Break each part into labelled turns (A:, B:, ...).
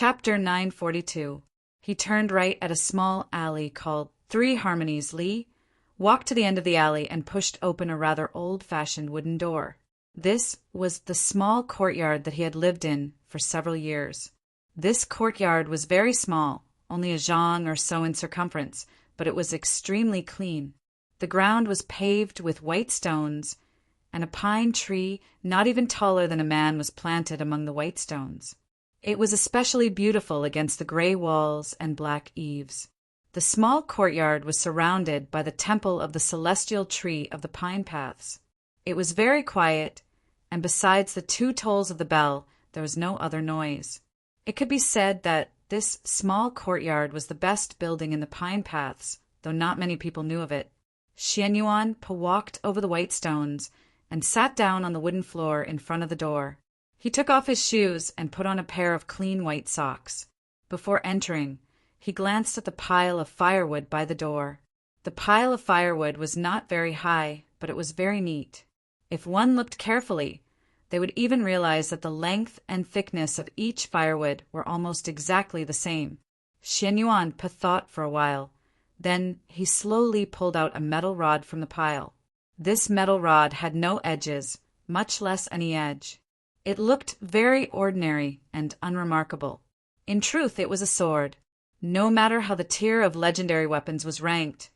A: Chapter 942. He turned right at a small alley called 3 Harmonies Lee, walked to the end of the alley, and pushed open a rather old-fashioned wooden door. This was the small courtyard that he had lived in for several years. This courtyard was very small, only a zhang or so in circumference, but it was extremely clean. The ground was paved with white stones, and a pine tree not even taller than a man was planted among the white stones. It was especially beautiful against the gray walls and black eaves. The small courtyard was surrounded by the temple of the celestial tree of the pine paths. It was very quiet, and besides the 2 tolls of the bell, there was no other noise. It could be said that this small courtyard was the best building in the pine paths, though not many people knew of it. Xian Yuan walked over the white stones and sat down on the wooden floor in front of the door. He took off his shoes and put on a pair of clean white socks. Before entering, he glanced at the pile of firewood by the door. The pile of firewood was not very high, but it was very neat. If one looked carefully, they would even realize that the length and thickness of each firewood were almost exactly the same. Xian Yuan thought for a while. Then he slowly pulled out a metal rod from the pile. This metal rod had no edges, much less any edge. It looked very ordinary and unremarkable. In truth, it was a sword. No matter how the tier of legendary weapons was ranked,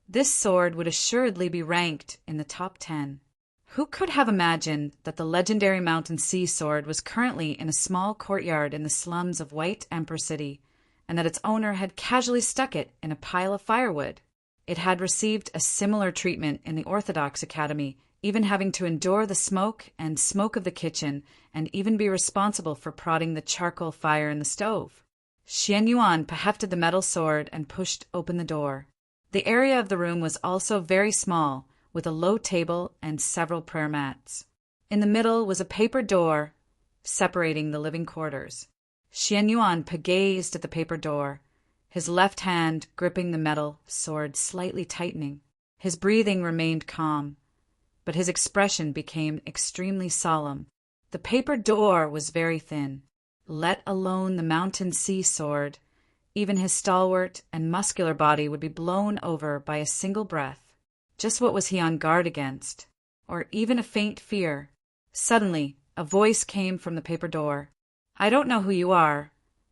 A: this sword would assuredly be ranked in the top 10. Who could have imagined that the legendary Mountain Sea sword was currently in a small courtyard in the slums of White Emperor City, and that its owner had casually stuck it in a pile of firewood? It had received a similar treatment in the Orthodox Academy, even having to endure the smoke of the kitchen, and even be responsible for prodding the charcoal fire in the stove. Xian Yuan hefted the metal sword and pushed open the door. The area of the room was also very small, with a low table and several prayer mats. In the middle was a paper door separating the living quarters. Xian Yuan gazed at the paper door, his left hand gripping the metal sword slightly tightening. His breathing remained calm, but his expression became extremely solemn. The paper door was very thin. Let alone the Mountain Sea sword, even his stalwart and muscular body would be blown over by a single breath. Just what was he on guard against? Or even a faint fear? Suddenly, a voice came from the paper door. "I don't know who you are,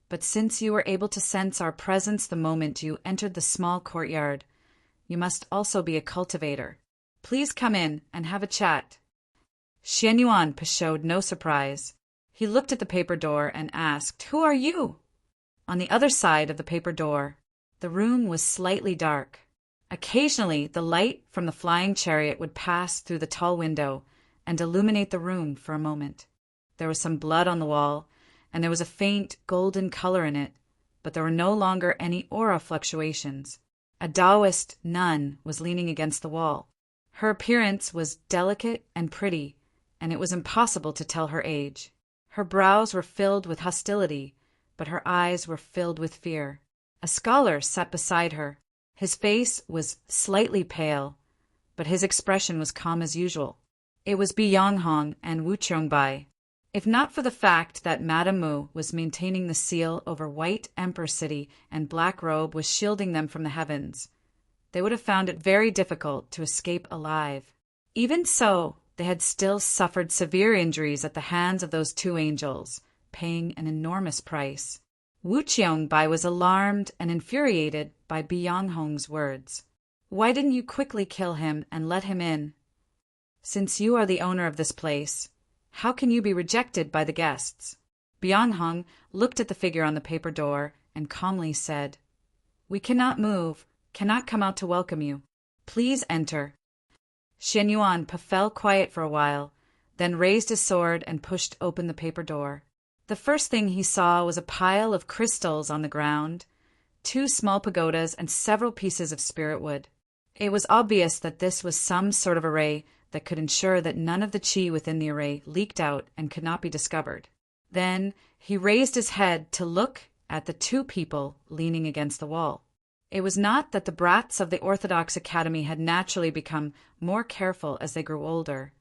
A: but since you were able to sense our presence the moment you entered the small courtyard, you must also be a cultivator. Please come in and have a chat." Xian Yuan showed no surprise. He looked at the paper door and asked, "Who are you?" On the other side of the paper door, the room was slightly dark. Occasionally, the light from the flying chariot would pass through the tall window and illuminate the room for a moment. There was some blood on the wall, and there was a faint golden color in it, but there were no longer any aura fluctuations. A Taoist nun was leaning against the wall. Her appearance was delicate and pretty, and it was impossible to tell her age. Her brows were filled with hostility, but her eyes were filled with fear. A scholar sat beside her. His face was slightly pale, but his expression was calm as usual. It was Bianghong and Wu Qiongbai. If not for the fact that Madame Mu was maintaining the seal over White Emperor City and Black Robe was shielding them from the heavens, they would have found it very difficult to escape alive. Even so, they had still suffered severe injuries at the hands of those 2 angels, paying an enormous price. Wu Qiongbai was alarmed and infuriated by Bianghong's words. "Why didn't you quickly kill him and let him in? Since you are the owner of this place, how can you be rejected by the guests?" Bianghong looked at the figure on the paper door and calmly said, "We cannot move, cannot come out to welcome you. Please enter." Xian Yuan fell quiet for a while, then raised his sword and pushed open the paper door. The first thing he saw was a pile of crystals on the ground, 2 small pagodas, and several pieces of spirit wood. It was obvious that this was some sort of array that could ensure that none of the qi within the array leaked out and could not be discovered. Then he raised his head to look at the 2 people leaning against the wall. It was not that the brats of the Orthodox Academy had naturally become more careful as they grew older,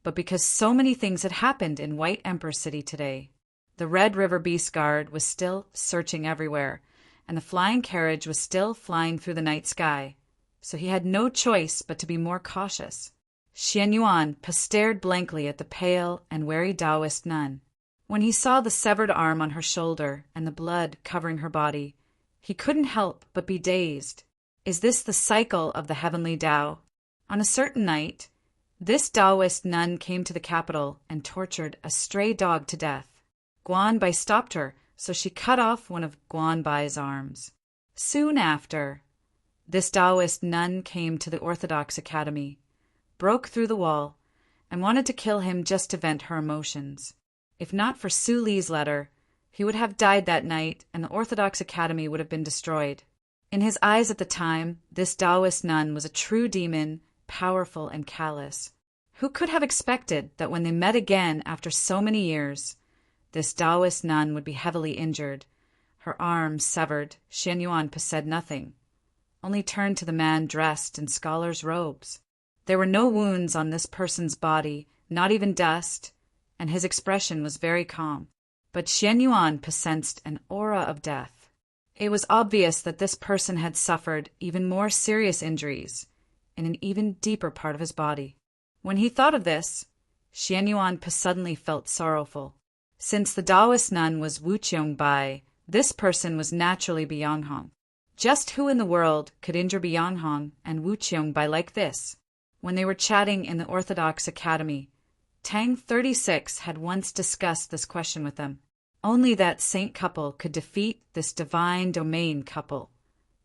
A: but because so many things had happened in White Emperor City today. The Red River Beast Guard was still searching everywhere, and the flying carriage was still flying through the night sky, so he had no choice but to be more cautious. Xian Yuan stared blankly at the pale and wary Taoist nun. When he saw the severed arm on her shoulder and the blood covering her body, he couldn't help but be dazed. Is this the cycle of the heavenly Tao? On a certain night, this Taoist nun came to the capital and tortured a stray dog to death. Guanbai stopped her, so she cut off one of Guanbai's arms. Soon after, this Taoist nun came to the Orthodox Academy, broke through the wall, and wanted to kill him just to vent her emotions. If not for Su Li's letter, he would have died that night and the Orthodox Academy would have been destroyed. In his eyes at the time, this Taoist nun was a true demon, powerful and callous. Who could have expected that when they met again after so many years, this Taoist nun would be heavily injured, her arm severed? Xian Yuan said nothing, only turned to the man dressed in scholar's robes. There were no wounds on this person's body, not even dust, and his expression was very calm. But Xian Yuan sensed an aura of death. It was obvious that this person had suffered even more serious injuries in an even deeper part of his body. When he thought of this, Xian Yuan suddenly felt sorrowful. Since the Taoist nun was Wu Qiongbai, this person was naturally Bianghong. Just who in the world could injure Bianghong and Wu Qiongbai like this? When they were chatting in the Orthodox Academy, Tang 36 had once discussed this question with them. Only that saint couple could defeat this divine domain couple,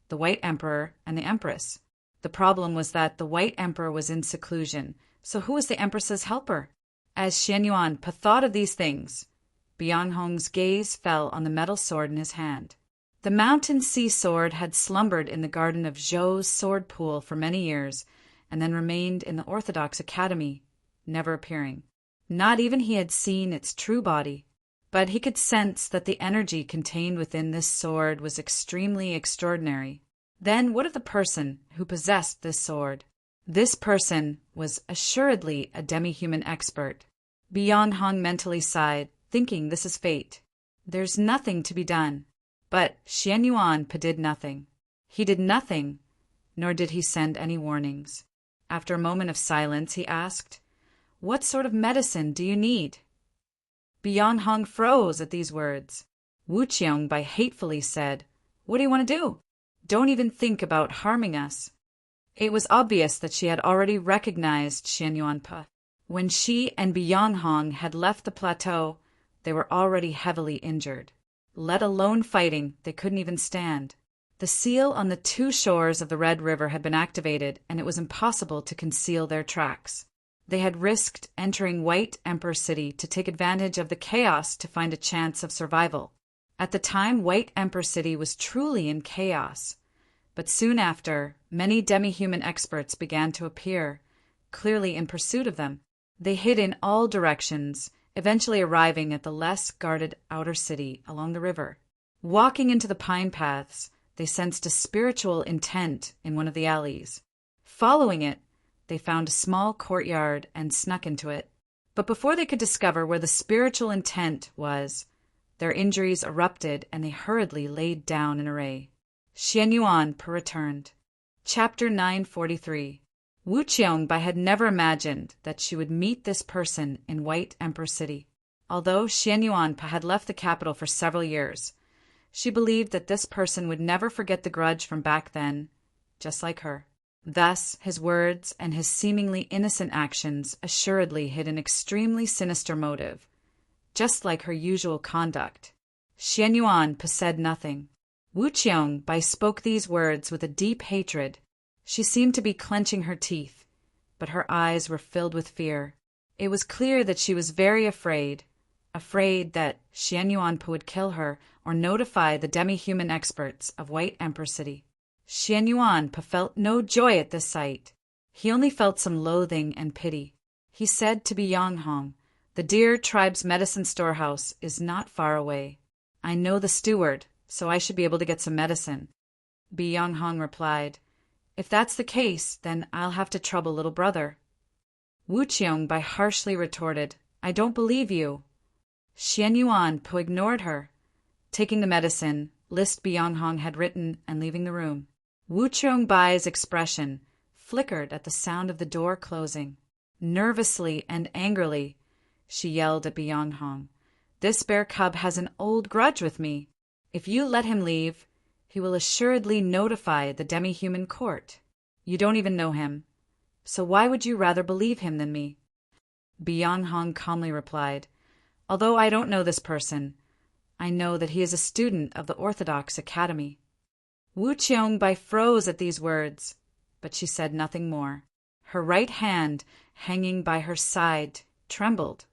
A: the White Emperor and the Empress. The problem was that the White Emperor was in seclusion, so who was the Empress's helper? As Xian Yuan thought of these things, Bianghong's gaze fell on the metal sword in his hand. The mountain sea sword had slumbered in the garden of Zhou's sword pool for many years, and then remained in the Orthodox Academy, never appearing. Not even he had seen its true body, but he could sense that the energy contained within this sword was extremely extraordinary. Then what of the person who possessed this sword? This person was assuredly a demi-human expert. Bianghong mentally sighed, thinking this is fate. There's nothing to be done. But Xian Yuan did nothing. He did nothing, nor did he send any warnings. After a moment of silence, he asked, "What sort of medicine do you need?" Bianghong froze at these words. Wu Qiongbai hatefully said, "What do you want to do? Don't even think about harming us." It was obvious that she had already recognized Xian Yuan. When she and Bianghong had left the plateau, they were already heavily injured. Let alone fighting, they couldn't even stand. The seal on the two shores of the Red River had been activated, and it was impossible to conceal their tracks. They had risked entering White Emperor City to take advantage of the chaos to find a chance of survival. At the time, White Emperor City was truly in chaos. But soon after, many demi-human experts began to appear, clearly in pursuit of them. They hid in all directions, eventually arriving at the less guarded outer city along the river. Walking into the pine paths, they sensed a spiritual intent in one of the alleys. Following it, they found a small courtyard and snuck into it. But before they could discover where the spiritual intent was, their injuries erupted and they hurriedly laid down in array. Xian Yuan returned. Chapter 943. Wu Qiongbai had never imagined that she would meet this person in White Emperor City. Although Xian Yuan had left the capital for several years, she believed that this person would never forget the grudge from back then, just like her. Thus, his words and his seemingly innocent actions assuredly hid an extremely sinister motive, just like her usual conduct. Xian Yuan said nothing. Wu Qiongbai spoke these words with a deep hatred. She seemed to be clenching her teeth, but her eyes were filled with fear. It was clear that she was very afraid that Xian Yuan would kill her or notify the demi-human experts of White Emperor City. Xian Yuan felt no joy at this sight. He only felt some loathing and pity. He said to Bianghong, "The deer tribe's medicine storehouse is not far away. I know the steward, so I should be able to get some medicine." Bianghong replied, "If that's the case, then I'll have to trouble little brother." Wu Qiongbai harshly retorted, "I don't believe you." Xian Yuanpo ignored her, taking the medicine list Byung-hong had written and leaving the room. Wu Qiangbai's expression flickered at the sound of the door closing. Nervously and angrily, she yelled at Byung-hong, "This bear cub has an old grudge with me. If you let him leave, he will assuredly notify the demi-human court. You don't even know him, so why would you rather believe him than me?" Byung-hong calmly replied, "Although I don't know this person, I know that he is a student of the Orthodox Academy." Wu Qiangbei froze at these words, but she said nothing more. Her right hand, hanging by her side, trembled,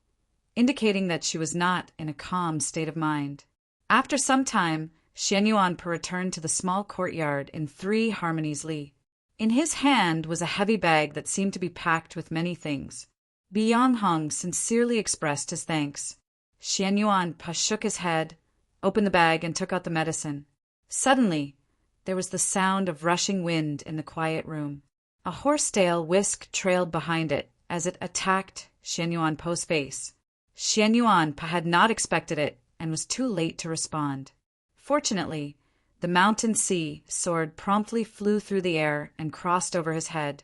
A: indicating that she was not in a calm state of mind. After some time, Xian Yuanpo returned to the small courtyard in 3 Harmonies Li. In his hand was a heavy bag that seemed to be packed with many things. Byung-hong sincerely expressed his thanks. Xian Yuanpo shook his head, opened the bag, and took out the medicine. Suddenly, there was the sound of rushing wind in the quiet room. A horsetail whisk trailed behind it as it attacked Xian Yuanpo's face. Xian Yuanpo had not expected it and was too late to respond. Fortunately, the mountain sea sword promptly flew through the air and crossed over his head,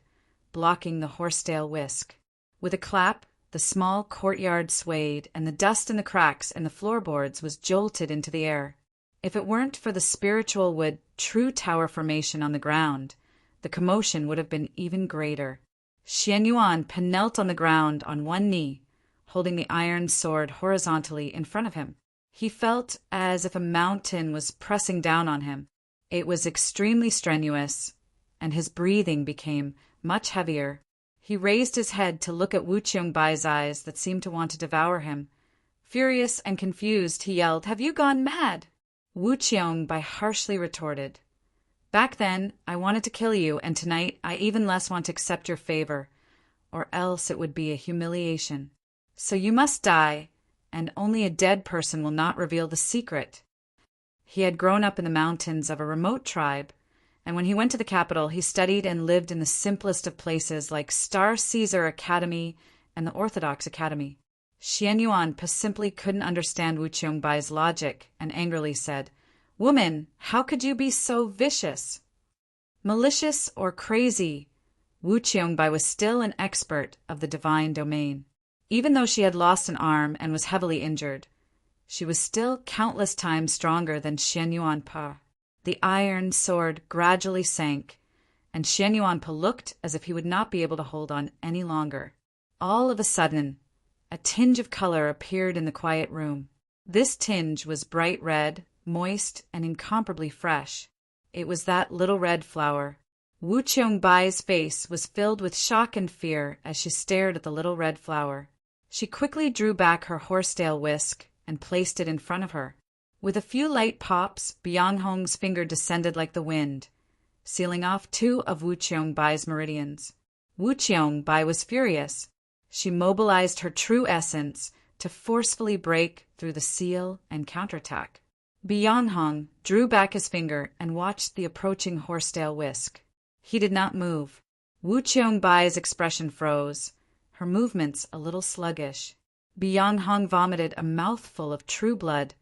A: blocking the horsetail whisk. With a clap, the small courtyard swayed, and the dust in the cracks and the floorboards was jolted into the air. If it weren't for the spiritual wood true tower formation on the ground, the commotion would have been even greater. Xian Yuanpo knelt on the ground on one knee, holding the iron sword horizontally in front of him. He felt as if a mountain was pressing down on him. It was extremely strenuous, and his breathing became much heavier. He raised his head to look at Wu Qiangbai's eyes that seemed to want to devour him. Furious and confused, he yelled, "Have you gone mad?" Wu Qiangbei harshly retorted, "Back then, I wanted to kill you, and tonight I even less want to accept your favor, or else it would be a humiliation. So you must die, and only a dead person will not reveal the secret." He had grown up in the mountains of a remote tribe, and when he went to the capital, he studied and lived in the simplest of places like Star Caesar Academy and the Orthodox Academy. Xian Yuanpo simply couldn't understand Wu Qiangbai's logic and angrily said, "Woman, how could you be so vicious?" Malicious or crazy, Wu Qiangbei was still an expert of the divine domain. Even though she had lost an arm and was heavily injured, she was still countless times stronger than Xian Yuanpo. The iron sword gradually sank, and Xian Yuanpo looked as if he would not be able to hold on any longer. All of a sudden, a tinge of color appeared in the quiet room. This tinge was bright red, moist, and incomparably fresh. It was that little red flower. Wu Qiangbai's face was filled with shock and fear as she stared at the little red flower. She quickly drew back her horsetail whisk and placed it in front of her. With a few light pops, Byung-hong's finger descended like the wind, sealing off 2 of Wu Qiangbai's meridians. Wu Qiangbei was furious. She mobilized her true essence to forcefully break through the seal and counterattack. Byung-hong drew back his finger and watched the approaching horsetail whisk. He did not move. Wu Qiangbai's expression froze, her movements a little sluggish. Byung-hong vomited a mouthful of true blood,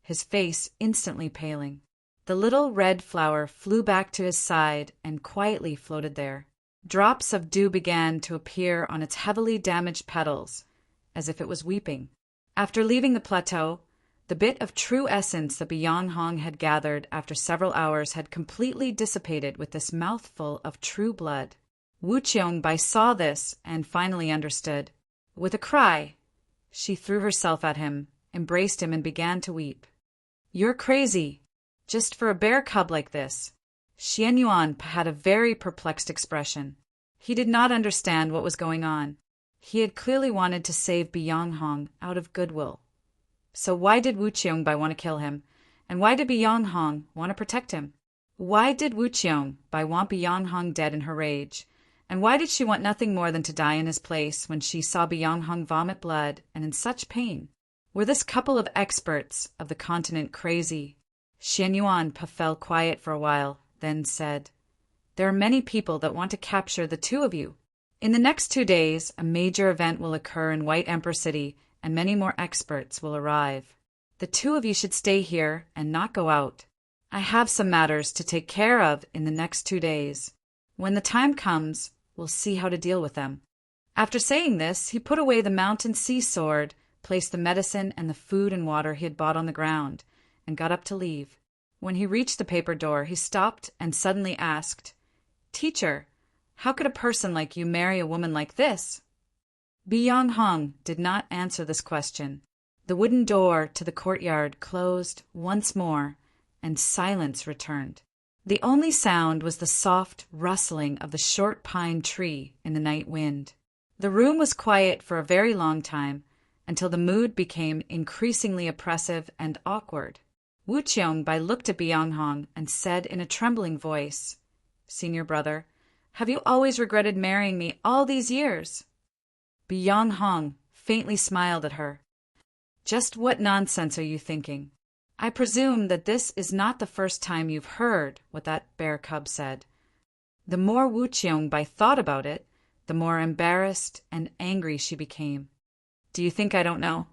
A: his face instantly paling. The little red flower flew back to his side and quietly floated there. Drops of dew began to appear on its heavily damaged petals, as if it was weeping. After leaving the plateau, the bit of true essence that Byung-hong had gathered after several hours had completely dissipated with this mouthful of true blood. Wu Qiangbei saw this and finally understood. With a cry, she threw herself at him, embraced him, and began to weep. "You're crazy, just for a bear cub like this." Xian Yuanpo had a very perplexed expression. He did not understand what was going on. He had clearly wanted to save Byung-hong out of goodwill. So why did Wu Qiangbei want to kill him? And why did Byung-hong want to protect him? Why did Wu Qiangbei want Byung-hong dead in her rage? And why did she want nothing more than to die in his place when she saw Byung-hong vomit blood and in such pain? Were this couple of experts of the continent crazy? Xian Yuanpo fell quiet for a while, then said, "There are many people that want to capture the 2 of you. In the next 2 days, a major event will occur in White Emperor City, and many more experts will arrive. The two of you should stay here and not go out. I have some matters to take care of in the next 2 days. When the time comes, we'll see how to deal with them." After saying this, he put away the mountain sea sword, placed the medicine and the food and water he had bought on the ground, and got up to leave. When he reached the paper door, he stopped and suddenly asked, "Teacher, how could a person like you marry a woman like this?" Byung-hong did not answer this question. The wooden door to the courtyard closed once more, and silence returned. The only sound was the soft rustling of the short pine tree in the night wind. The room was quiet for a very long time, until the mood became increasingly oppressive and awkward. Wu Qiongbai looked at Byung-hong and said in a trembling voice, "Senior brother, have you always regretted marrying me all these years?" Byung-hong faintly smiled at her. "Just what nonsense are you thinking? I presume that this is not the first time you've heard what that bear cub said." The more Wu Qiongbai thought about it, the more embarrassed and angry she became. "Do you think I don't know?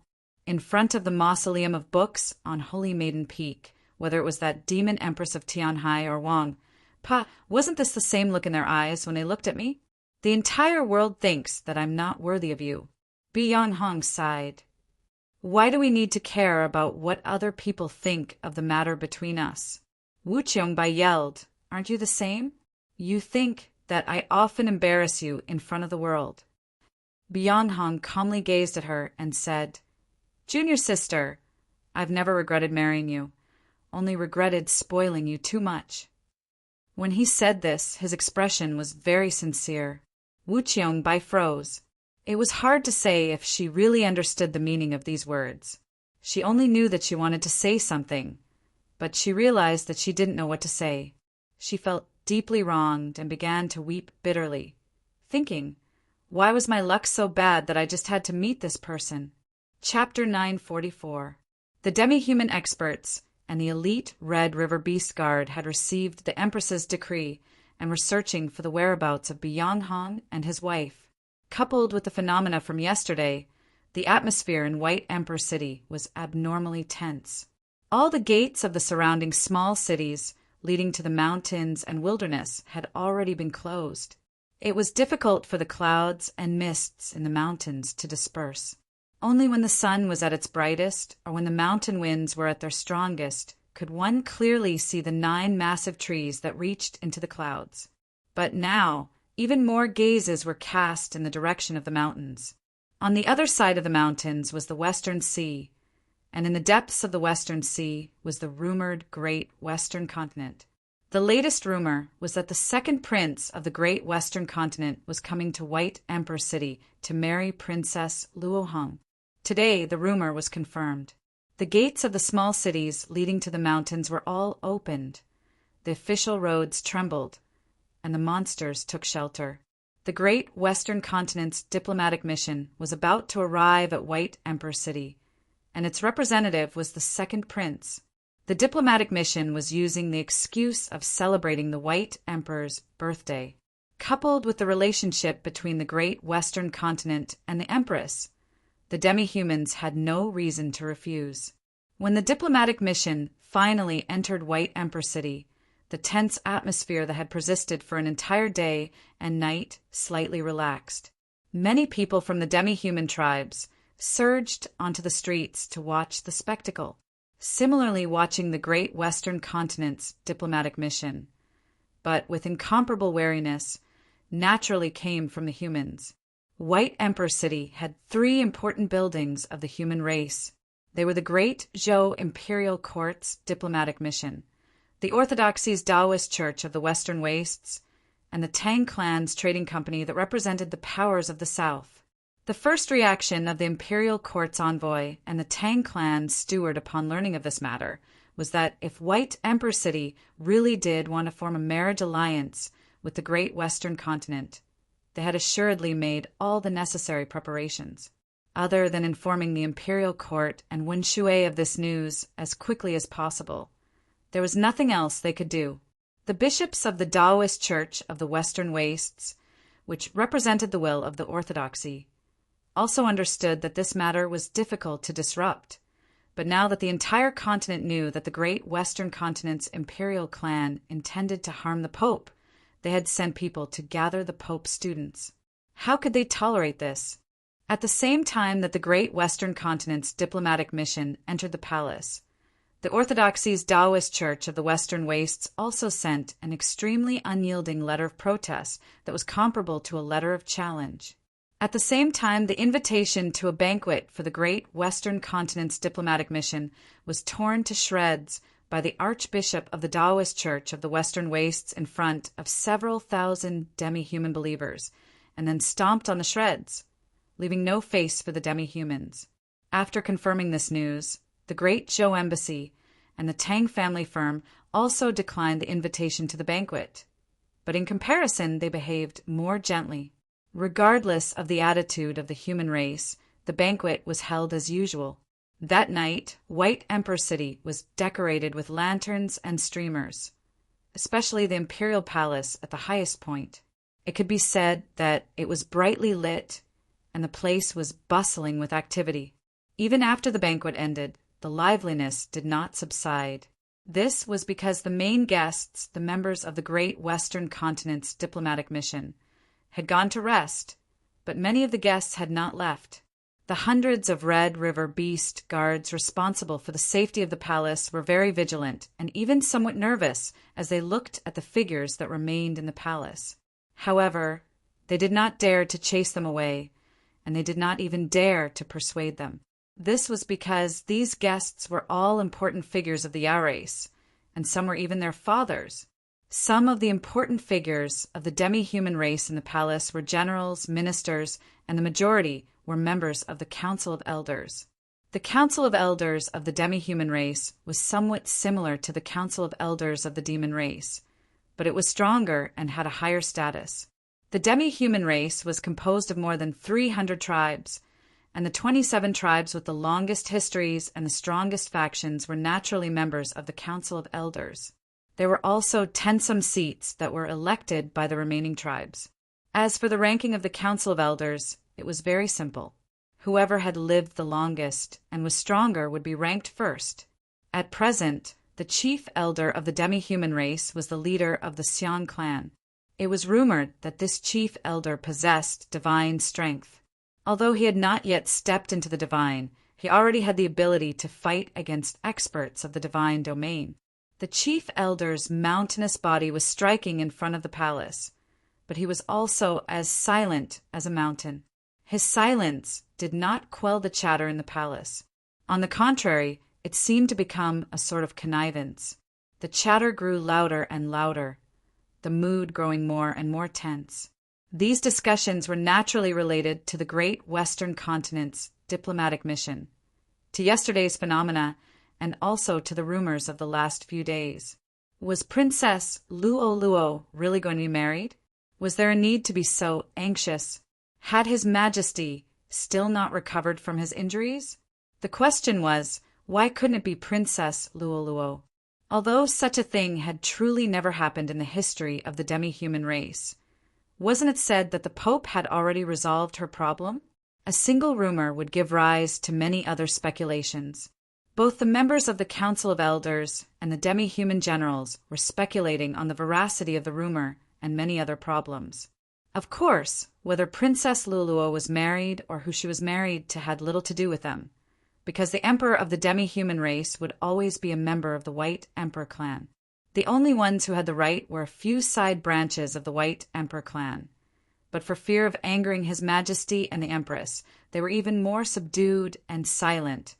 A: In front of the Mausoleum of Books on Holy Maiden Peak, whether it was that demon empress of Tianhai or Wang, wasn't this the same look in their eyes when they looked at me? The entire world thinks that I'm not worthy of you." Byung-hong sighed. "Why do we need to care about what other people think of the matter between us?" Wu Qiongbai yelled, "Aren't you the same? You think that I often embarrass you in front of the world." Byung-hong calmly gazed at her and said, "Junior sister, I've never regretted marrying you, only regretted spoiling you too much." When he said this, his expression was very sincere. Wu Qiongbai froze. It was hard to say if she really understood the meaning of these words. She only knew that she wanted to say something, but she realized that she didn't know what to say. She felt deeply wronged and began to weep bitterly, thinking, "Why was my luck so bad that I just had to meet this person?" Chapter 944. The demi-human experts and the elite Red River Beast Guard had received the Empress's decree and were searching for the whereabouts of Byung-hong and his wife. Coupled with the phenomena from yesterday, the atmosphere in White Emperor City was abnormally tense. All the gates of the surrounding small cities leading to the mountains and wilderness had already been closed. It was difficult for the clouds and mists in the mountains to disperse. Only when the sun was at its brightest or when the mountain winds were at their strongest could one clearly see the 9 massive trees that reached into the clouds. But now, even more gazes were cast in the direction of the mountains. On the other side of the mountains was the Western Sea, and in the depths of the Western Sea was the rumored Great Western Continent. The latest rumor was that the second prince of the Great Western Continent was coming to White Emperor City to marry Princess Luohong. Today, the rumor was confirmed. The gates of the small cities leading to the mountains were all opened. The official roads trembled, and the monsters took shelter. The Great Western Continent's diplomatic mission was about to arrive at White Emperor City, and its representative was the second prince. The diplomatic mission was using the excuse of celebrating the White Emperor's birthday. Coupled with the relationship between the Great Western Continent and the Empress, the demi-humans had no reason to refuse. When the diplomatic mission finally entered White Emperor City, the tense atmosphere that had persisted for an entire day and night slightly relaxed. Many people from the demi-human tribes surged onto the streets to watch the spectacle, similarly watching the Great Western Continent's diplomatic mission. But with incomparable wariness, naturally came from the humans. White Emperor City had 3 important buildings of the human race. They were the Great Zhou Imperial Court's diplomatic mission, the Orthodoxy's Taoist Church of the Western Wastes, and the Tang Clan's trading company that represented the powers of the South. The first reaction of the Imperial Court's envoy and the Tang Clan's steward upon learning of this matter was that if White Emperor City really did want to form a marriage alliance with the Great Western Continent, they had assuredly made all the necessary preparations. Other than informing the Imperial Court and Wen Shui of this news as quickly as possible, there was nothing else they could do. The bishops of the Taoist Church of the Western Wastes, which represented the will of the Orthodoxy, also understood that this matter was difficult to disrupt. But now that the entire continent knew that the great Western continent's imperial clan intended to harm the Pope, they had sent people to gather the Pope's students. How could they tolerate this? At the same time that the great Western continent's diplomatic mission entered the palace, the Orthodoxy's Taoist Church of the Western Wastes also sent an extremely unyielding letter of protest that was comparable to a letter of challenge. At the same time, the invitation to a banquet for the great Western continent's diplomatic mission was torn to shreds by the Archbishop of the Taoist Church of the Western Wastes in front of several thousand demi-human believers, and then stomped on the shreds, leaving no face for the demi-humans. After confirming this news, the Great Zhou Embassy and the Tang family firm also declined the invitation to the banquet, but in comparison they behaved more gently. Regardless of the attitude of the human race, the banquet was held as usual. That night, White Emperor City was decorated with lanterns and streamers, especially the imperial palace at the highest point. It could be said that it was brightly lit, and the place was bustling with activity. Even after the banquet ended, the liveliness did not subside. This was because the main guests, the members of the great Western continent's diplomatic mission, had gone to rest, but many of the guests had not left. The hundreds of Red River Beast guards responsible for the safety of the palace were very vigilant and even somewhat nervous as they looked at the figures that remained in the palace. However, they did not dare to chase them away, and they did not even dare to persuade them. This was because these guests were all important figures of the Yao race, and some were even their fathers. Some of the important figures of the demi-human race in the palace were generals, ministers, and the majority were members of the Council of Elders. The Council of Elders of the demi-human race was somewhat similar to the Council of Elders of the demon race, but it was stronger and had a higher status. The demi-human race was composed of more than 300 tribes, and the 27 tribes with the longest histories and the strongest factions were naturally members of the Council of Elders. There were also tensome seats that were elected by the remaining tribes. As for the ranking of the Council of Elders, it was very simple. Whoever had lived the longest and was stronger would be ranked first. At present, the chief elder of the demi-human race was the leader of the Xiang clan. It was rumored that this chief elder possessed divine strength. Although he had not yet stepped into the divine, he already had the ability to fight against experts of the divine domain. The chief elder's mountainous body was striking in front of the palace, but he was also as silent as a mountain. His silence did not quell the chatter in the palace. On the contrary, it seemed to become a sort of connivance. The chatter grew louder and louder, the mood growing more and more tense. These discussions were naturally related to the great Western continent's diplomatic mission, to yesterday's phenomena, and also to the rumors of the last few days. Was Princess Luo really going to be married? Was there a need to be so anxious? Had His Majesty still not recovered from his injuries? The question was, why couldn't it be Princess Luo? Although such a thing had truly never happened in the history of the demi-human race, wasn't it said that the Pope had already resolved her problem? A single rumor would give rise to many other speculations. Both the members of the Council of Elders and the demi-human generals were speculating on the veracity of the rumor and many other problems. Of course, whether Princess Luo was married or who she was married to had little to do with them, because the emperor of the demi-human race would always be a member of the White Emperor clan. The only ones who had the right were a few side branches of the White Emperor clan. But for fear of angering His Majesty and the Empress, they were even more subdued and silent,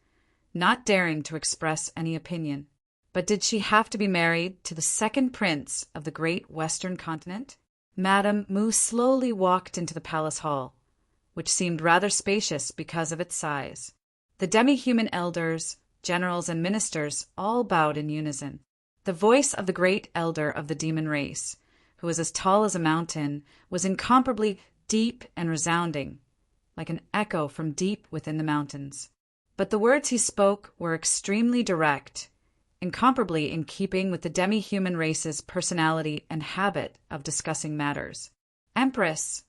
A: not daring to express any opinion. But did she have to be married to the second prince of the great Western continent? Madame Mu slowly walked into the palace hall, which seemed rather spacious because of its size. The demi-human elders, generals, and ministers all bowed in unison. The voice of the great elder of the demon race, who was as tall as a mountain, was incomparably deep and resounding, like an echo from deep within the mountains. But the words he spoke were extremely direct, incomparably in keeping with the demi-human race's personality and habit of discussing matters. Empress,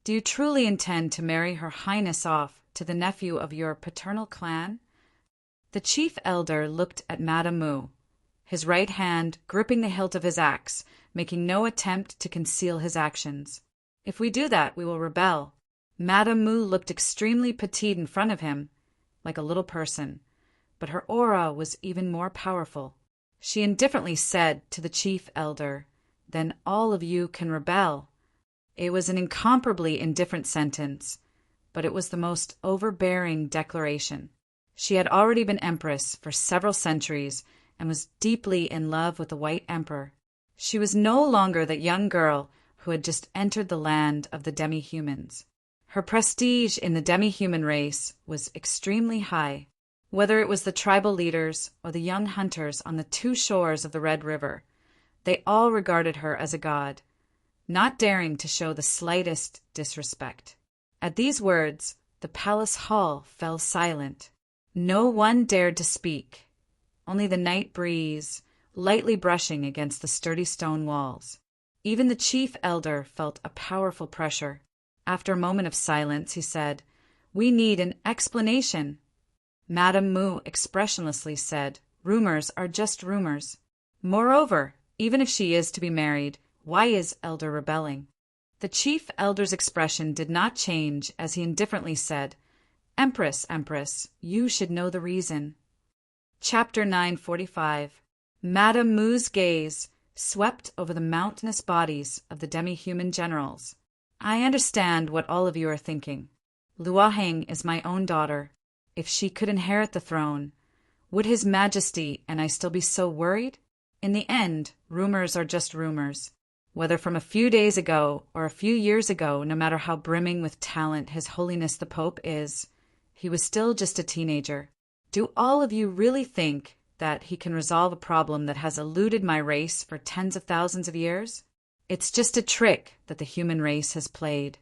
A: Do you truly intend to marry Her Highness off to the nephew of your paternal clan?" The chief elder looked at Madame Mu, his right hand gripping the hilt of his axe, making no attempt to conceal his actions. "If we do that, we will rebel." Madame Mu looked extremely petite in front of him, like a little person, but her aura was even more powerful. She indifferently said to the chief elder, "Then all of you can rebel." It was an incomparably indifferent sentence, but it was the most overbearing declaration. She had already been empress for several centuries and was deeply in love with the White Emperor. She was no longer that young girl who had just entered the land of the demi-humans. Her prestige in the demi-human race was extremely high. Whether it was the tribal leaders or the young hunters on the two shores of the Red River, they all regarded her as a god, not daring to show the slightest disrespect. At these words, the palace hall fell silent. No one dared to speak, only the night breeze lightly brushing against the sturdy stone walls. Even the chief elder felt a powerful pressure. After a moment of silence, he said, "We need an explanation." Madame Mu expressionlessly said, "Rumors are just rumors. Moreover, even if she is to be married, why is Elder rebelling?" The chief elder's expression did not change as he indifferently said, "Empress, Empress, you should know the reason." Chapter 945. Madame Mu's gaze swept over the mountainous bodies of the demi-human generals. "I understand what all of you are thinking. Luo Heng is my own daughter. If she could inherit the throne, would His Majesty and I still be so worried? In the end, rumors are just rumors. Whether from a few days ago or a few years ago, no matter how brimming with talent His Holiness the Pope is, he was still just a teenager. Do all of you really think that he can resolve a problem that has eluded my race for tens of thousands of years? It's just a trick that the human race has played."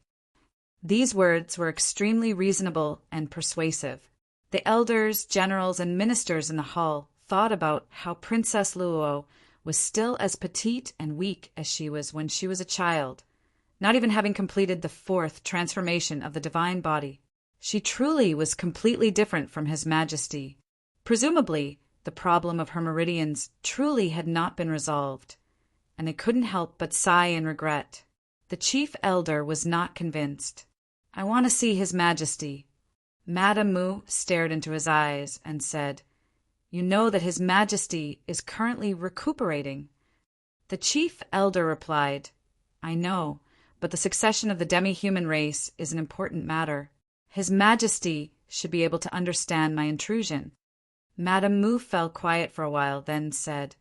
A: These words were extremely reasonable and persuasive. The elders, generals, and ministers in the hall thought about how Princess Luo was still as petite and weak as she was when she was a child, not even having completed the fourth transformation of the divine body. She truly was completely different from His Majesty. Presumably, the problem of her meridians truly had not been resolved, and they couldn't help but sigh in regret. The chief elder was not convinced. "I want to see His Majesty." Madame Mu stared into his eyes and said, "You know that His Majesty is currently recuperating." The chief elder replied, "I know, but the succession of the demi-human race is an important matter. His Majesty should be able to understand my intrusion." Madame Mu fell quiet for a while, then said,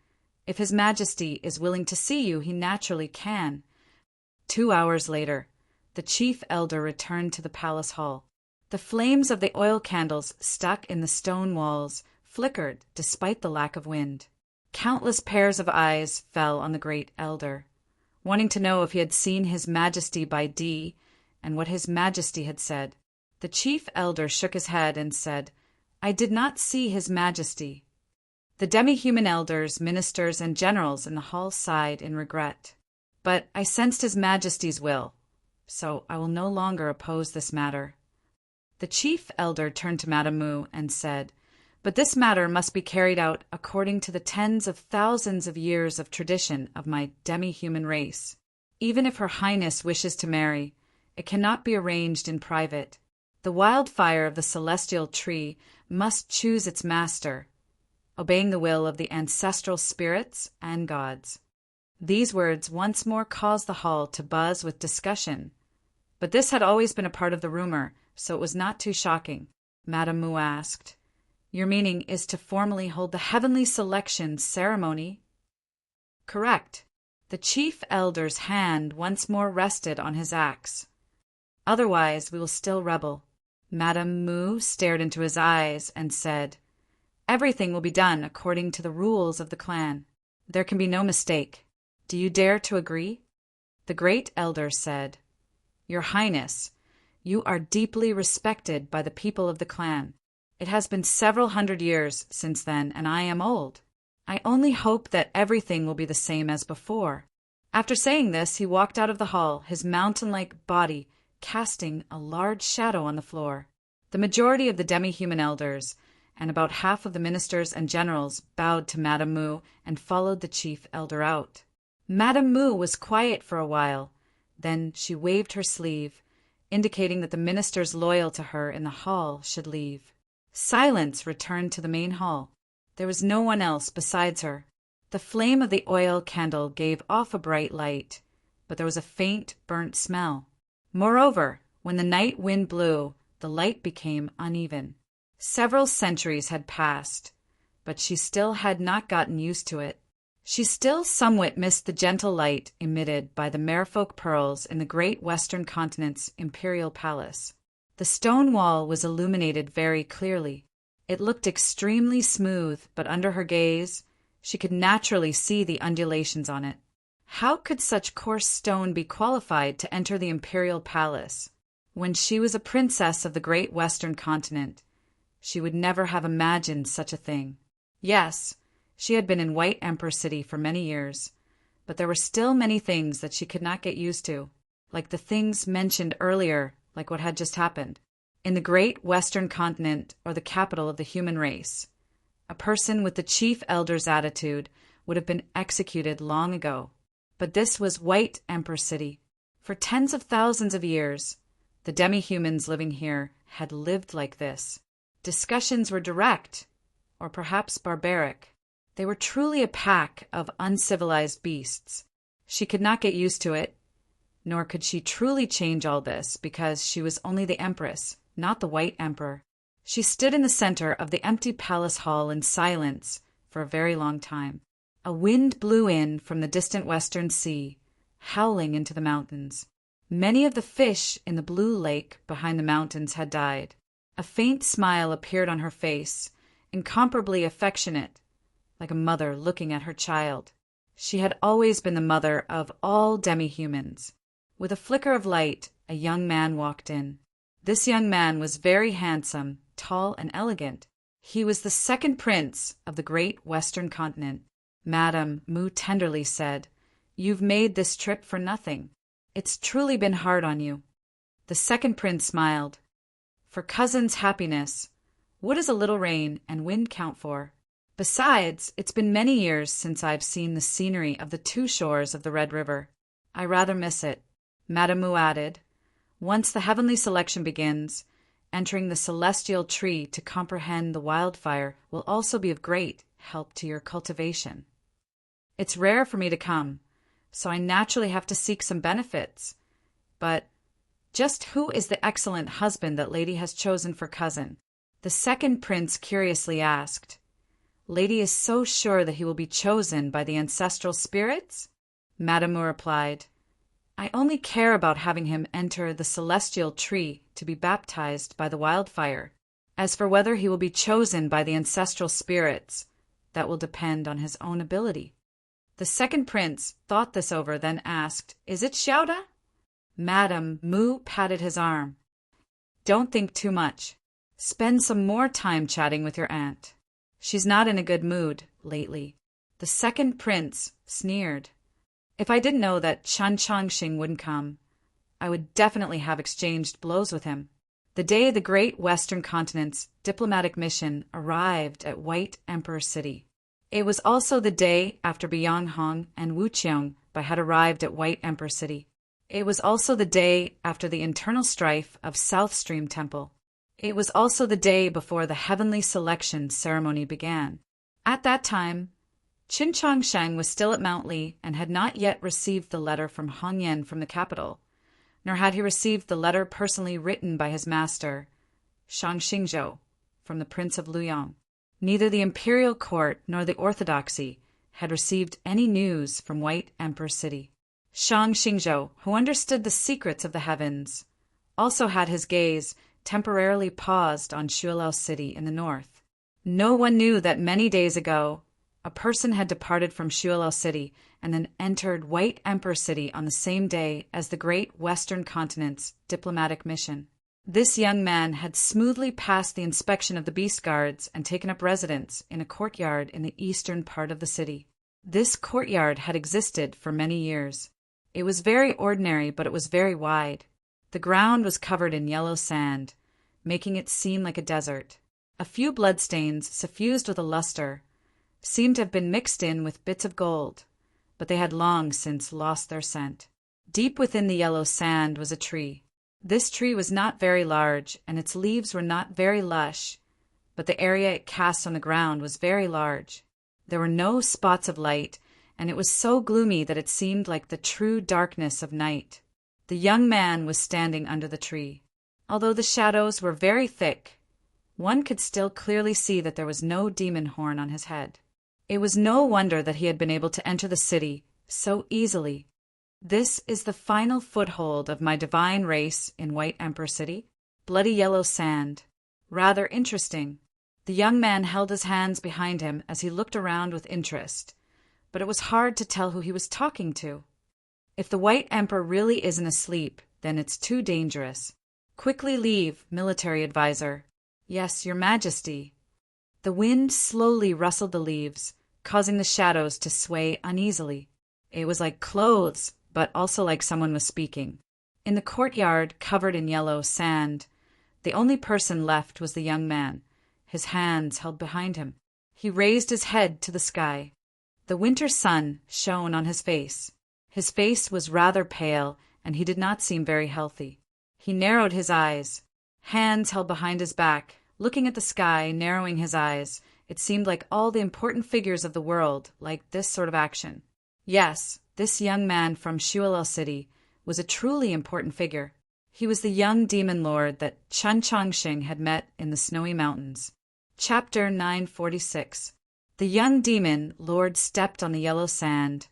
A: "If His Majesty is willing to see you, he naturally can." 2 hours later, the chief elder returned to the palace hall. The flames of the oil candles stuck in the stone walls flickered despite the lack of wind. Countless pairs of eyes fell on the great elder, wanting to know if he had seen His Majesty by day and what His Majesty had said. The chief elder shook his head and said, "I did not see His Majesty." The demi-human elders, ministers, and generals in the hall sighed in regret. "But I sensed His Majesty's will, so I will no longer oppose this matter." The chief elder turned to Madame Mu and said, "But this matter must be carried out according to the tens of thousands of years of tradition of my demi-human race. Even if Her Highness wishes to marry, it cannot be arranged in private. The wildfire of the celestial tree must choose its master, obeying the will of the ancestral spirits and gods." These words once more caused the hall to buzz with discussion. But this had always been a part of the rumor, so it was not too shocking. Madame Mu asked, "Your meaning is to formally hold the heavenly selection ceremony?" "Correct." The chief elder's hand once more rested on his axe. "Otherwise, we will still rebel." Madame Mu stared into his eyes and said, "Everything will be done according to the rules of the clan. There can be no mistake. Do you dare to agree?" The great elder said, "Your Highness, you are deeply respected by the people of the clan. It has been several hundred years since then, and I am old. I only hope that everything will be the same as before." After saying this, he walked out of the hall, his mountain-like body casting a large shadow on the floor. The majority of the demi-human elders and about half of the ministers and generals bowed to Madame Mu and followed the chief elder out. Madame Mu was quiet for a while. Then she waved her sleeve, indicating that the ministers loyal to her in the hall should leave. Silence returned to the main hall. There was no one else besides her. The flame of the oil candle gave off a bright light, but there was a faint, burnt smell. Moreover, when the night wind blew, the light became uneven. Several centuries had passed, but she still had not gotten used to it. She still somewhat missed the gentle light emitted by the merfolk pearls in the great western continent's imperial palace. The stone wall was illuminated very clearly. It looked extremely smooth, but under her gaze, she could naturally see the undulations on it. How could such coarse stone be qualified to enter the imperial palace? When she was a princess of the great western continent, she would never have imagined such a thing. Yes, she had been in White Emperor City for many years, but there were still many things that she could not get used to, like the things mentioned earlier, like what had just happened. In the great western continent, or the capital of the human race, a person with the chief elder's attitude would have been executed long ago. But this was White Emperor City. For tens of thousands of years, the demi-humans living here had lived like this. Discussions were direct, or perhaps barbaric. They were truly a pack of uncivilized beasts. She could not get used to it, nor could she truly change all this because she was only the Empress, not the White Emperor. She stood in the center of the empty palace hall in silence for a very long time. A wind blew in from the distant western sea, howling into the mountains. Many of the fish in the blue lake behind the mountains had died. A faint smile appeared on her face, incomparably affectionate, like a mother looking at her child. She had always been the mother of all demi-humans. With a flicker of light, a young man walked in. This young man was very handsome, tall, and elegant. He was the second prince of the great western continent. Madame Mu tenderly said, "You've made this trip for nothing. It's truly been hard on you." The second prince smiled. "For cousin's happiness, what does a little rain and wind count for? Besides, it's been many years since I've seen the scenery of the two shores of the Red River. I rather miss it." Madame Mu added, "Once the heavenly selection begins, entering the celestial tree to comprehend the wildfire will also be of great help to your cultivation. It's rare for me to come, so I naturally have to seek some benefits. But just who is the excellent husband that Lady has chosen for cousin?" The second prince curiously asked. "Lady is so sure that he will be chosen by the ancestral spirits?" Madame Mu replied, "I only care about having him enter the celestial tree to be baptized by the wildfire. As for whether he will be chosen by the ancestral spirits, that will depend on his own ability." The second prince thought this over, then asked, "Is it Xiaoda?" Madame Mu patted his arm. "Don't think too much. Spend some more time chatting with your aunt. She's not in a good mood lately." The second prince sneered. "If I didn't know that Chen Changxing wouldn't come, I would definitely have exchanged blows with him." The day the great western continent's diplomatic mission arrived at White Emperor City. It was also the day after Byong Hong and Wu Qiang had arrived at White Emperor City. It was also the day after the internal strife of South Stream Temple. It was also the day before the heavenly selection ceremony began. At that time, Qin Changsheng was still at Mount Li and had not yet received the letter from Hong Yan from the capital, nor had he received the letter personally written by his master, Shang Xingzhou, from the Prince of Luoyang. Neither the imperial court nor the orthodoxy had received any news from White Emperor City. Shang Xingzhou, who understood the secrets of the heavens, also had his gaze temporarily paused on Shuilao City in the north. No one knew that many days ago, a person had departed from Shuilao City and then entered White Emperor City on the same day as the great western continent's diplomatic mission. This young man had smoothly passed the inspection of the beast guards and taken up residence in a courtyard in the eastern part of the city. This courtyard had existed for many years. It was very ordinary, but it was very wide. The ground was covered in yellow sand, making it seem like a desert. A few bloodstains, suffused with a luster, seemed to have been mixed in with bits of gold, but they had long since lost their scent. Deep within the yellow sand was a tree. This tree was not very large, and its leaves were not very lush, but the area it cast on the ground was very large. There were no spots of light, and it was so gloomy that it seemed like the true darkness of night. The young man was standing under the tree. Although the shadows were very thick, one could still clearly see that there was no demon horn on his head. It was no wonder that he had been able to enter the city so easily. This is the final foothold of my divine race in White Emperor City. Bloody yellow sand. Rather interesting. The young man held his hands behind him as he looked around with interest, but it was hard to tell who he was talking to. If the White Emperor really isn't asleep, then it's too dangerous. Quickly leave, military advisor. Yes, your majesty. The wind slowly rustled the leaves, causing the shadows to sway uneasily. It was like clothes, but also like someone was speaking. In the courtyard, covered in yellow sand, the only person left was the young man, his hands held behind him. He raised his head to the sky. The winter sun shone on his face. His face was rather pale, and he did not seem very healthy. He narrowed his eyes, hands held behind his back, looking at the sky, narrowing his eyes. It seemed like all the important figures of the world liked this sort of action. Yes, this young man from Shualel City was a truly important figure. He was the young demon lord that Chun Chongshing had met in the snowy mountains. Chapter 946. The young demon lord stepped on the yellow sand,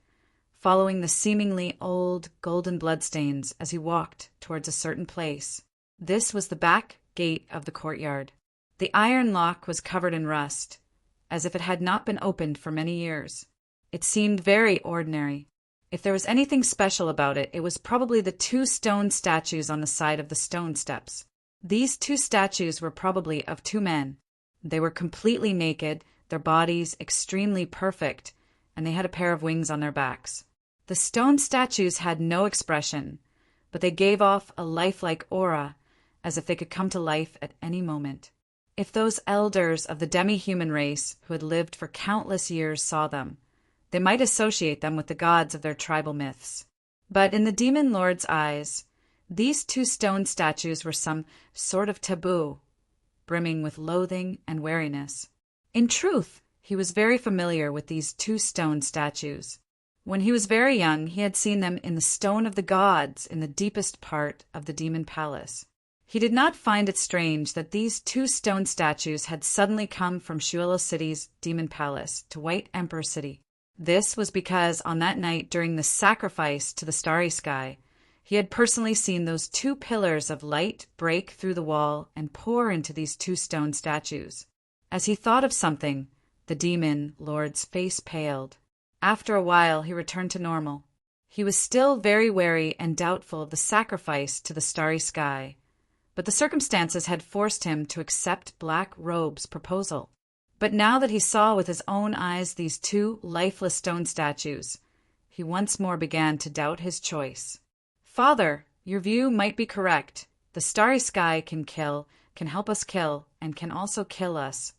A: following the seemingly old golden bloodstains as he walked towards a certain place. This was the back gate of the courtyard. The iron lock was covered in rust, as if it had not been opened for many years. It seemed very ordinary. If there was anything special about it, it was probably the 2 stone statues on the side of the stone steps. These 2 statues were probably of 2 men. They were completely naked, their bodies extremely perfect, and they had a pair of wings on their backs. The stone statues had no expression, but they gave off a lifelike aura, as if they could come to life at any moment. If those elders of the demi-human race who had lived for countless years saw them, they might associate them with the gods of their tribal myths. But in the demon lord's eyes, these 2 stone statues were some sort of taboo, brimming with loathing and wariness. In truth, he was very familiar with these 2 stone statues. When he was very young, he had seen them in the Stone of the Gods in the deepest part of the demon palace. He did not find it strange that these 2 stone statues had suddenly come from Shualel City's demon palace to White Emperor City. This was because on that night during the sacrifice to the starry sky, he had personally seen those 2 pillars of light break through the wall and pour into these 2 stone statues. As he thought of something, the demon lord's face paled. After a while, he returned to normal. He was still very wary and doubtful of the sacrifice to the starry sky, but the circumstances had forced him to accept Black Robe's proposal. But now that he saw with his own eyes these 2 lifeless stone statues, he once more began to doubt his choice. Father, your view might be correct. The starry sky can help us kill, and can also kill us.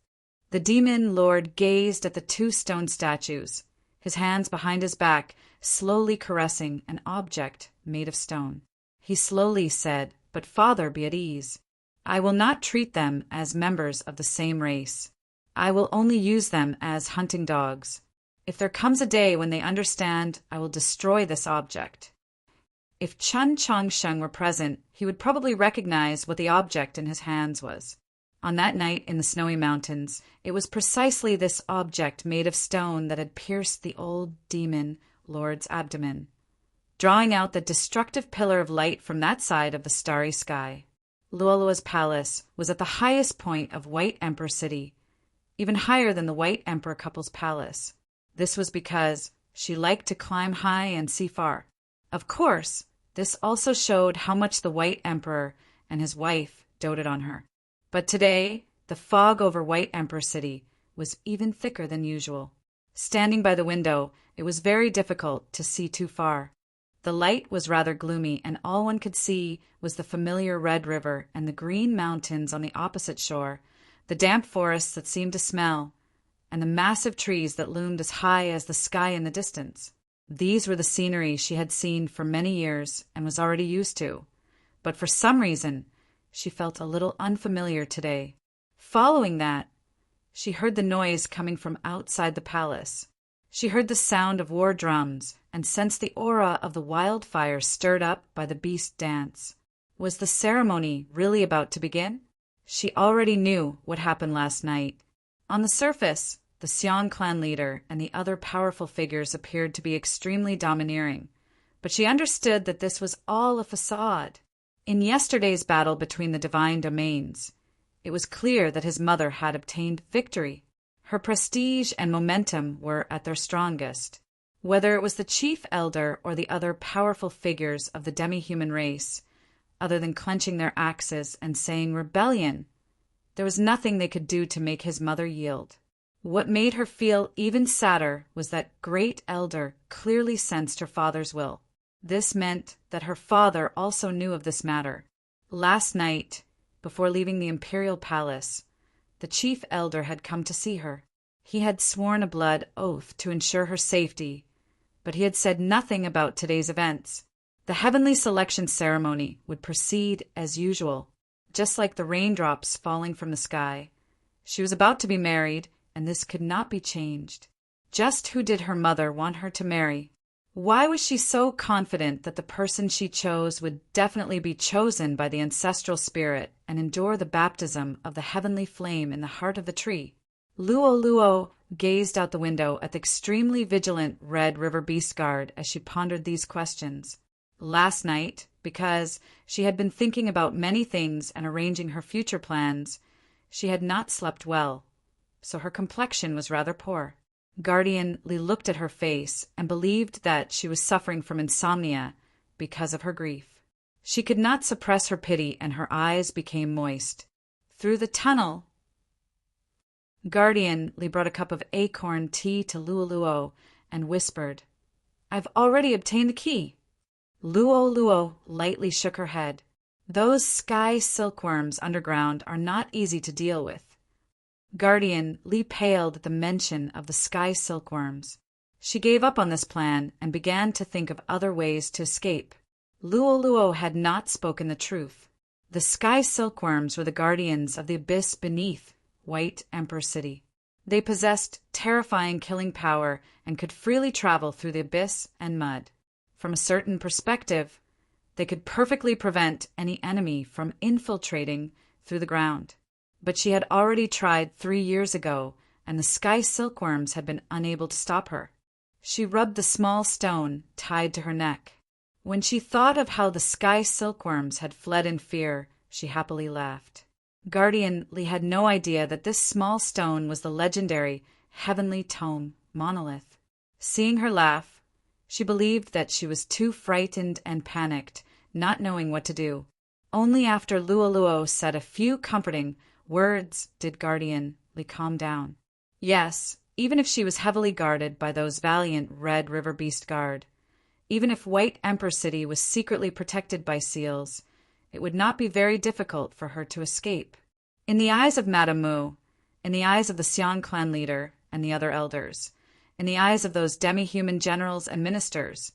A: The demon lord gazed at the 2 stone statues, his hands behind his back, slowly caressing an object made of stone. He slowly said, "But father, be at ease. I will not treat them as members of the same race. I will only use them as hunting dogs. If there comes a day when they understand, I will destroy this object." If Chun Chongsheng were present, he would probably recognize what the object in his hands was. On that night in the snowy mountains, it was precisely this object made of stone that had pierced the old demon lord's abdomen, drawing out the destructive pillar of light from that side of the starry sky. Luolua's palace was at the highest point of White Emperor City, even higher than the White Emperor couple's palace. This was because she liked to climb high and see far. Of course, this also showed how much the White Emperor and his wife doted on her. But today, the fog over White Emperor City was even thicker than usual. Standing by the window, it was very difficult to see too far. The light was rather gloomy, and all one could see was the familiar Red River and the green mountains on the opposite shore, the damp forests that seemed to smell, and the massive trees that loomed as high as the sky in the distance. These were the scenery she had seen for many years and was already used to, but for some reason she felt a little unfamiliar today. Following that, she heard the noise coming from outside the palace. She heard the sound of war drums and sensed the aura of the wildfire stirred up by the beast dance. Was the ceremony really about to begin? She already knew what happened last night. On the surface, the Xiong clan leader and the other powerful figures appeared to be extremely domineering, but she understood that this was all a facade. In yesterday's battle between the divine domains, it was clear that his mother had obtained victory. Her prestige and momentum were at their strongest. Whether it was the chief elder or the other powerful figures of the demi-human race, other than clenching their axes and saying rebellion, there was nothing they could do to make his mother yield. What made her feel even sadder was that great elder clearly sensed her father's will. This meant that her father also knew of this matter. Last night, before leaving the imperial palace, the chief elder had come to see her. He had sworn a blood oath to ensure her safety, but he had said nothing about today's events. The heavenly selection ceremony would proceed as usual, just like the raindrops falling from the sky. She was about to be married, and this could not be changed. Just who did her mother want her to marry? Why was she so confident that the person she chose would definitely be chosen by the ancestral spirit and endure the baptism of the heavenly flame in the heart of the tree? Luo gazed out the window at the extremely vigilant Red River Beast Guard as she pondered these questions. Last night, because she had been thinking about many things and arranging her future plans, she had not slept well, so her complexion was rather poor. Guardian Li looked at her face and believed that she was suffering from insomnia because of her grief. She could not suppress her pity, and her eyes became moist. Through the tunnel, Guardian Li brought a cup of acorn tea to Luo and whispered, "I've already obtained the key." Luo lightly shook her head. Those sky silkworms underground are not easy to deal with. Guardian Li paled at the mention of the sky silkworms. She gave up on this plan and began to think of other ways to escape. Luo had not spoken the truth. The sky silkworms were the guardians of the abyss beneath White Emperor City. They possessed terrifying killing power and could freely travel through the abyss and mud. From a certain perspective, they could perfectly prevent any enemy from infiltrating through the ground. But she had already tried 3 years ago, and the sky silkworms had been unable to stop her. She rubbed the small stone tied to her neck. When she thought of how the sky silkworms had fled in fear, she happily laughed. Guardian Li had no idea that this small stone was the legendary Heavenly Tome monolith. Seeing her laugh, she believed that she was too frightened and panicked, not knowing what to do. Only after Luo said a few comforting words did Guardian Li calm down. Yes, even if she was heavily guarded by those valiant Red River Beast Guard, even if White Emperor City was secretly protected by seals, it would not be very difficult for her to escape. In the eyes of Madame Mu, in the eyes of the Xiong clan leader and the other elders, in the eyes of those demi-human generals and ministers,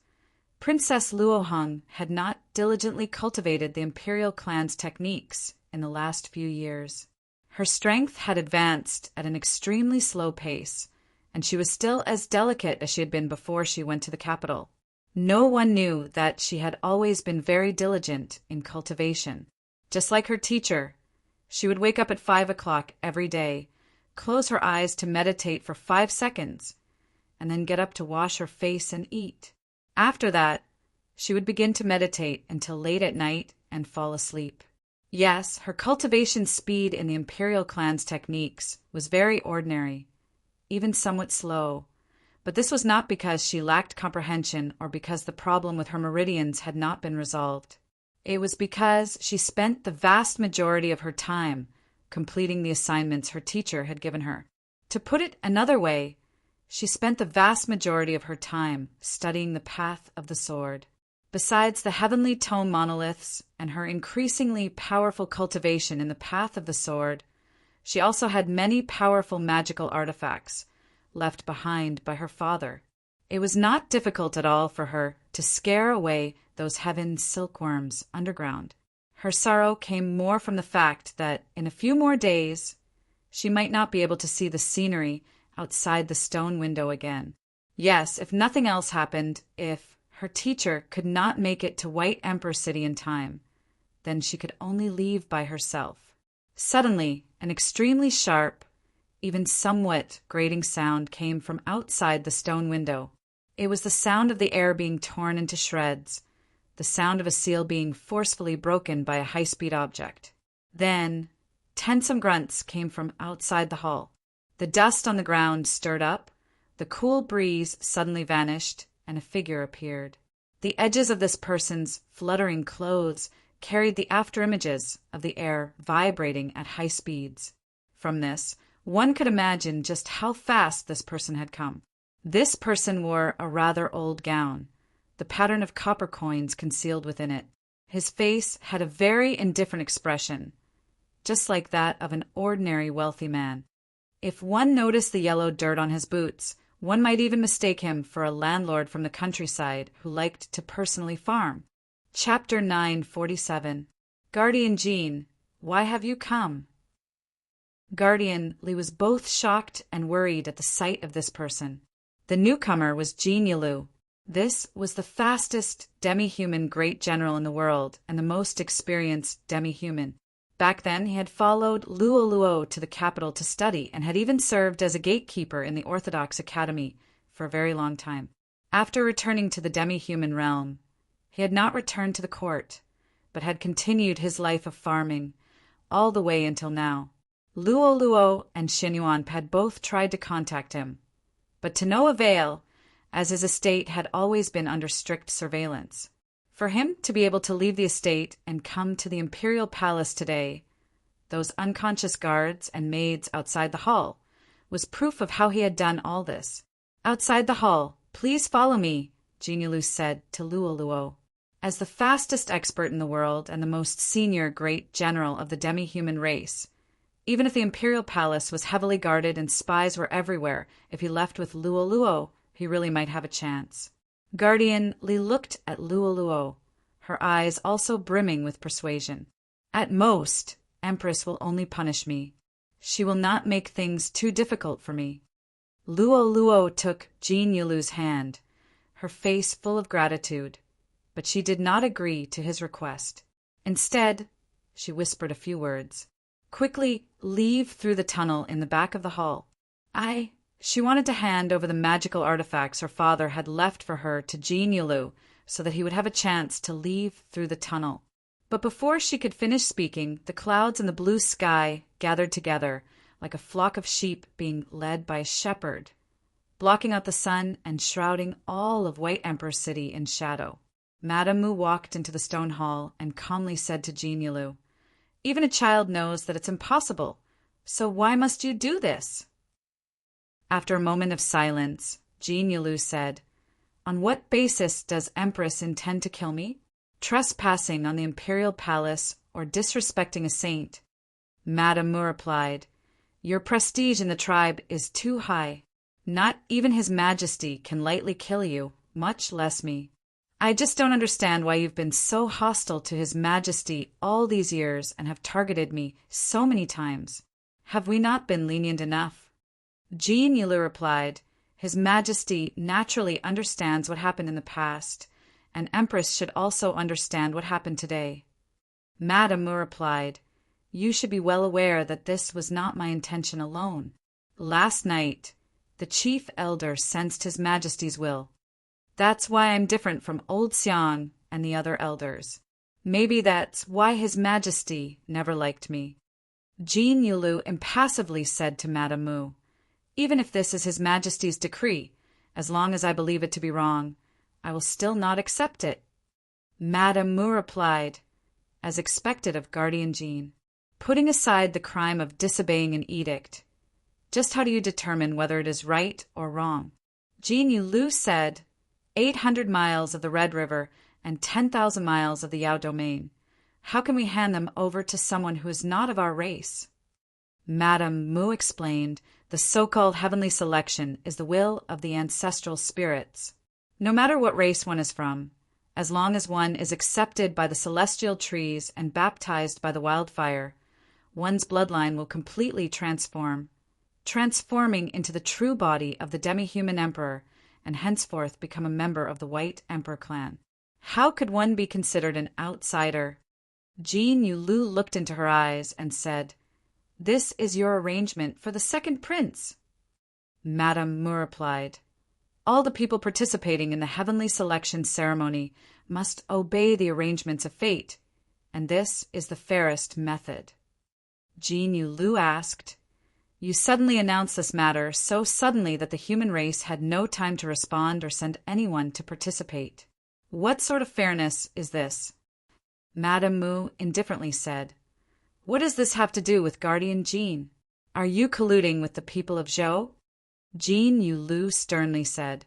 A: Princess Luoheng had not diligently cultivated the imperial clan's techniques in the last few years. Her strength had advanced at an extremely slow pace, and she was still as delicate as she had been before she went to the capital. No one knew that she had always been very diligent in cultivation. Just like her teacher, she would wake up at 5 o'clock every day, close her eyes to meditate for 5 seconds, and then get up to wash her face and eat. After that, she would begin to meditate until late at night and fall asleep. Yes, her cultivation speed in the imperial clan's techniques was very ordinary, even somewhat slow, but this was not because she lacked comprehension or because the problem with her meridians had not been resolved. It was because she spent the vast majority of her time completing the assignments her teacher had given her. To put it another way, she spent the vast majority of her time studying the path of the sword. Besides the heavenly tome monoliths and her increasingly powerful cultivation in the path of the sword, she also had many powerful magical artifacts left behind by her father. It was not difficult at all for her to scare away those heaven silkworms underground. Her sorrow came more from the fact that in a few more days she might not be able to see the scenery outside the stone window again. Yes, if nothing else happened, if her teacher could not make it to White Emperor City in time, then she could only leave by herself. Suddenly, an extremely sharp, even somewhat grating sound came from outside the stone window. It was the sound of the air being torn into shreds, the sound of a seal being forcefully broken by a high-speed object. Then, tensome grunts came from outside the hall. The dust on the ground stirred up, the cool breeze suddenly vanished, and a figure appeared. The edges of this person's fluttering clothes carried the after-images of the air vibrating at high speeds. From this, one could imagine just how fast this person had come. This person wore a rather old gown, the pattern of copper coins concealed within it. His face had a very indifferent expression, just like that of an ordinary wealthy man. If one noticed the yellow dirt on his boots, one might even mistake him for a landlord from the countryside who liked to personally farm. Chapter 947. Guardian Jean, why have you come? Guardian Li was both shocked and worried at the sight of this person. The newcomer was Jean Yulu. This was the fastest demi-human great general in the world and the most experienced demi-human. Back then, he had followed Luo Luo to the capital to study and had even served as a gatekeeper in the Orthodox Academy for a very long time. After returning to the demi-human realm, he had not returned to the court, but had continued his life of farming all the way until now. Luo Luo and Xinyuan had both tried to contact him, but to no avail, as his estate had always been under strict surveillance. For him to be able to leave the estate and come to the imperial palace today, those unconscious guards and maids outside the hall, was proof of how he had done all this. Outside the hall, please follow me, Jean Yulu said to Luo Luo. As the fastest expert in the world and the most senior great general of the demi-human race, even if the imperial palace was heavily guarded and spies were everywhere, if he left with Luo Luo, he really might have a chance. Guardian Li looked at Luo Luo, her eyes also brimming with persuasion. At most, Empress will only punish me. She will not make things too difficult for me. Luo Luo took Jean Yulu's hand, her face full of gratitude, but she did not agree to his request. Instead, she whispered a few words. Quickly leave through the tunnel in the back of the hall. She wanted to hand over the magical artifacts her father had left for her to Jean Yulu so that he would have a chance to leave through the tunnel. But before she could finish speaking, the clouds and the blue sky gathered together like a flock of sheep being led by a shepherd, blocking out the sun and shrouding all of White Emperor City in shadow. Madame Mu walked into the stone hall and calmly said to Jean Yulu, "Even a child knows that it's impossible, so why must you do this?" After a moment of silence, Jean Yulu said, "On what basis does Empress intend to kill me? Trespassing on the imperial palace or disrespecting a saint?" Madame Mu replied, "Your prestige in the tribe is too high. Not even His Majesty can lightly kill you, much less me. I just don't understand why you've been so hostile to His Majesty all these years and have targeted me so many times. Have we not been lenient enough?" Jean Yulu replied, "His Majesty naturally understands what happened in the past, and Empress should also understand what happened today." Madame Mu replied, "You should be well aware that this was not my intention alone. Last night, the chief elder sensed His Majesty's will. That's why I'm different from old Xiang and the other elders. Maybe that's why His Majesty never liked me." Jean Yulu impassively said to Madame Mu, "Even if this is His Majesty's decree, as long as I believe it to be wrong, I will still not accept it." Madame Mu replied, as expected of Guardian Jean, "Putting aside the crime of disobeying an edict, just how do you determine whether it is right or wrong?" Jean Yulu said, 800 miles of the Red River and 10,000 miles of the Yao domain. How can we hand them over to someone who is not of our race? Madame Mu explained, the so-called heavenly selection is the will of the ancestral spirits. No matter what race one is from, as long as one is accepted by the celestial trees and baptized by the wildfire, one's bloodline will completely transforming into the true body of the demi-human emperor, and henceforth become a member of the White Emperor clan. How could one be considered an outsider? Jean Yulu looked into her eyes and said, "This is your arrangement for the second prince." Madame Mu replied, "All the people participating in the heavenly selection ceremony must obey the arrangements of fate, and this is the fairest method." Jean Yulu asked, "You suddenly announced this matter so suddenly that the human race had no time to respond or send anyone to participate. What sort of fairness is this?" Madame Mu indifferently said, "What does this have to do with Guardian Jean? Are you colluding with the people of Zhou?" Jean Yulu sternly said,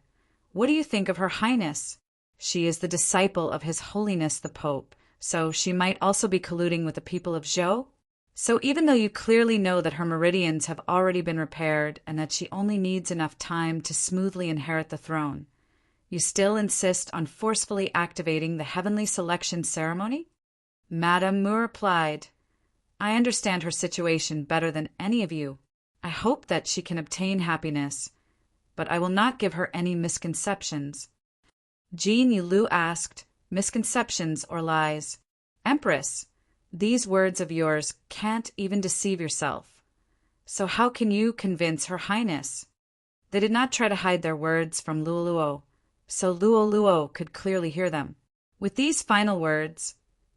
A: "What do you think of Her Highness? She is the disciple of His Holiness the Pope, so she might also be colluding with the people of Zhou? So even though you clearly know that her meridians have already been repaired and that she only needs enough time to smoothly inherit the throne, you still insist on forcefully activating the heavenly selection ceremony?" Madame Mu replied, "I understand her situation better than any of you. I hope that she can obtain happiness, but I will not give her any misconceptions." Jean Yulu asked, "Misconceptions or lies?" "Empress, these words of yours can't even deceive yourself. So how can you convince Her Highness?" They did not try to hide their words from Luoluo, so Luoluo could clearly hear them. With these final words,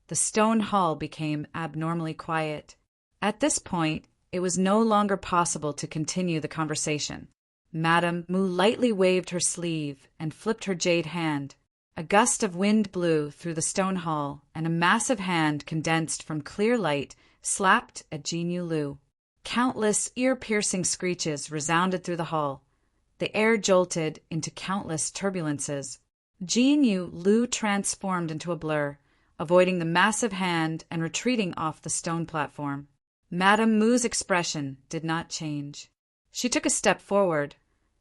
A: the stone hall became abnormally quiet. At this point, it was no longer possible to continue the conversation. Madame Mu lightly waved her sleeve and flipped her jade hand. A gust of wind blew through the stone hall, and a massive hand condensed from clear light slapped at Jean Yulu. Countless ear-piercing screeches resounded through the hall. The air jolted into countless turbulences. Jean Yulu transformed into a blur, avoiding the massive hand and retreating off the stone platform. Madame Mu's expression did not change. She took a step forward,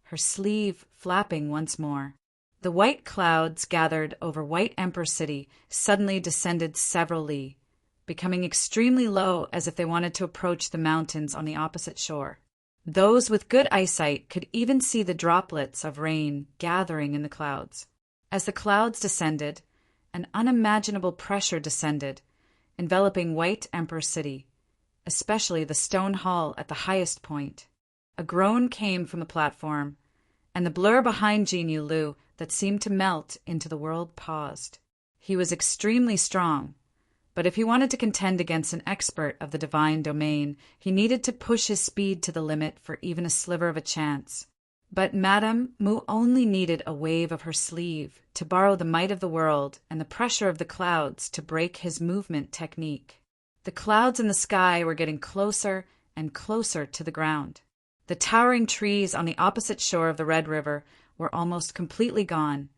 A: her sleeve flapping once more. The white clouds gathered over White Emperor City suddenly descended several li, becoming extremely low as if they wanted to approach the mountains on the opposite shore. Those with good eyesight could even see the droplets of rain gathering in the clouds. As the clouds descended, an unimaginable pressure descended, enveloping White Emperor City, especially the stone hall at the highest point. A groan came from the platform, and the blur behind Jean Yulu that seemed to melt into the world paused. He was extremely strong, but if he wanted to contend against an expert of the divine domain, he needed to push his speed to the limit for even a sliver of a chance. But Madame Mu only needed a wave of her sleeve to borrow the might of the world and the pressure of the clouds to break his movement technique. The clouds in the sky were getting closer and closer to the ground. The towering trees on the opposite shore of the Red River were almost completely gone,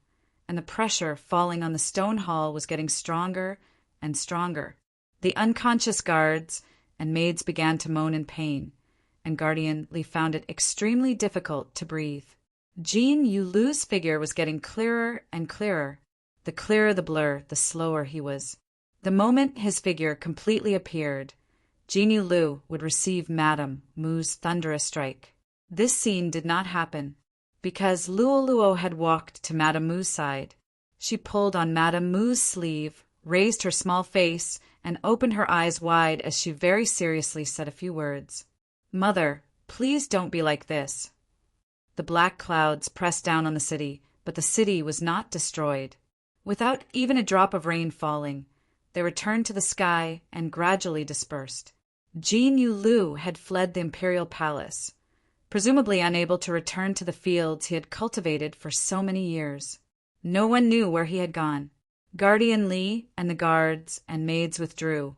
A: and the pressure falling on the stone hall was getting stronger and stronger. The unconscious guards and maids began to moan in pain, and Guardian Li found it extremely difficult to breathe. Jean Yulu's figure was getting clearer and clearer. The clearer the blur, the slower he was. The moment his figure completely appeared, Jean Yulu would receive Madame Mu's thunderous strike. This scene did not happen, because Luoluo had walked to Madame Mu's side. She pulled on Madame Mu's sleeve, raised her small face, and opened her eyes wide as she very seriously said a few words. "Mother, please don't be like this." The black clouds pressed down on the city, but the city was not destroyed. Without even a drop of rain falling, they returned to the sky and gradually dispersed. Jean Yulu had fled the imperial palace, presumably unable to return to the fields he had cultivated for so many years. No one knew where he had gone. Guardian Li and the guards and maids withdrew,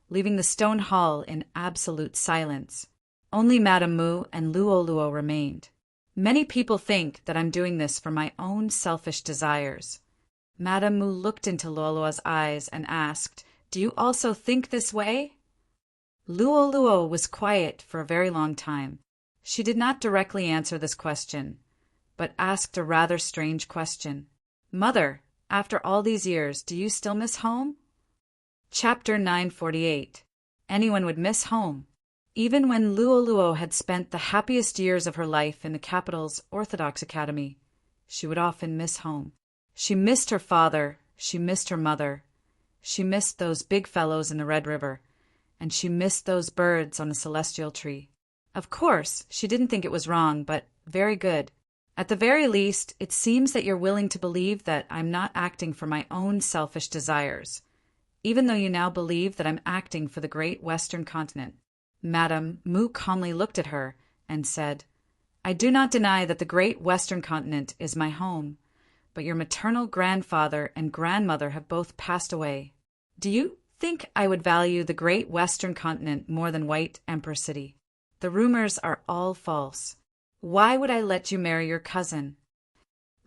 A: leaving the stone hall in absolute silence. Only Madame Mu and Luoluo remained. "Many people think that I'm doing this for my own selfish desires," Madame Mu looked into Luoluo's eyes and asked, "Do you also think this way?" Luoluo was quiet for a very long time. She did not directly answer this question, but asked a rather strange question. "Mother, after all these years, do you still miss home?" Chapter 948. Anyone would miss home. Even when Luoluo had spent the happiest years of her life in the capital's Orthodox Academy, she would often miss home. She missed her father, she missed her mother, she missed those big fellows in the Red River, and she missed those birds on the celestial tree. Of course, she didn't think it was wrong, but very good. At the very least, it seems that you're willing to believe that I'm not acting for my own selfish desires, even though you now believe that I'm acting for the great Western continent. Madame Mu calmly looked at her and said, "I do not deny that the great Western continent is my home, but your maternal grandfather and grandmother have both passed away. Do you think I would value the great Western continent more than White Emperor City? The rumors are all false. Why would I let you marry your cousin?"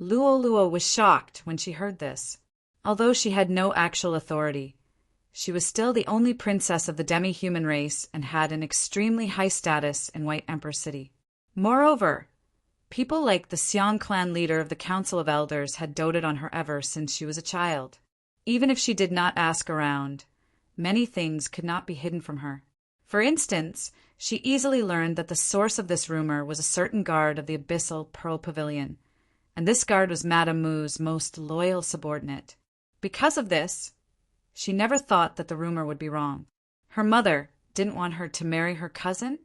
A: Luoluo was shocked when she heard this. Although she had no actual authority, she was still the only princess of the demi-human race and had an extremely high status in White Emperor City. Moreover, people like the Xiong clan leader of the Council of Elders had doted on her ever since she was a child. Even if she did not ask around, many things could not be hidden from her. For instance, she easily learned that the source of this rumor was a certain guard of the Abyssal Pearl Pavilion, and this guard was Madame Mu's most loyal subordinate. Because of this, she never thought that the rumor would be wrong. Her mother didn't want her to marry her cousin?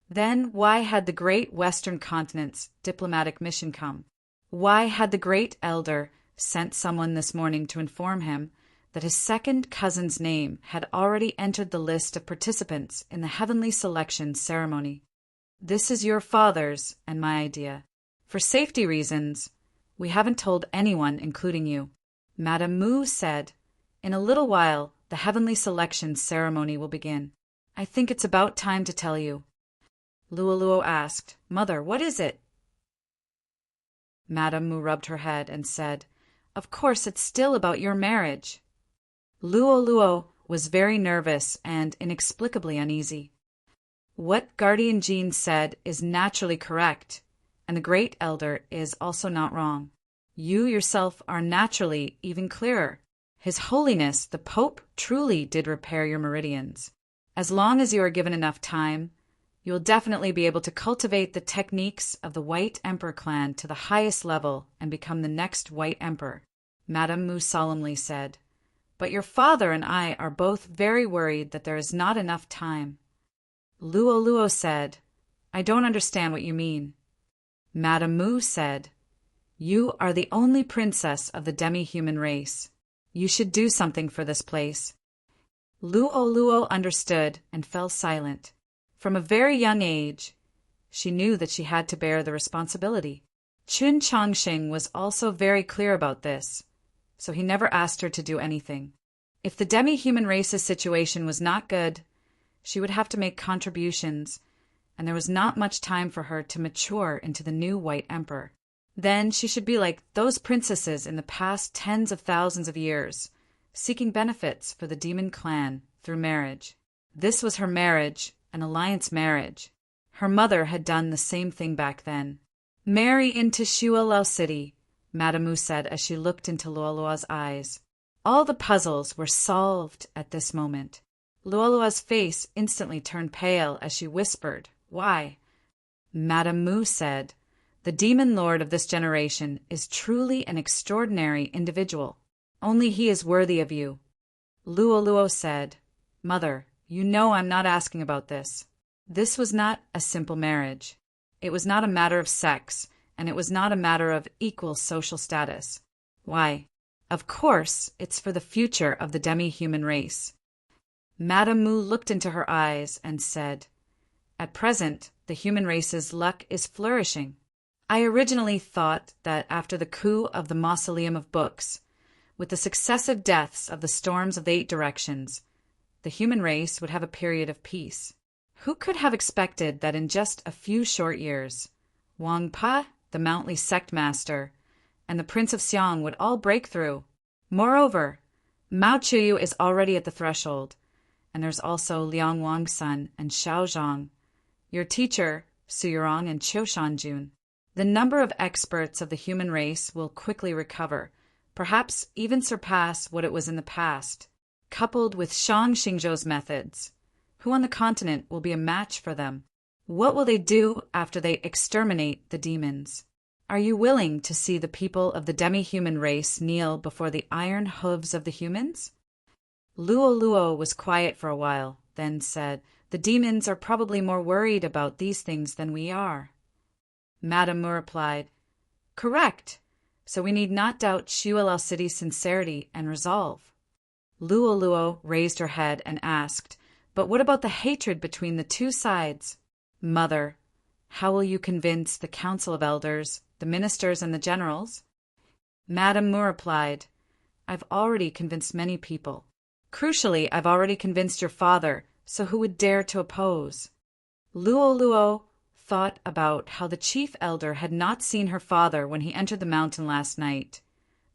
A: Then why had the great Western continent's diplomatic mission come? Why had the great elder sent someone this morning to inform him that his second cousin's name had already entered the list of participants in the heavenly selection ceremony? This is your father's and my idea. For safety reasons, we haven't told anyone, including you. Madame Mu said, "In a little while, the heavenly selection ceremony will begin. I think it's about time to tell you." Luoluo asked, "Mother, what is it?" Madame Mu rubbed her head and said, "Of course it's still about your marriage." Luoluo was very nervous and inexplicably uneasy. What Guardian Jean said is naturally correct, and the great elder is also not wrong. You yourself are naturally even clearer. His Holiness, the Pope, truly did repair your meridians. As long as you are given enough time, you will definitely be able to cultivate the techniques of the White Emperor clan to the highest level and become the next White Emperor. Madame Mu solemnly said, "But your father and I are both very worried that there is not enough time." Luoluo said, "I don't understand what you mean." Madame Mu said, "You are the only princess of the demi-human race. You should do something for this place." Luoluo understood and fell silent. From a very young age, she knew that she had to bear the responsibility. Chun Chongqing was also very clear about this, so he never asked her to do anything. If the demi-human race's situation was not good, she would have to make contributions, and there was not much time for her to mature into the new White Emperor. Then she should be like those princesses in the past tens of thousands of years, seeking benefits for the demon clan through marriage. This was her marriage, an alliance marriage. Her mother had done the same thing back then. "Marry into Shualao City," Madame Mu said as she looked into Luoluo's eyes. All the puzzles were solved at this moment. Luoluo's face instantly turned pale as she whispered, "Why?" Madame Mu said, "The demon lord of this generation is truly an extraordinary individual. Only he is worthy of you." Luoluo said, "Mother, you know I'm not asking about this. This was not a simple marriage. It was not a matter of sex, and it was not a matter of equal social status. Why, of course, it's for the future of the demi-human race." Madame Mu looked into her eyes and said, "At present, the human race's luck is flourishing. I originally thought that after the coup of the Mausoleum of Books, with the successive deaths of the storms of the 8 directions, the human race would have a period of peace. Who could have expected that in just a few short years, Wang Pa, the Mountly sect master, and the Prince of Xiong would all break through? Moreover, Mao Chuyu is already at the threshold, and there's also Liang Wang's son and Xiao Zhang, your teacher, Su Yurong and Qiu Shanjun. The number of experts of the human race will quickly recover, perhaps even surpass what it was in the past, coupled with Shang Xingzhou's methods. Who on the continent will be a match for them? What will they do after they exterminate the demons? Are you willing to see the people of the demi-human race kneel before the iron hooves of the humans? Luo Luo was quiet for a while, then said, "The demons are probably more worried about these things than we are." Madame Mu replied, "Correct. So we need not doubt Xuelao City's sincerity and resolve." Luo Luo raised her head and asked, "But what about the hatred between the two sides? Mother, how will you convince the council of elders, the ministers and the generals?" Madame Mu replied, "I've already convinced many people. Crucially, I've already convinced your father, so who would dare to oppose?" Luo Luo thought about how the chief elder had not seen her father when he entered the mountain last night,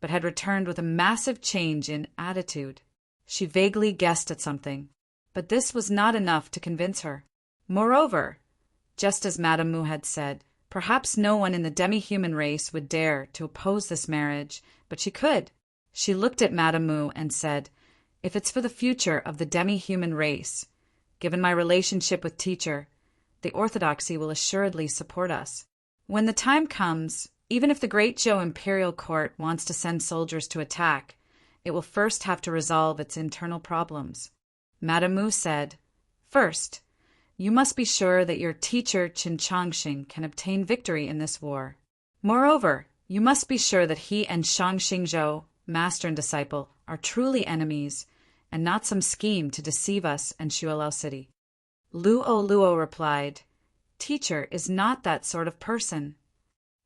A: but had returned with a massive change in attitude. She vaguely guessed at something, but this was not enough to convince her. Moreover, just as Madame Mu had said, perhaps no one in the demi-human race would dare to oppose this marriage, but she could. She looked at Madame Mu and said, "If it's for the future of the demi-human race, given my relationship with teacher, the orthodoxy will assuredly support us. When the time comes, even if the Great Zhou imperial court wants to send soldiers to attack, it will first have to resolve its internal problems." Madame Mu said, "First, you must be sure that your teacher Qin Changxing can obtain victory in this war. Moreover, you must be sure that he and Shang Xingzhou, master and disciple, are truly enemies, and not some scheme to deceive us and Xuelao City." Luo Luo replied, "Teacher is not that sort of person.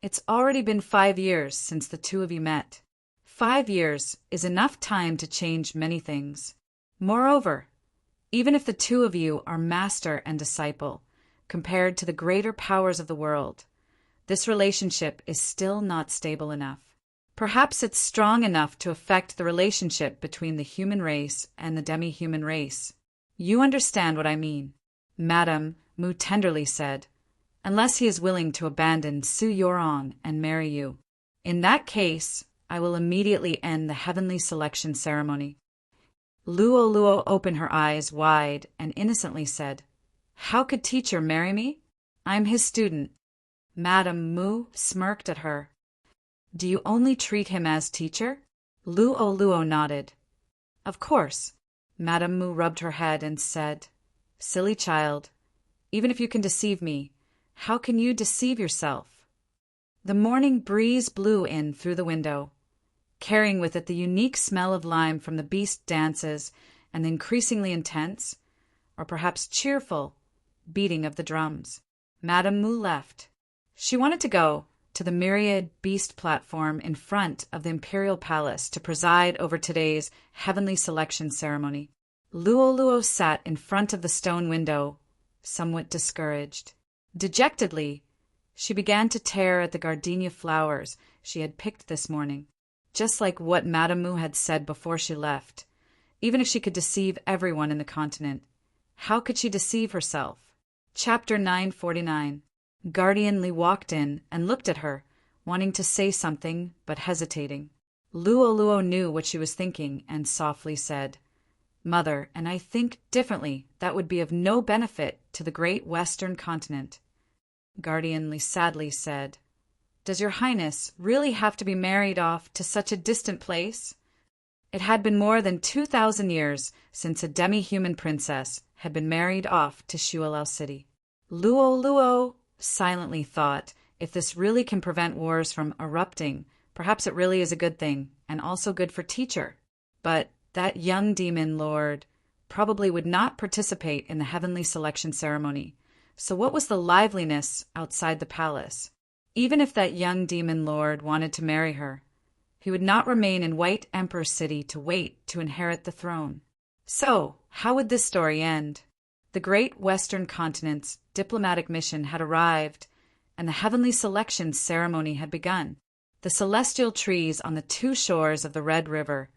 A: It's already been 5 years since the two of you met. 5 years is enough time to change many things. Moreover, even if the two of you are master and disciple, compared to the greater powers of the world, this relationship is still not stable enough. Perhaps it's strong enough to affect the relationship between the human race and the demi-human race. You understand what I mean." Madame Mu tenderly said, "Unless he is willing to abandon Su Yurong and marry you. In that case, I will immediately end the heavenly selection ceremony." Luo Luo opened her eyes wide and innocently said, "How could teacher marry me? I'm his student." Madame Mu smirked at her. "Do you only treat him as teacher?" Luo Luo nodded. "Of course." Madame Mu rubbed her head and said, "Silly child, even if you can deceive me, how can you deceive yourself?" The morning breeze blew in through the window, carrying with it the unique smell of lime from the beast dances and the increasingly intense, or perhaps cheerful, beating of the drums. Madame Mu left. She wanted to go to the myriad beast platform in front of the imperial palace to preside over today's heavenly selection ceremony. Luo Luo sat in front of the stone window, somewhat discouraged. Dejectedly, she began to tear at the gardenia flowers she had picked this morning, just like what Madame Mu had said before she left. Even if she could deceive everyone in the continent, how could she deceive herself? Chapter 949. Guardian Li walked in and looked at her, wanting to say something but hesitating. Luo Luo knew what she was thinking and softly said, "Mother, and I think differently, that would be of no benefit to the great Western continent." Guardian Li sadly said, "Does your Highness really have to be married off to such a distant place?" It had been more than 2,000 years since a demi-human princess had been married off to Xuelao City. Luo Luo silently thought, if this really can prevent wars from erupting, perhaps it really is a good thing, and also good for teacher. But that young demon lord probably would not participate in the heavenly selection ceremony, so what was the liveliness outside the palace? Even if that young demon lord wanted to marry her, he would not remain in White Emperor City to wait to inherit the throne. So, how would this story end? The great Western continent's diplomatic mission had arrived, and the heavenly selection ceremony had begun. The celestial trees on the two shores of the Red River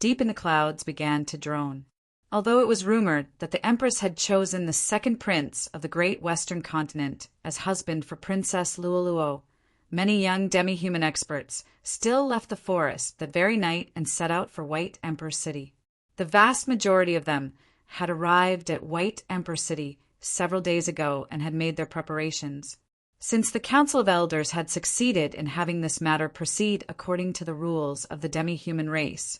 A: deep in the clouds, began to drone. Although it was rumored that the Empress had chosen the second prince of the great western continent as husband for Princess Luoluo, many young demi-human experts still left the forest that very night and set out for White Emperor City. The vast majority of them had arrived at White Emperor City several days ago and had made their preparations. Since the Council of Elders had succeeded in having this matter proceed according to the rules of the demi-human race,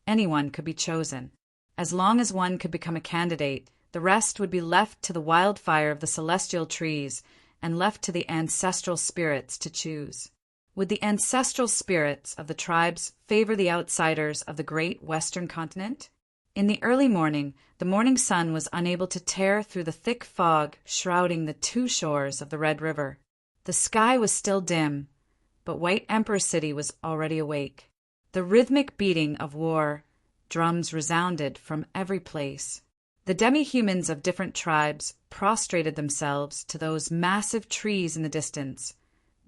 A: anyone could be chosen. As long as one could become a candidate, the rest would be left to the wildfire of the celestial trees and left to the ancestral spirits to choose. Would the ancestral spirits of the tribes favor the outsiders of the great western continent? In the early morning, the morning sun was unable to tear through the thick fog shrouding the two shores of the Red River. The sky was still dim, but White Emperor City was already awake. The rhythmic beating of war drums resounded from every place. The demi-humans of different tribes prostrated themselves to those massive trees in the distance,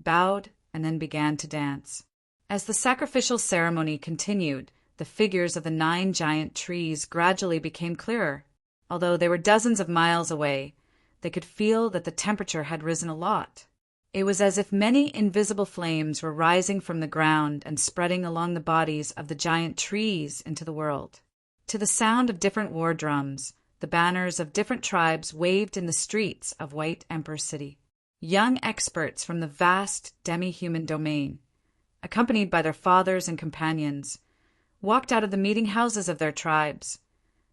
A: bowed, and then began to dance. As the sacrificial ceremony continued, the figures of the 9 giant trees gradually became clearer. Although they were dozens of miles away, they could feel that the temperature had risen a lot. It was as if many invisible flames were rising from the ground and spreading along the bodies of the giant trees into the world. To the sound of different war drums, the banners of different tribes waved in the streets of White Emperor City. Young experts from the vast demi-human domain, accompanied by their fathers and companions, walked out of the meeting houses of their tribes,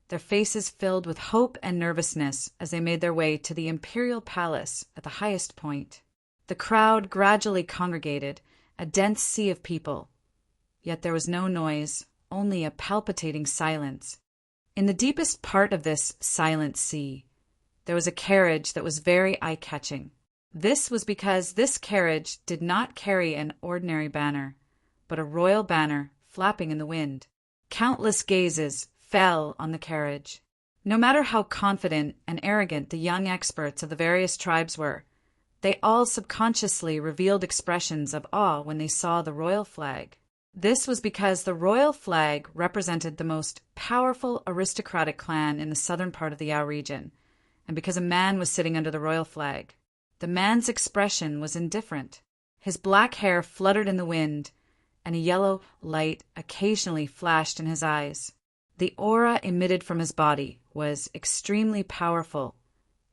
A: their faces filled with hope and nervousness as they made their way to the imperial palace at the highest point. The crowd gradually congregated, a dense sea of people. Yet there was no noise, only a palpitating silence. In the deepest part of this silent sea, there was a carriage that was very eye-catching. This was because this carriage did not carry an ordinary banner, but a royal banner flapping in the wind. Countless gazes fell on the carriage. No matter how confident and arrogant the young experts of the various tribes were, they all subconsciously revealed expressions of awe when they saw the royal flag. This was because the royal flag represented the most powerful aristocratic clan in the southern part of the Yao region, and because a man was sitting under the royal flag. The man's expression was indifferent. His black hair fluttered in the wind, and a yellow light occasionally flashed in his eyes. The aura emitted from his body was extremely powerful,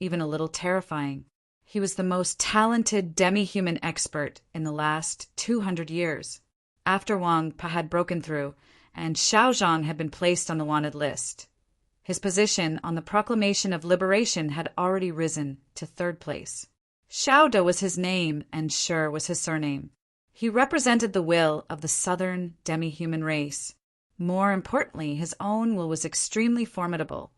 A: even a little terrifying. He was the most talented demi-human expert in the last 200 years. After Wang Pa had broken through, and Xiao Zhang had been placed on the wanted list, his position on the Proclamation of Liberation had already risen to 3rd place. Xiao Da was his name, and Shi was his surname. He represented the will of the southern demi-human race. More importantly, his own will was extremely formidable.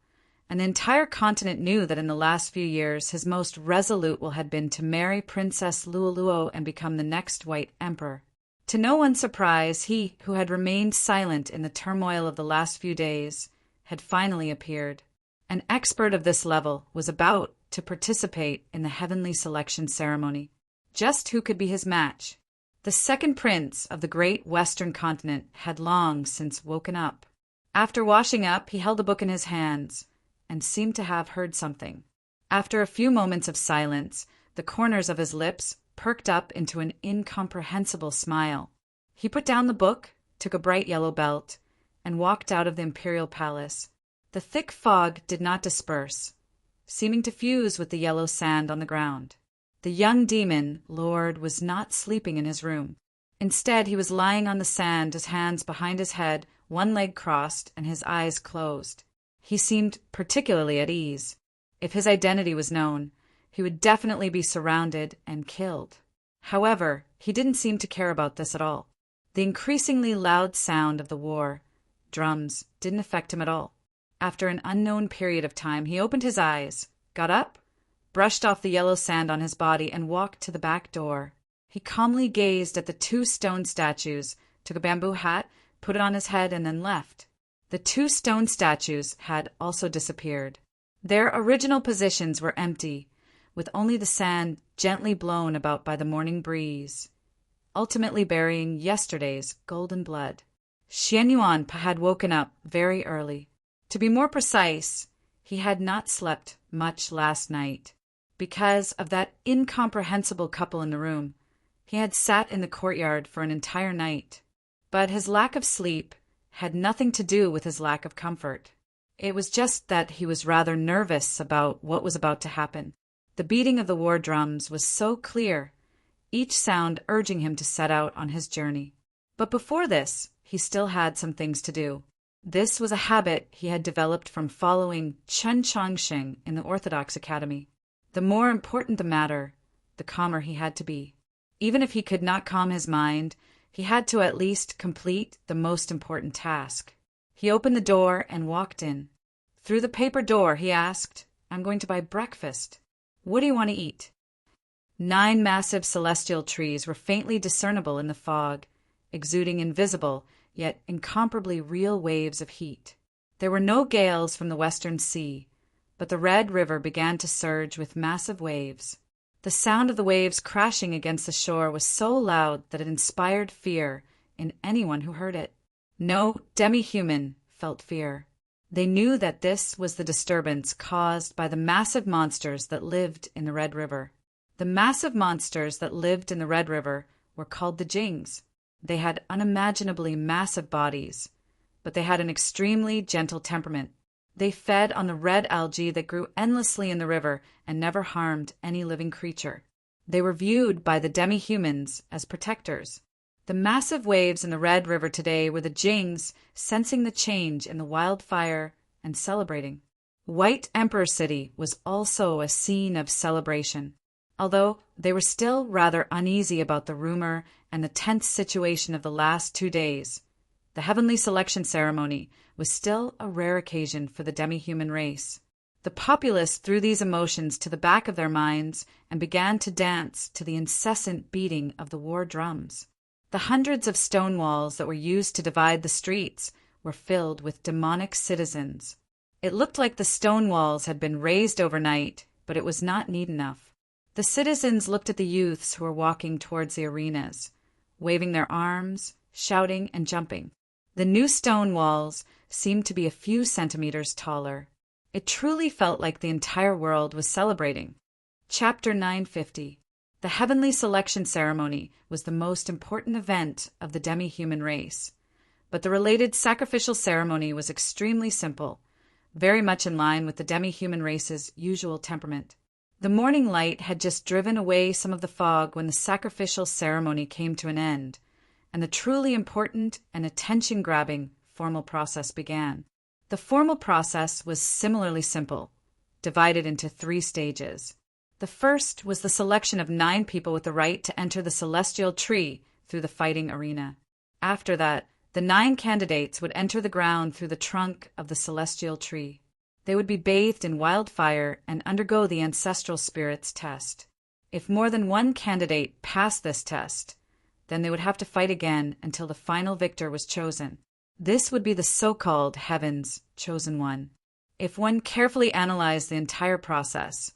A: An entire continent knew that in the last few years his most resolute will had been to marry Princess Luoluo and become the next White Emperor. To no one's surprise, he, who had remained silent in the turmoil of the last few days, had finally appeared. An expert of this level was about to participate in the heavenly selection ceremony. Just who could be his match? The second prince of the great western continent had long since woken up. After washing up, he held a book in his hands and seemed to have heard something. After a few moments of silence, the corners of his lips perked up into an incomprehensible smile. He put down the book, took a bright yellow belt, and walked out of the imperial palace. The thick fog did not disperse, seeming to fuse with the yellow sand on the ground. The young demon lord was not sleeping in his room. Instead, he was lying on the sand, his hands behind his head, one leg crossed, and his eyes closed. He seemed particularly at ease. If his identity was known, he would definitely be surrounded and killed. However, he didn't seem to care about this at all. The increasingly loud sound of the war drums didn't affect him at all. After an unknown period of time, he opened his eyes, got up, brushed off the yellow sand on his body, and walked to the back door. He calmly gazed at the 2 stone statues, took a bamboo hat, put it on his head, and then left. The 2 stone statues had also disappeared. Their original positions were empty, with only the sand gently blown about by the morning breeze, ultimately burying yesterday's golden blood. Xian Yuan had woken up very early. To be more precise, he had not slept much last night. Because of that incomprehensible couple in the room, he had sat in the courtyard for an entire night. But his lack of sleep had nothing to do with his lack of comfort. It was just that he was rather nervous about what was about to happen. The beating of the war drums was so clear, each sound urging him to set out on his journey. But before this, he still had some things to do. This was a habit he had developed from following Chen Chongsheng in the Orthodox Academy. The more important the matter, the calmer he had to be. Even if he could not calm his mind, he had to at least complete the most important task. He opened the door and walked in. Through the paper door, he asked, "I'm going to buy breakfast. What do you want to eat?" 9 massive celestial trees were faintly discernible in the fog, exuding invisible, yet incomparably real waves of heat. There were no gales from the western sea, but the Red River began to surge with massive waves. The sound of the waves crashing against the shore was so loud that it inspired fear in anyone who heard it. No demi-human felt fear. They knew that this was the disturbance caused by the massive monsters that lived in the Red River. The massive monsters that lived in the Red River were called the Jings. They had unimaginably massive bodies, but they had an extremely gentle temperament. They fed on the red algae that grew endlessly in the river and never harmed any living creature. They were viewed by the demi-humans as protectors. The massive waves in the Red River today were the Jings sensing the change in the wildfire and celebrating. White Emperor City was also a scene of celebration. Although they were still rather uneasy about the rumor and the tense situation of the last 2 days, the heavenly selection ceremony was still a rare occasion for the demi-human race. The populace threw these emotions to the back of their minds and began to dance to the incessant beating of the war drums. The hundreds of stone walls that were used to divide the streets were filled with demonic citizens. It looked like the stone walls had been raised overnight, but it was not neat enough. The citizens looked at the youths who were walking towards the arenas, waving their arms, shouting and jumping. The new stone walls seemed to be a few centimeters taller. It truly felt like the entire world was celebrating. Chapter 950. The heavenly selection ceremony was the most important event of the demi-human race, but the related sacrificial ceremony was extremely simple, very much in line with the demi-human race's usual temperament. The morning light had just driven away some of the fog when the sacrificial ceremony came to an end, and the truly important and attention-grabbing formal process began. The formal process was similarly simple, divided into 3 stages. The first was the selection of 9 people with the right to enter the celestial tree through the fighting arena. After that, the 9 candidates would enter the ground through the trunk of the celestial tree. They would be bathed in wildfire and undergo the ancestral spirits test. If more than one candidate passed this test, then they would have to fight again until the final victor was chosen. This would be the so-called Heaven's Chosen One. If one carefully analyzed the entire process,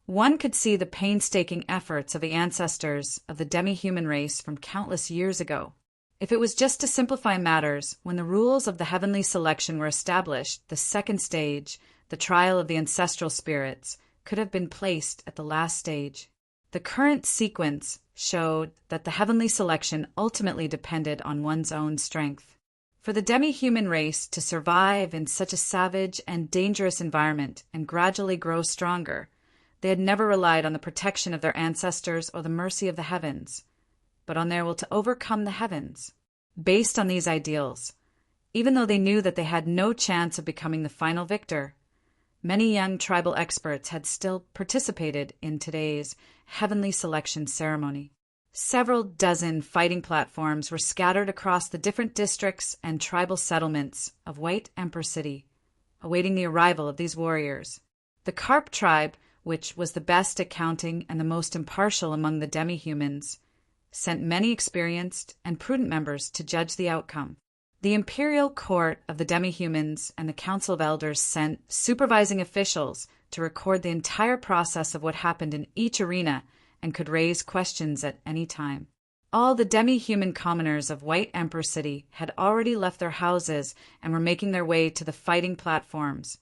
A: one could see the painstaking efforts of the ancestors of the demi-human race from countless years ago. If it was just to simplify matters, when the rules of the heavenly selection were established, the second stage, the trial of the ancestral spirits, could have been placed at the last stage. The current sequence showed that the heavenly selection ultimately depended on one's own strength. For the demi-human race to survive in such a savage and dangerous environment and gradually grow stronger, they had never relied on the protection of their ancestors or the mercy of the heavens, but on their will to overcome the heavens. Based on these ideals, even though they knew that they had no chance of becoming the final victor, many young tribal experts had still participated in today's heavenly selection ceremony. Several dozen fighting platforms were scattered across the different districts and tribal settlements of White Emperor City, awaiting the arrival of these warriors. The Carp tribe, which was the best at counting and the most impartial among the demi-humans, sent many experienced and prudent members to judge the outcome. The imperial court of the demi-humans and the council of elders sent supervising officials to record the entire process of what happened in each arena and could raise questions at any time. All the demi-human commoners of White Emperor City had already left their houses and were making their way to the fighting platforms,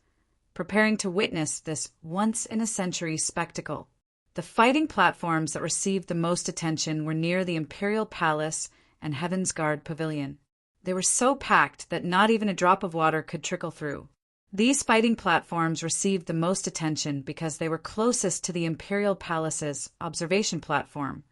A: preparing to witness this once-in-a-century spectacle. The fighting platforms that received the most attention were near the Imperial Palace and Heaven's Guard Pavilion. They were so packed that not even a drop of water could trickle through. These fighting platforms received the most attention because they were closest to the Imperial Palace's observation platform,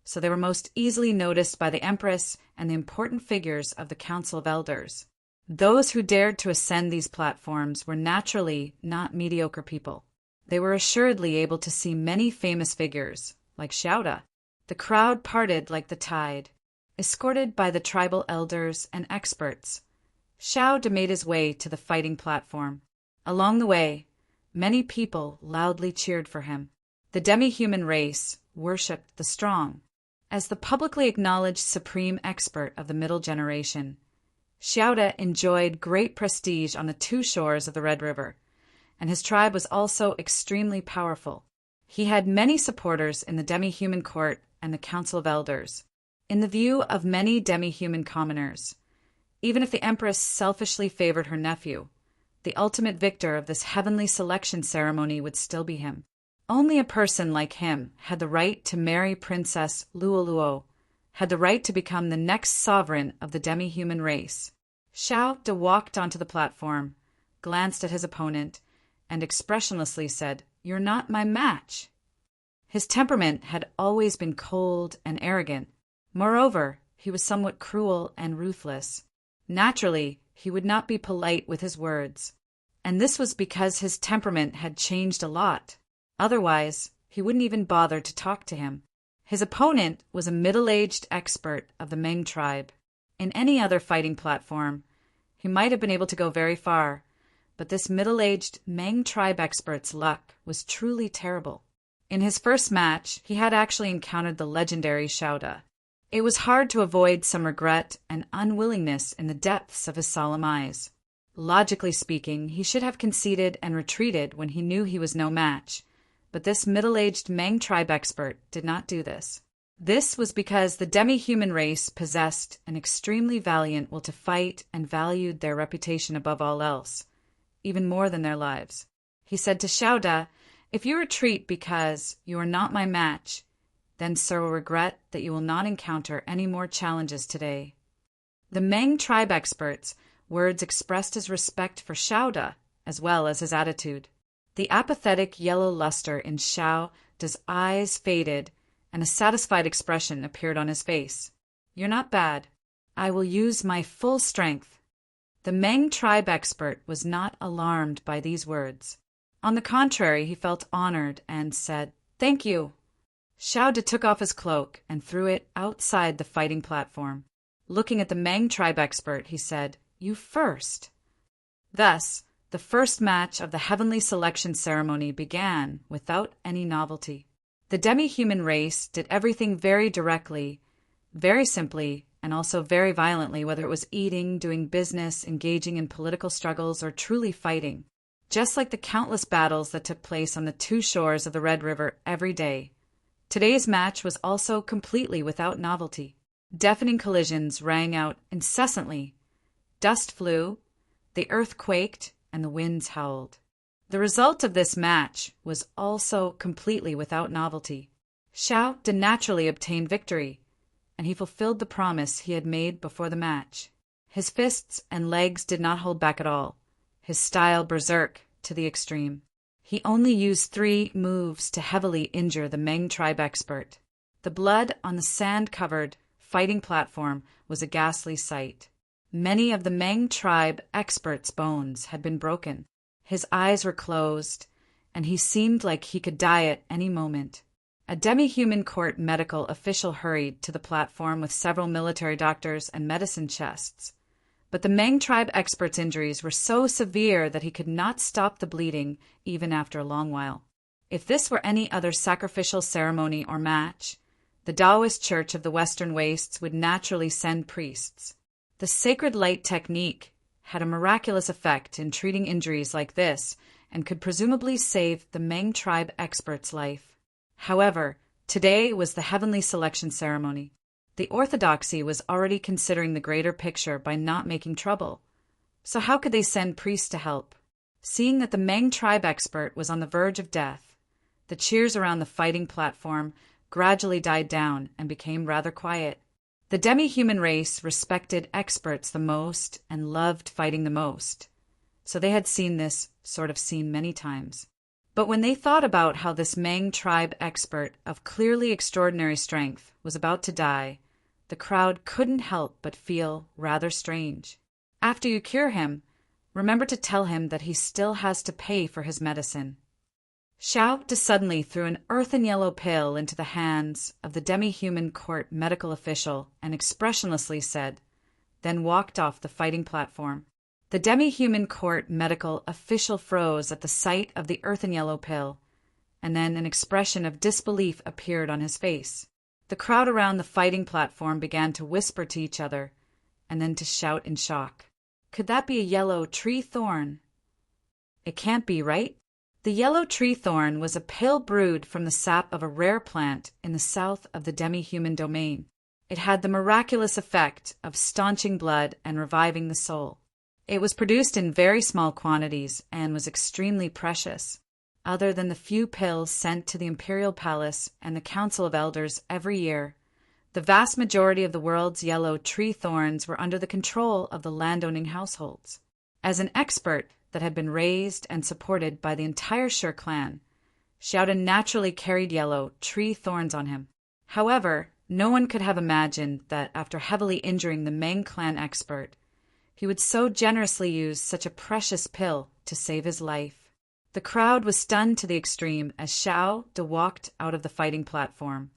A: so they were most easily noticed by the Empress and the important figures of the Council of Elders. Those who dared to ascend these platforms were naturally not mediocre people. They were assuredly able to see many famous figures, like Xiaoda. The crowd parted like the tide. Escorted by the tribal elders and experts, Xiaoda made his way to the fighting platform. Along the way, many people loudly cheered for him. The demi-human race worshipped the strong. As the publicly acknowledged supreme expert of the middle generation, Xiaoda enjoyed great prestige on the two shores of the Red River, and his tribe was also extremely powerful. He had many supporters in the demi-human court and the Council of Elders. In the view of many demi-human commoners, even if the Empress selfishly favored her nephew, the ultimate victor of this heavenly selection ceremony would still be him. Only a person like him had the right to marry Princess Luoluo, had the right to become the next sovereign of the demi-human race. Xiaoda walked onto the platform, glanced at his opponent, and expressionlessly said, "You're not my match." His temperament had always been cold and arrogant. Moreover, he was somewhat cruel and ruthless. Naturally, he would not be polite with his words, and this was because his temperament had changed a lot. Otherwise, he wouldn't even bother to talk to him. His opponent was a middle-aged expert of the Meng tribe. In any other fighting platform, he might have been able to go very far, but this middle-aged Meng tribe expert's luck was truly terrible. In his first match, he had actually encountered the legendary Xiaoda. It was hard to avoid some regret and unwillingness in the depths of his solemn eyes. Logically speaking, he should have conceded and retreated when he knew he was no match, but this middle-aged Meng tribe expert did not do this. This was because the demi-human race possessed an extremely valiant will to fight and valued their reputation above all else, even more than their lives. He said to Xiaoda, "If you retreat because you are not my match, then sir will regret that you will not encounter any more challenges today." The Meng tribe expert's words expressed his respect for Xiaoda as well as his attitude. The apathetic yellow luster in Xiaoda's eyes faded, and a satisfied expression appeared on his face. "You're not bad. I will use my full strength." The Meng tribe expert was not alarmed by these words. On the contrary, he felt honored and said, "Thank you." Xiaoda took off his cloak and threw it outside the fighting platform. Looking at the Meng tribe expert, he said, "You first." Thus, the first match of the heavenly selection ceremony began without any novelty. The demi-human race did everything very directly, very simply, and also very violently, whether it was eating, doing business, engaging in political struggles, or truly fighting. Just like the countless battles that took place on the two shores of the Red River every day, today's match was also completely without novelty. Deafening collisions rang out incessantly. Dust flew, the earth quaked, and the winds howled. The result of this match was also completely without novelty. Xiaoda naturally obtained victory, and he fulfilled the promise he had made before the match. His fists and legs did not hold back at all, his style berserk to the extreme. He only used 3 moves to heavily injure the Meng tribe expert. The blood on the sand-covered fighting platform was a ghastly sight. Many of the Meng tribe expert's bones had been broken. His eyes were closed, and he seemed like he could die at any moment. A demi-human court medical official hurried to the platform with several military doctors and medicine chests. But the Meng tribe expert's injuries were so severe that he could not stop the bleeding even after a long while. If this were any other sacrificial ceremony or match, the Taoist Church of the Western Wastes would naturally send priests. The sacred light technique had a miraculous effect in treating injuries like this and could presumably save the Meng tribe expert's life. However, today was the heavenly selection ceremony. The orthodoxy was already considering the greater picture by not making trouble. So how could they send priests to help? Seeing that the Mang tribe expert was on the verge of death, the cheers around the fighting platform gradually died down and became rather quiet. The demi-human race respected experts the most and loved fighting the most, so they had seen this sort of scene many times. But when they thought about how this Mang tribe expert of clearly extraordinary strength was about to die, the crowd couldn't help but feel rather strange. After you cure him, remember to tell him that he still has to pay for his medicine. Xiao suddenly threw an earthen yellow pill into the hands of the demi-human court medical official and expressionlessly said, then walked off the fighting platform. The demi-human court medical official froze at the sight of the earthen yellow pill, and then an expression of disbelief appeared on his face. The crowd around the fighting platform began to whisper to each other, and then to shout in shock. Could that be a yellow tree thorn? It can't be, right? The yellow tree thorn was a pill brewed from the sap of a rare plant in the south of the demi-human domain. It had the miraculous effect of staunching blood and reviving the soul. It was produced in very small quantities and was extremely precious. Other than the few pills sent to the imperial palace and the council of elders every year, the vast majority of the world's yellow tree thorns were under the control of the landowning households. As an expert that had been raised and supported by the entire Sher clan, Xiao naturally carried yellow tree thorns on him. However, no one could have imagined that after heavily injuring the Mang clan expert, he would so generously use such a precious pill to save his life. The crowd was stunned to the extreme as Xiao walked out of the fighting platform.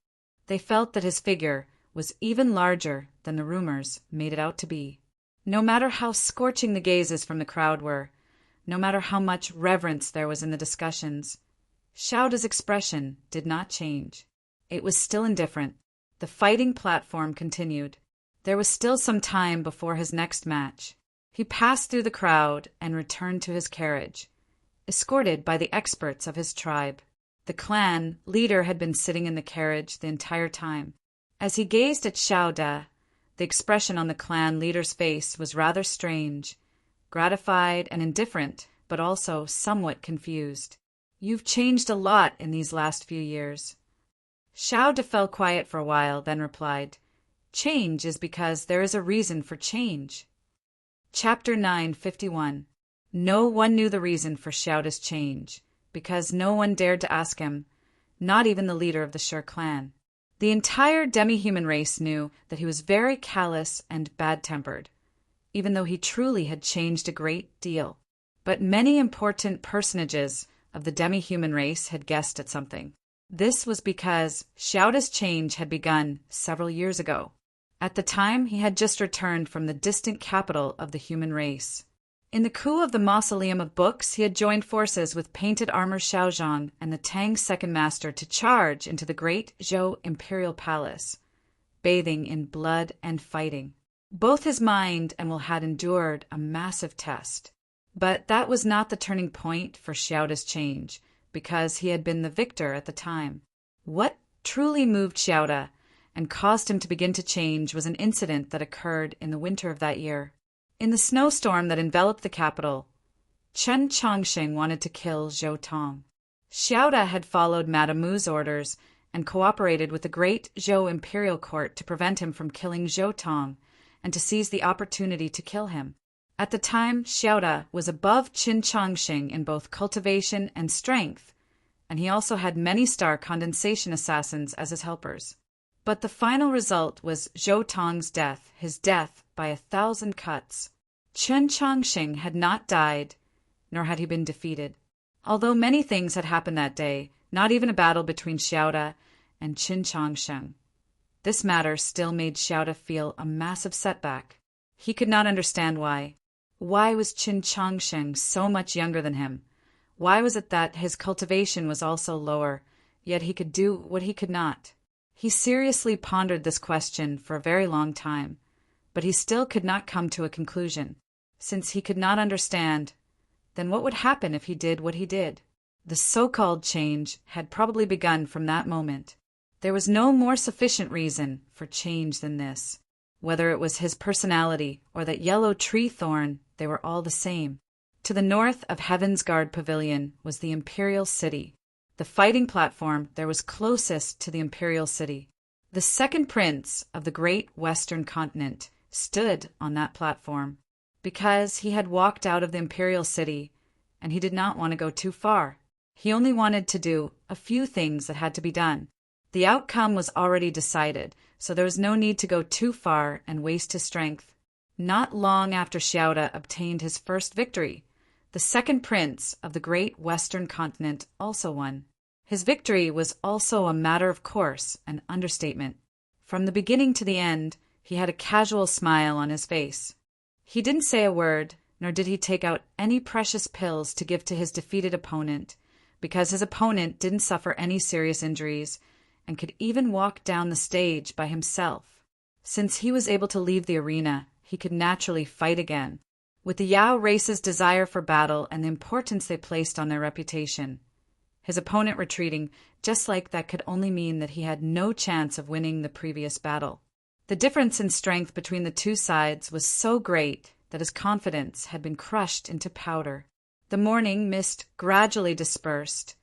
A: They felt that his figure was even larger than the rumors made it out to be. No matter how scorching the gazes from the crowd were, no matter how much reverence there was in the discussions, Xiaoda's expression did not change. It was still indifferent. The fighting platform continued. There was still some time before his next match. He passed through the crowd and returned to his carriage, escorted by the experts of his tribe. The clan leader had been sitting in the carriage the entire time. As he gazed at Xiaoda, the expression on the clan leader's face was rather strange, gratified and indifferent, but also somewhat confused. You've changed a lot in these last few years. Xiaoda fell quiet for a while, then replied, Change is because there is a reason for change. Chapter 951. No one knew the reason for Xiaoda's change, because no one dared to ask him, not even the leader of the Sher clan. The entire demi-human race knew that he was very callous and bad-tempered, even though he truly had changed a great deal. But many important personages of the demi-human race had guessed at something. This was because Xiaoda's change had begun several years ago. At the time, he had just returned from the distant capital of the human race. In the coup of the Mausoleum of Books, he had joined forces with Painted Armor Xiaozhang and the Tang's second master to charge into the great Zhou imperial palace, bathing in blood and fighting. Both his mind and will had endured a massive test. But that was not the turning point for Xiaoda's change, because he had been the victor at the time. What truly moved Xiaoda and caused him to begin to change was an incident that occurred in the winter of that year. In the snowstorm that enveloped the capital, Chen Chongqing wanted to kill Zhou Tong. Xiaoda had followed Madame Mu's orders and cooperated with the great Zhou imperial court to prevent him from killing Zhou Tong and to seize the opportunity to kill him. At the time, Xiaoda was above Qin Chongqing in both cultivation and strength, and he also had many star condensation assassins as his helpers. But the final result was Zhou Tong's death, his death by 1,000 cuts. Qin Chongqing had not died, nor had he been defeated. Although many things had happened that day, not even a battle between Xiaoda and Qin Chongqing. This matter still made Xiaoda feel a massive setback. He could not understand why. Why was Qin Chongqing so much younger than him? Why was it that his cultivation was also lower, yet he could do what he could not? He seriously pondered this question for a very long time, but he still could not come to a conclusion. Since he could not understand, then what would happen if he did what he did? The so-called change had probably begun from that moment. There was no more sufficient reason for change than this. Whether it was his personality or that yellow tree thorn, they were all the same. To the north of Heaven's Guard Pavilion was the Imperial City. The fighting platform there was closest to the Imperial City. The second prince of the great Western continent stood on that platform because he had walked out of the Imperial City and he did not want to go too far. He only wanted to do a few things that had to be done. The outcome was already decided, so there was no need to go too far and waste his strength. Not long after Xiaoda obtained his first victory, the second prince of the great Western continent also won. His victory was also a matter of course, an understatement. From the beginning to the end, he had a casual smile on his face. He didn't say a word, nor did he take out any precious pills to give to his defeated opponent, because his opponent didn't suffer any serious injuries and could even walk down the stage by himself. Since he was able to leave the arena, he could naturally fight again, with the Yao race's desire for battle and the importance they placed on their reputation. His opponent retreating, just like that, could only mean that he had no chance of winning the previous battle. The difference in strength between the two sides was so great that his confidence had been crushed into powder. The morning mist gradually dispersed,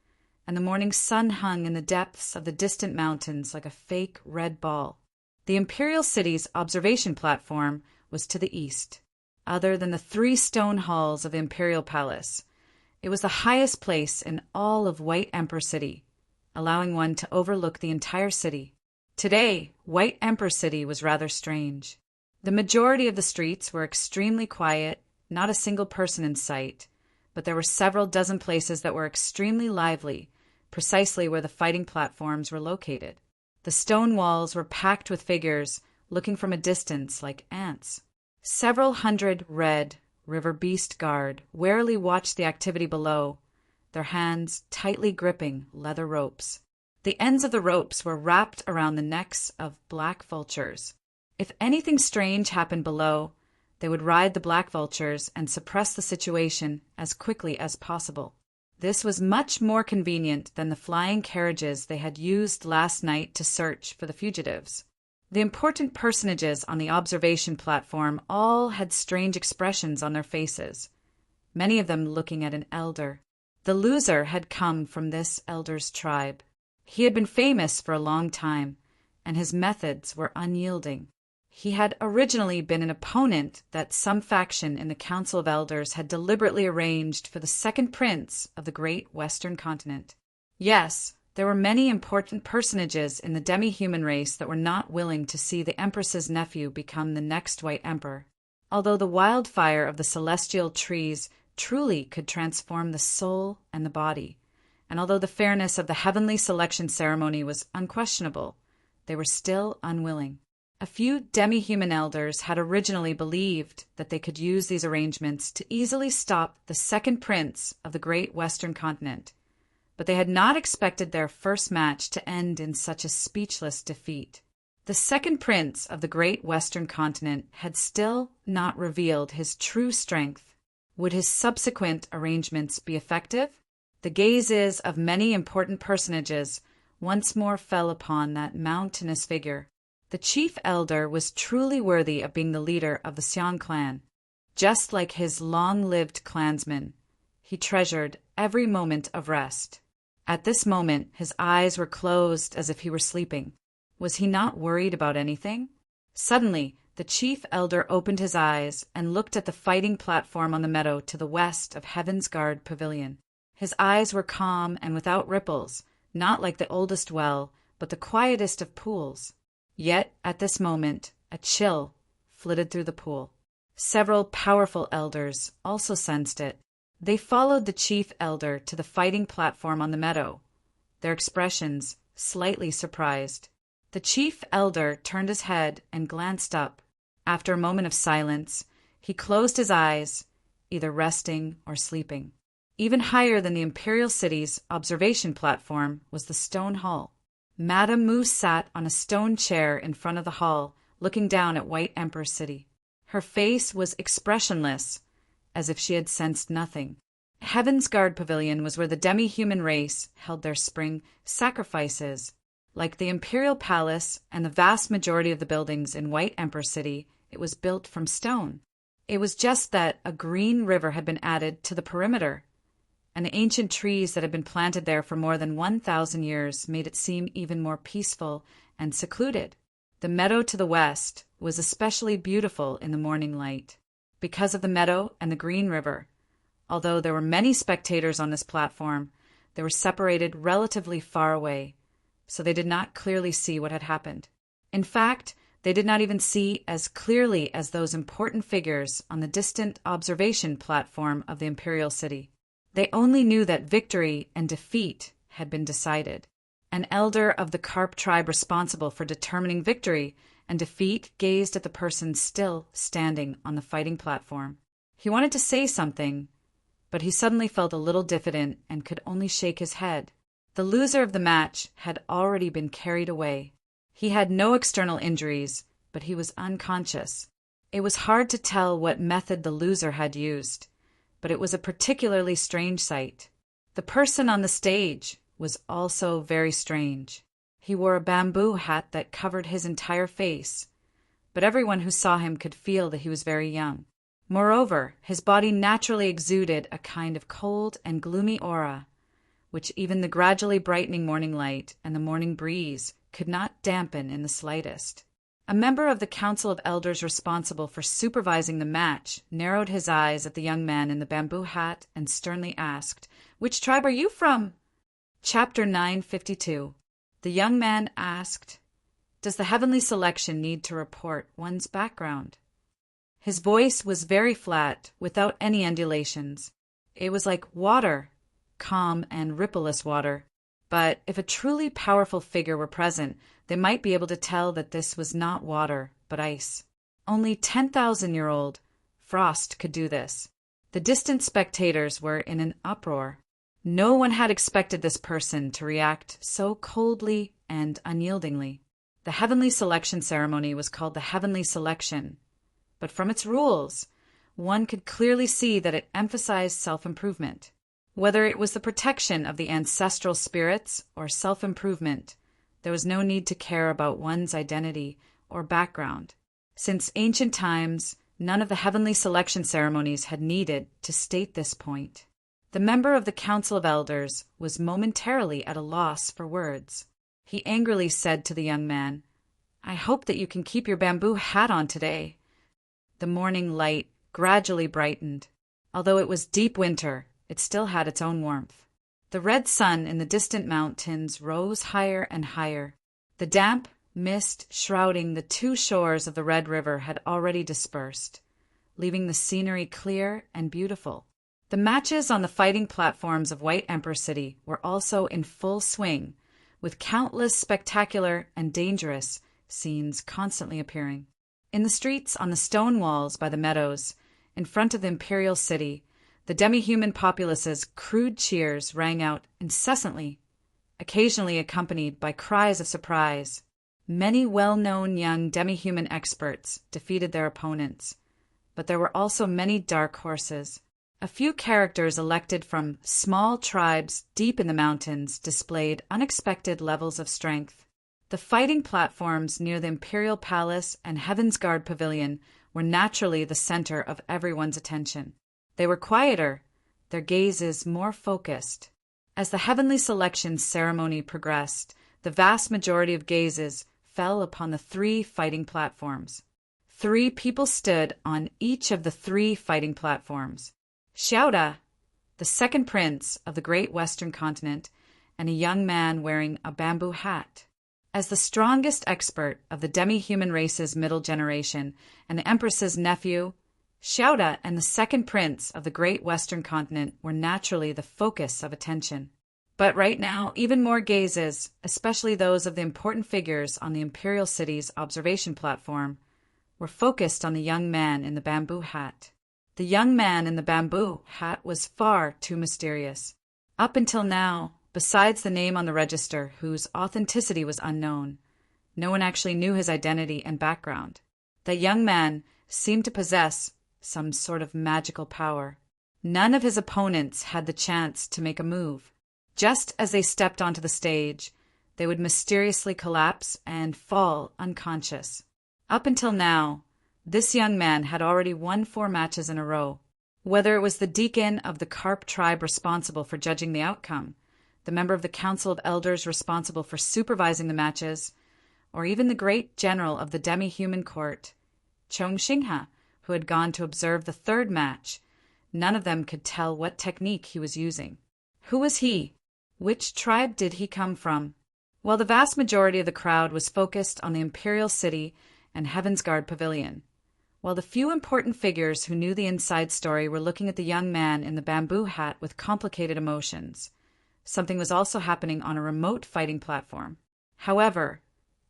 A: and the morning sun hung in the depths of the distant mountains like a fake red ball. The Imperial City's observation platform was to the east. Other than the 3 stone halls of the Imperial Palace, it was the highest place in all of White Emperor City, allowing one to overlook the entire city. Today, White Emperor City was rather strange. The majority of the streets were extremely quiet, not a single person in sight, but there were several dozen places that were extremely lively, precisely where the fighting platforms were located. The stone walls were packed with figures, looking from a distance like ants. Several hundred red river beast guard warily watched the activity below, their hands tightly gripping leather ropes. The ends of the ropes were wrapped around the necks of black vultures. If anything strange happened below, they would ride the black vultures and suppress the situation as quickly as possible. This was much more convenient than the flying carriages they had used last night to search for the fugitives. The important personages on the observation platform all had strange expressions on their faces, many of them looking at an elder. The loser had come from this elder's tribe. He had been famous for a long time, and his methods were unyielding. He had originally been an opponent that some faction in the Council of Elders had deliberately arranged for the second prince of the great Western continent. Yes, there were many important personages in the demi-human race that were not willing to see the Empress's nephew become the next White Emperor. Although the wildfire of the celestial trees truly could transform the soul and the body, and although the fairness of the heavenly selection ceremony was unquestionable, they were still unwilling. A few demi-human elders had originally believed that they could use these arrangements to easily stop the second prince of the great Western continent, but they had not expected their first match to end in such a speechless defeat. The second prince of the great Western continent had still not revealed his true strength. Would his subsequent arrangements be effective? The gazes of many important personages once more fell upon that mountainous figure. The chief elder was truly worthy of being the leader of the Xiang clan. Just like his long-lived clansmen, he treasured every moment of rest. At this moment, his eyes were closed as if he were sleeping. Was he not worried about anything? Suddenly, the chief elder opened his eyes and looked at the fighting platform on the meadow to the west of Heaven's Guard Pavilion. His eyes were calm and without ripples, not like the oldest well, but the quietest of pools. Yet, at this moment, a chill flitted through the pool. Several powerful elders also sensed it. They followed the chief elder to the fighting platform on the meadow, their expressions slightly surprised. The chief elder turned his head and glanced up. After a moment of silence, he closed his eyes, either resting or sleeping. Even higher than the Imperial City's observation platform was the stone hall. Madame Mu sat on a stone chair in front of the hall, looking down at White Emperor City. Her face was expressionless, as if she had sensed nothing. Heaven's Guard Pavilion was where the demi-human race held their spring sacrifices. Like the Imperial Palace and the vast majority of the buildings in White Emperor City, it was built from stone. It was just that a green river had been added to the perimeter, and the ancient trees that had been planted there for more than 1,000 years made it seem even more peaceful and secluded. The meadow to the west was especially beautiful in the morning light, because of the meadow and the green river. Although there were many spectators on this platform, they were separated relatively far away, so they did not clearly see what had happened. In fact, they did not even see as clearly as those important figures on the distant observation platform of the Imperial City. They only knew that victory and defeat had been decided. An elder of the Carp tribe responsible for determining victory and defeat gazed at the person still standing on the fighting platform. He wanted to say something, but he suddenly felt a little diffident and could only shake his head. The loser of the match had already been carried away. He had no external injuries, but he was unconscious. It was hard to tell what method the loser had used, but it was a particularly strange sight. The person on the stage was also very strange. He wore a bamboo hat that covered his entire face, but everyone who saw him could feel that he was very young. Moreover, his body naturally exuded a kind of cold and gloomy aura, which even the gradually brightening morning light and the morning breeze could not dampen in the slightest. A member of the Council of Elders responsible for supervising the match narrowed his eyes at the young man in the bamboo hat and sternly asked, "Which tribe are you from?" Chapter 952. The young man asked, "Does the heavenly selection need to report one's background?" His voice was very flat, without any undulations. It was like water, calm and rippleless water. But if a truly powerful figure were present, they might be able to tell that this was not water, but ice. Only 10,000-year-old Frost could do this. The distant spectators were in an uproar. No one had expected this person to react so coldly and unyieldingly. The heavenly selection ceremony was called the heavenly selection, but from its rules, one could clearly see that it emphasized self-improvement. Whether it was the protection of the ancestral spirits or self-improvement, there was no need to care about one's identity or background. Since ancient times, none of the heavenly selection ceremonies had needed to state this point. The member of the Council of Elders was momentarily at a loss for words. He angrily said to the young man, "I hope that you can keep your bamboo hat on today." The morning light gradually brightened. Although it was deep winter, it still had its own warmth. The red sun in the distant mountains rose higher and higher. The damp mist shrouding the two shores of the Red River had already dispersed, leaving the scenery clear and beautiful. The matches on the fighting platforms of White Emperor City were also in full swing, with countless spectacular and dangerous scenes constantly appearing. In the streets, on the stone walls by the meadows, in front of the Imperial City, the demi-human populace's crude cheers rang out incessantly, occasionally accompanied by cries of surprise. Many well-known young demi-human experts defeated their opponents, but there were also many dark horses. A few characters elected from small tribes deep in the mountains displayed unexpected levels of strength. The fighting platforms near the Imperial Palace and Heaven's Guard Pavilion were naturally the center of everyone's attention. They were quieter, their gazes more focused. As the heavenly selection ceremony progressed, the vast majority of gazes fell upon the 3 fighting platforms. 3 people stood on each of the 3 fighting platforms. Xiaoda, the second prince of the great western continent, and a young man wearing a bamboo hat. As the strongest expert of the demi-human race's middle generation and the Empress's nephew, Xiaoda and the second prince of the great western continent were naturally the focus of attention. But right now, even more gazes, especially those of the important figures on the Imperial City's observation platform, were focused on the young man in the bamboo hat. The young man in the bamboo hat was far too mysterious. Up until now, besides the name on the register, whose authenticity was unknown, no one actually knew his identity and background. The young man seemed to possess some sort of magical power. None of his opponents had the chance to make a move. Just as they stepped onto the stage, they would mysteriously collapse and fall unconscious. Up until now, this young man had already won 4 matches in a row. Whether it was the deacon of the Carp tribe responsible for judging the outcome, the member of the Council of Elders responsible for supervising the matches, or even the great general of the demi-human court, Chong Xingha, who had gone to observe the 3rd match, none of them could tell what technique he was using. Who was he? Which tribe did he come from? While the vast majority of the crowd was focused on the Imperial City and Heaven's Guard Pavilion, while the few important figures who knew the inside story were looking at the young man in the bamboo hat with complicated emotions, something was also happening on a remote fighting platform. However,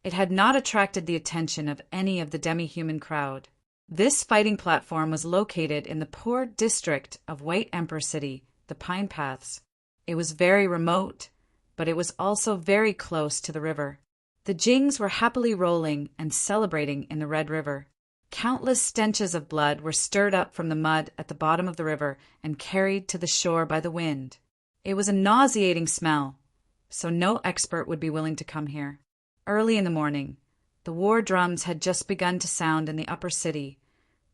A: it had not attracted the attention of any of the demi-human crowd. This fighting platform was located in the poor district of White Emperor City, the Pine Paths. It was very remote, but it was also very close to the river. The Jings were happily rolling and celebrating in the Red River. Countless stenches of blood were stirred up from the mud at the bottom of the river and carried to the shore by the wind. It was a nauseating smell, so no expert would be willing to come here. Early in the morning, the war drums had just begun to sound in the upper city,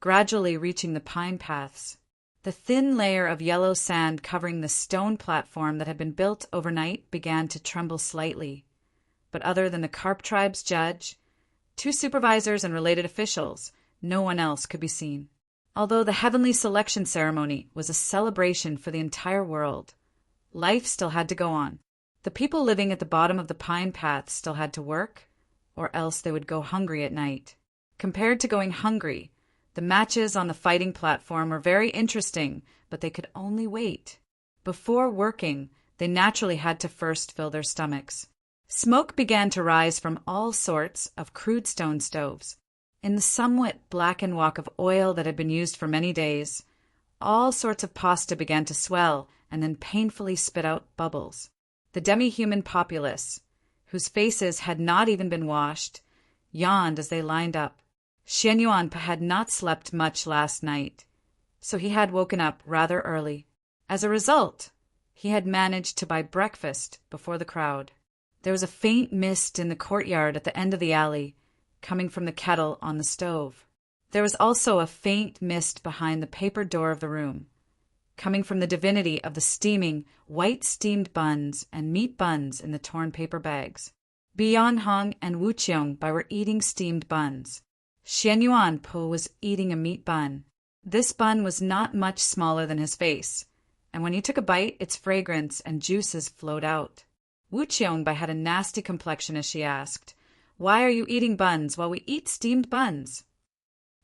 A: gradually reaching the pine paths. The thin layer of yellow sand covering the stone platform that had been built overnight began to tremble slightly. But other than the Carp tribe's judge, 2 supervisors and related officials, no one else could be seen. Although the heavenly selection ceremony was a celebration for the entire world, life still had to go on. The people living at the bottom of the pine path still had to work, or else they would go hungry at night. Compared to going hungry, the matches on the fighting platform were very interesting, but they could only wait. Before working, they naturally had to first fill their stomachs. Smoke began to rise from all sorts of crude stone stoves. In the somewhat blackened wok of oil that had been used for many days, all sorts of pasta began to swell and then painfully spit out bubbles. The demi-human populace, whose faces had not even been washed, yawned as they lined up. Xian Yuanpa had not slept much last night, so he had woken up rather early. As a result, he had managed to buy breakfast before the crowd. There was a faint mist in the courtyard at the end of the alley, coming from the kettle on the stove. There was also a faint mist behind the paper door of the room, coming from the divinity of the steaming, white-steamed buns and meat buns in the torn paper bags. Bian Hong and Wu Qiong were eating steamed buns. Xian Yuanpo was eating a meat bun. This bun was not much smaller than his face, and when he took a bite, its fragrance and juices flowed out. Wu Qiongbai had a nasty complexion as she asked, "Why are you eating buns while we eat steamed buns?"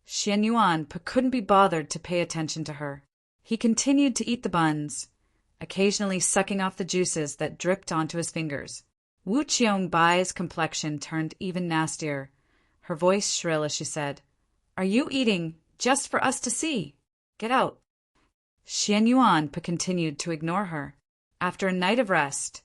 A: Xian Yuanpa couldn't be bothered to pay attention to her. He continued to eat the buns, occasionally sucking off the juices that dripped onto his fingers. Wu Qiongbai's complexion turned even nastier, her voice shrill as she said, "Are you eating just for us to see? Get out." Xian Yuanpa continued to ignore her. After a night of rest,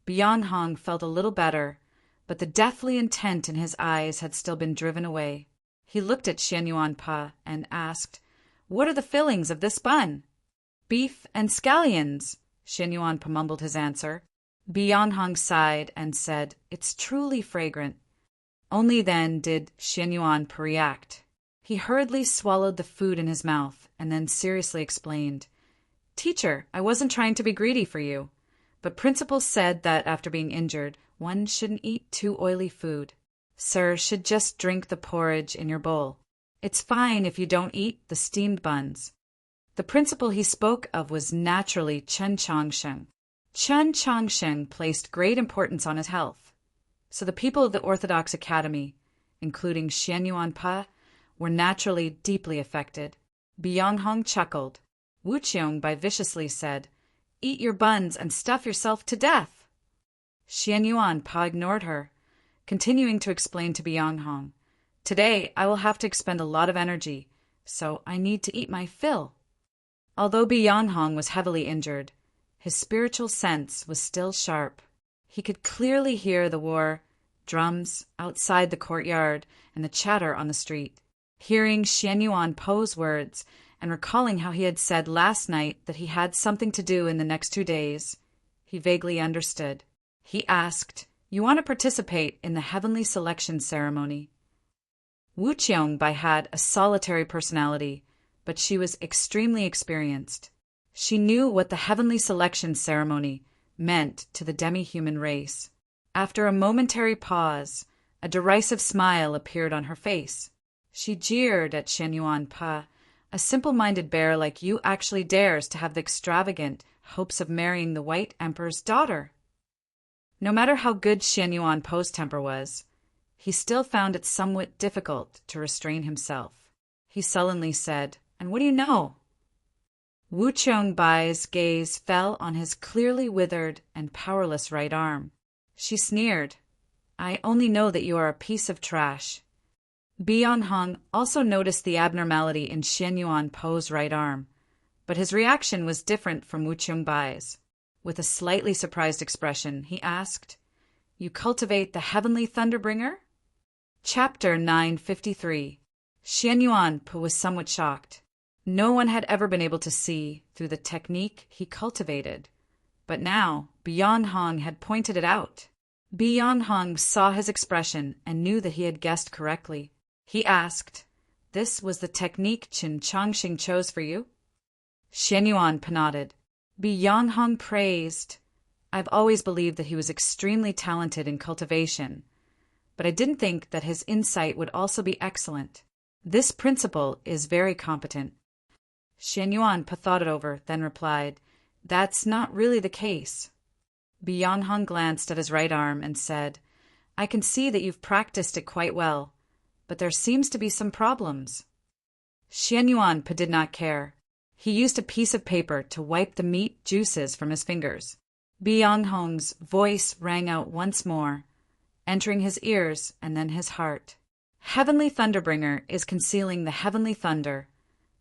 A: Bian Hong felt a little better, but the deathly intent in his eyes had still been driven away. He looked at Xian Yuanpa and asked, "What are the fillings of this bun?" "Beef and scallions," Xian Yuanpa mumbled his answer. Bian Hong sighed and said, "It's truly fragrant." Only then did Xian Yuanpa react. He hurriedly swallowed the food in his mouth and then seriously explained, "Teacher, I wasn't trying to be greedy for you, but principal said that after being injured, one shouldn't eat too oily food. Sir should just drink the porridge in your bowl. It's fine if you don't eat the steamed buns." The principal he spoke of was naturally Chen Changsheng. Chen Changsheng placed great importance on his health, so the people of the Orthodox Academy, including Xian Yuanpa, were naturally deeply affected. Bian Hong chuckled. Wu Qiongbai viciously said, "Eat your buns and stuff yourself to death." Xian Yuanpa ignored her, continuing to explain to Bian Hong, "Today I will have to expend a lot of energy, so I need to eat my fill." Although Bian Hong was heavily injured, his spiritual sense was still sharp. He could clearly hear the war drums outside the courtyard and the chatter on the street. Hearing Xian Yuanpo's words and recalling how he had said last night that he had something to do in the next 2 days, he vaguely understood. He asked, You want to participate in the heavenly selection ceremony. Wu Qiongbai had a solitary personality, but she was extremely experienced. She knew what the heavenly selection ceremony meant to the demi-human race. After a momentary pause, a derisive smile appeared on her face. She jeered at Shen Yuanpa. A simple-minded bear like you actually dares to have the extravagant hopes of marrying the White Emperor's daughter. No matter how good Shen Yuanpo's temper was, he still found it somewhat difficult to restrain himself. He sullenly said, "And what do you know?" Wu Qiongbai's gaze fell on his clearly withered and powerless right arm. She sneered, "I only know that you are a piece of trash." Bianhong also noticed the abnormality in Shen Yuanpo's right arm, but his reaction was different from Wu Qiongbai's. With a slightly surprised expression, he asked, "You cultivate the heavenly Thunderbringer?" Chapter 953. Shen Yuanpo was somewhat shocked. No one had ever been able to see through the technique he cultivated, but now Bianhong had pointed it out. Bianhong saw his expression and knew that he had guessed correctly. He asked, "This was the technique Qin Changxing chose for you?" Shen Yuanpo nodded. Bianhong praised, "I've always believed that he was extremely talented in cultivation, but I didn't think that his insight would also be excellent. This principle is very competent." Shen Yuanpo thought it over, then replied, "That's not really the case." Bianhong glanced at his right arm and said, "I can see that you've practiced it quite well, but there seems to be some problems." Shen Yuanpo did not care. He used a piece of paper to wipe the meat juices from his fingers. Bianhong's voice rang out once more, entering his ears and then his heart. Heavenly Thunderbringer is concealing the heavenly thunder,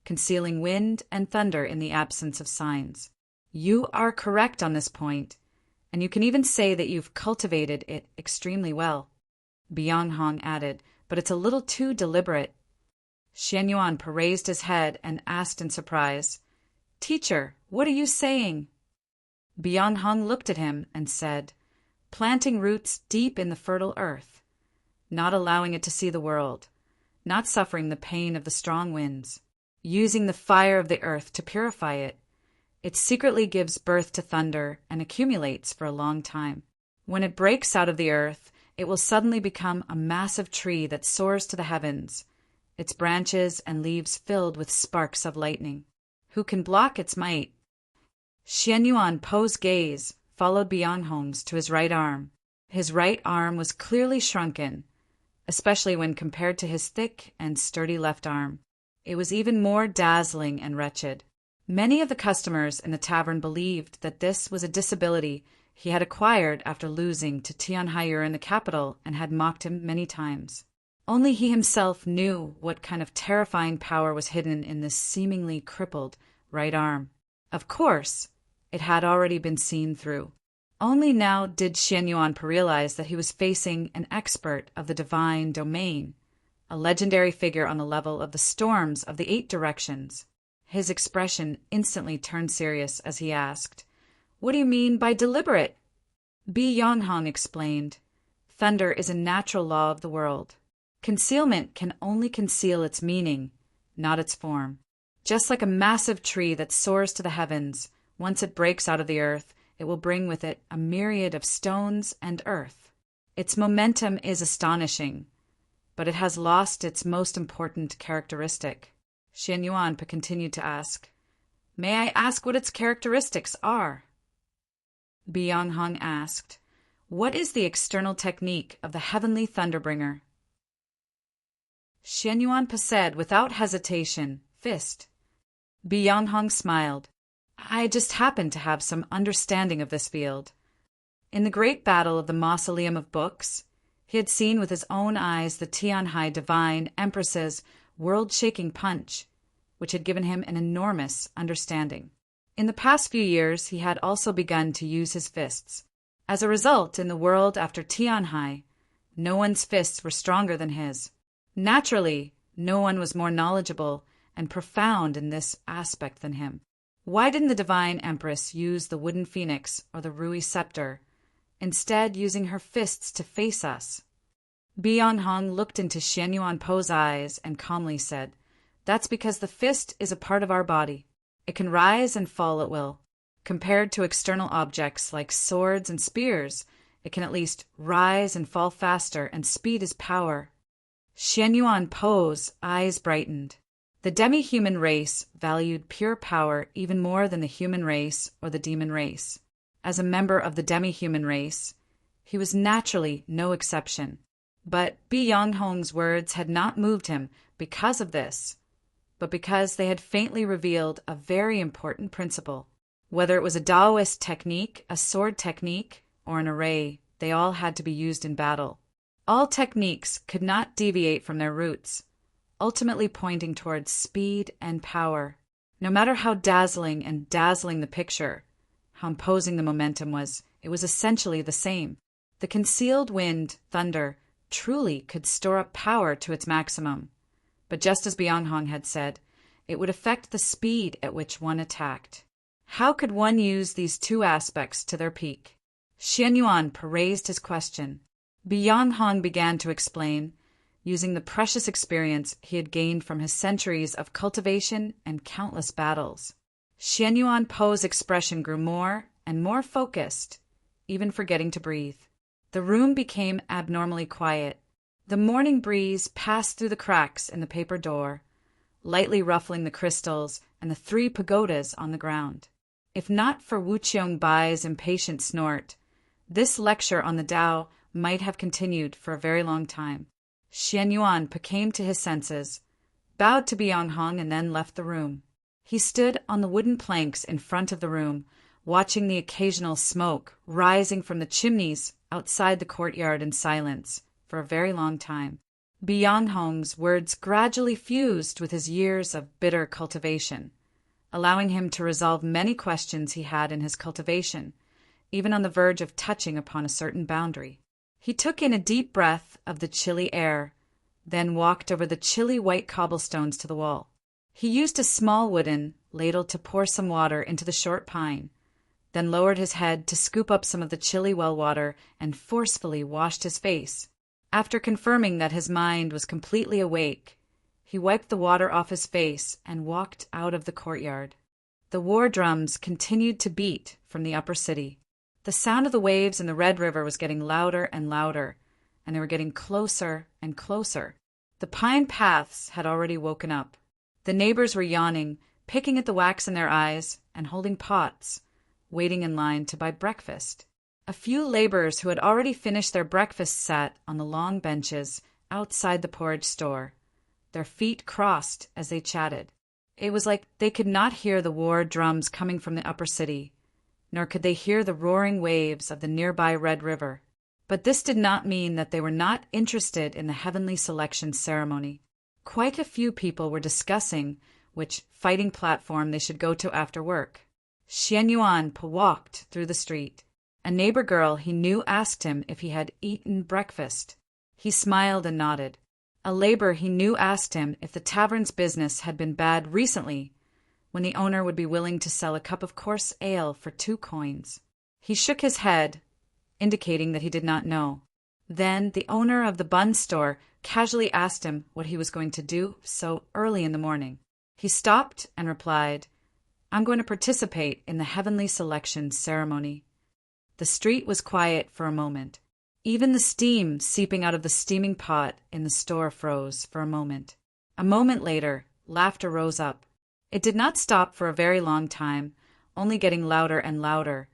A: concealing wind and thunder in the absence of signs. You are correct on this point, and you can even say that you've cultivated it extremely well. Bianhong added, "But it's a little too deliberate." Shen Yuanpo raised his head and asked in surprise, "Teacher, what are you saying?" Bianhong looked at him and said, "Planting roots deep in the fertile earth, not allowing it to see the world, not suffering the pain of the strong winds, using the fire of the earth to purify it. It secretly gives birth to thunder and accumulates for a long time. When it breaks out of the earth, it will suddenly become a massive tree that soars to the heavens, its branches and leaves filled with sparks of lightning. Who can block its might?" Shen Yuanpo's gaze followed Bianhong's to his right arm. His right arm was clearly shrunken, especially when compared to his thick and sturdy left arm. It was even more dazzling and wretched. Many of the customers in the tavern believed that this was a disability he had acquired after losing to Tianhaier in the capital and had mocked him many times. Only he himself knew what kind of terrifying power was hidden in this seemingly crippled right arm. Of course, it had already been seen through. Only now did Shen Yuanpo realize that he was facing an expert of the divine domain, a legendary figure on the level of the storms of the 8 directions. His expression instantly turned serious as he asked, "What do you mean by deliberate?" Bianhong explained, "Thunder is a natural law of the world. Concealment can only conceal its meaning, not its form. Just like a massive tree that soars to the heavens, once it breaks out of the earth, it will bring with it a myriad of stones and earth. Its momentum is astonishing, but it has lost its most important characteristic." Shen Yuanpo continued to ask, "May I ask what its characteristics are?" Bianhong asked, "What is the external technique of the heavenly Thunderbringer?" Shen Yuanpo said without hesitation, "Fist." Bianhong smiled. "I just happen to have some understanding of this field. In the great battle of the Mausoleum of Books, he had seen with his own eyes the Tianhai Divine Empress's world-shaking punch, which had given him an enormous understanding. In the past few years, he had also begun to use his fists. As a result, in the world after Tianhai, no one's fists were stronger than his. Naturally, no one was more knowledgeable and profound in this aspect than him. Why didn't the Divine Empress use the wooden phoenix or the Rui scepter instead using her fists to face us. Byung-hong looked into Xian Yuan-po's eyes and calmly said, "That's because the fist is a part of our body. It can rise and fall at will. Compared to external objects like swords and spears, it can at least rise and fall faster, and speed is power." Xian Yuan-po's eyes brightened. The demi-human race valued pure power even more than the human race or the demon race. As a member of the demi-human race, he was naturally no exception. But Byung-hong's words had not moved him because of this, but because they had faintly revealed a very important principle. Whether it was a Taoist technique, a sword technique, or an array, they all had to be used in battle. All techniques could not deviate from their roots, ultimately pointing towards speed and power. No matter how dazzling the picture, how imposing the momentum was, it was essentially the same. The concealed wind, thunder, truly could store up power to its maximum. But just as Byung-hong had said, it would affect the speed at which one attacked. How could one use these two aspects to their peak? Xian Yuan raised his question. Byung-hong began to explain, using the precious experience he had gained from his centuries of cultivation and countless battles. Xian Yuan-po's expression grew more and more focused, even forgetting to breathe. The room became abnormally quiet. The morning breeze passed through the cracks in the paper door, lightly ruffling the crystals and the 3 pagodas on the ground. If not for Wu Qiong-bai's impatient snort, this lecture on the Tao might have continued for a very long time. Xian Yuan came to his senses, bowed to Byung-hong, and then left the room. He stood on the wooden planks in front of the room, watching the occasional smoke rising from the chimneys outside the courtyard in silence for a very long time. Byung-hong's words gradually fused with his years of bitter cultivation, allowing him to resolve many questions he had in his cultivation, even on the verge of touching upon a certain boundary. He took in a deep breath of the chilly air, then walked over the chilly white cobblestones to the wall. He used a small wooden ladle to pour some water into the short pine, then lowered his head to scoop up some of the chilly well water and forcefully washed his face. After confirming that his mind was completely awake, he wiped the water off his face and walked out of the courtyard. The war drums continued to beat from the upper city. The sound of the waves in the Red River was getting louder and louder, and they were getting closer and closer. The pine paths had already woken up. The neighbors were yawning, picking at the wax in their eyes, and holding pots, waiting in line to buy breakfast. A few laborers who had already finished their breakfast sat on the long benches outside the porridge store, their feet crossed as they chatted. It was like they could not hear the war drums coming from the upper city, nor could they hear the roaring waves of the nearby Red River. But this did not mean that they were not interested in the heavenly selection ceremony. Quite a few people were discussing which fighting platform they should go to after work. Xian Yuan walked through the street. A neighbor girl he knew asked him if he had eaten breakfast. He smiled and nodded. A laborer he knew asked him if the tavern's business had been bad recently, when the owner would be willing to sell a cup of coarse ale for 2 coins. He shook his head, indicating that he did not know. Then the owner of the bun store casually asked him what he was going to do so early in the morning. He stopped and replied, "I'm going to participate in the heavenly selection ceremony." The street was quiet for a moment. Even the steam seeping out of the steaming pot in the store froze for a moment. A moment later, laughter rose up. It did not stop for a very long time, only getting louder and louder,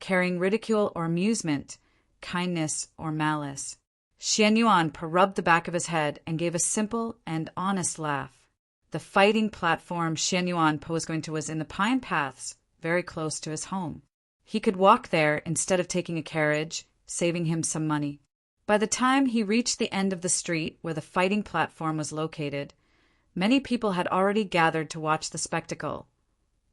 A: carrying ridicule or amusement, kindness or malice. Xian Yuan rubbed the back of his head and gave a simple and honest laugh. The fighting platform Xian Yuan was going to was in the pine paths, very close to his home. He could walk there instead of taking a carriage, saving him some money. By the time he reached the end of the street where the fighting platform was located, many people had already gathered to watch the spectacle,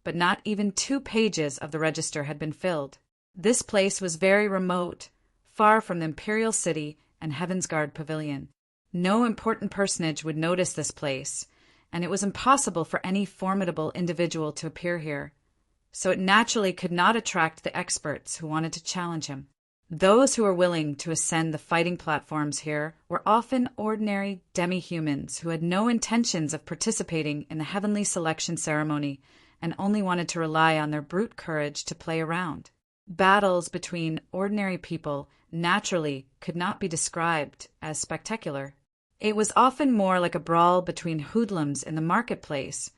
A: but not even 2 pages of the register had been filled. This place was very remote, far from the Imperial City and Heaven's Guard Pavilion. No important personage would notice this place, and it was impossible for any formidable individual to appear here, so it naturally could not attract the experts who wanted to challenge him. Those who were willing to ascend the fighting platforms here were often ordinary demi-humans who had no intentions of participating in the heavenly selection ceremony and only wanted to rely on their brute courage to play around. Battles between ordinary people naturally could not be described as spectacular. It was often more like a brawl between hoodlums in the marketplace,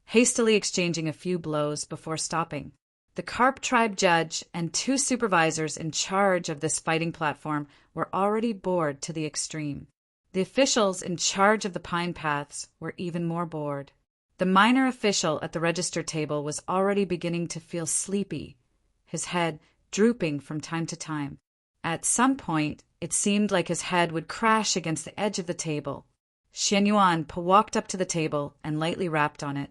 A: hastily exchanging a few blows before stopping. The Carp tribe judge and 2 supervisors in charge of this fighting platform were already bored to the extreme. The officials in charge of the pine paths were even more bored. The minor official at the register table was already beginning to feel sleepy, his head drooping from time to time. At some point, it seemed like his head would crash against the edge of the table. Xian Yuan walked up to the table and lightly rapped on it.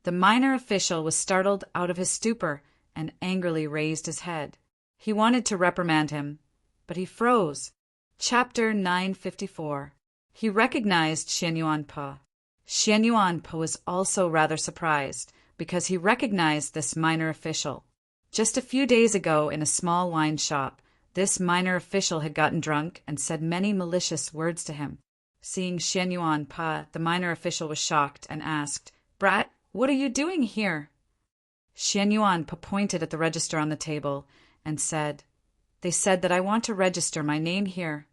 A: The minor official was startled out of his stupor and angrily raised his head. He wanted to reprimand him, but he froze. Chapter 954. He recognized Xian Yuanpa. Xian Yuanpa was also rather surprised, because he recognized this minor official. Just a few days ago in a small wine shop, this minor official had gotten drunk and said many malicious words to him. Seeing Xian Yuanpa, the minor official was shocked and asked, "Brat, what are you doing here?" Xian Yuanpa pointed at the register on the table and said, "They said that I want to register my name here."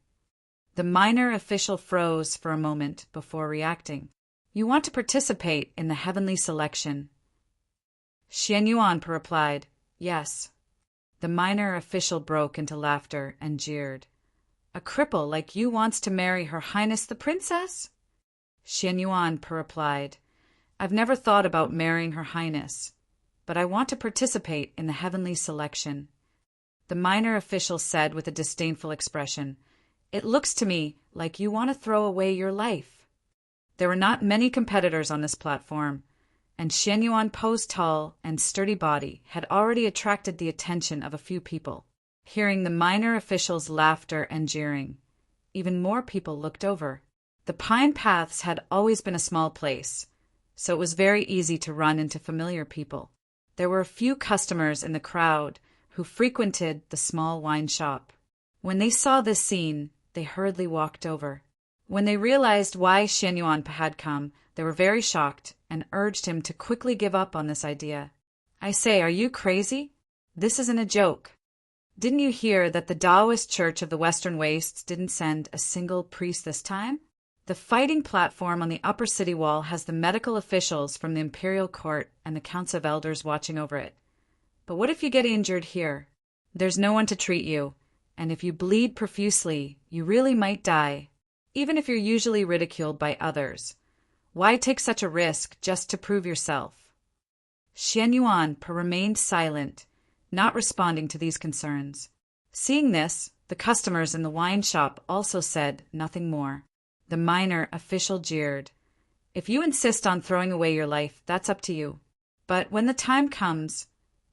A: The minor official froze for a moment before reacting. "You want to participate in the heavenly selection?" Xian Yuanpa replied, "Yes." The minor official broke into laughter and jeered. "A cripple like you wants to marry Her Highness the Princess?" Xian Yuanpa replied, "I've never thought about marrying Her Highness, but I want to participate in the heavenly selection." The minor official said with a disdainful expression, "It looks to me like you want to throw away your life." There were not many competitors on this platform, and Xian Yuanpa's tall and sturdy body had already attracted the attention of a few people. Hearing the minor official's laughter and jeering, even more people looked over. The pine paths had always been a small place, so it was very easy to run into familiar people. There were a few customers in the crowd who frequented the small wine shop. When they saw this scene, they hurriedly walked over. When they realized why Xian Yuanpa had come, they were very shocked and urged him to quickly give up on this idea. "I say, are you crazy? This isn't a joke. Didn't you hear that the Taoist Church of the Western Wastes didn't send a single priest this time? The fighting platform on the upper city wall has the medical officials from the imperial court and the council of elders watching over it. But what if you get injured here? There's no one to treat you, and if you bleed profusely, you really might die, even if you're usually ridiculed by others. Why take such a risk just to prove yourself?" Xian Yuanpa remained silent, not responding to these concerns. Seeing this, the customers in the wine shop also said nothing more. The minor official jeered, "If you insist on throwing away your life, that's up to you. But when the time comes,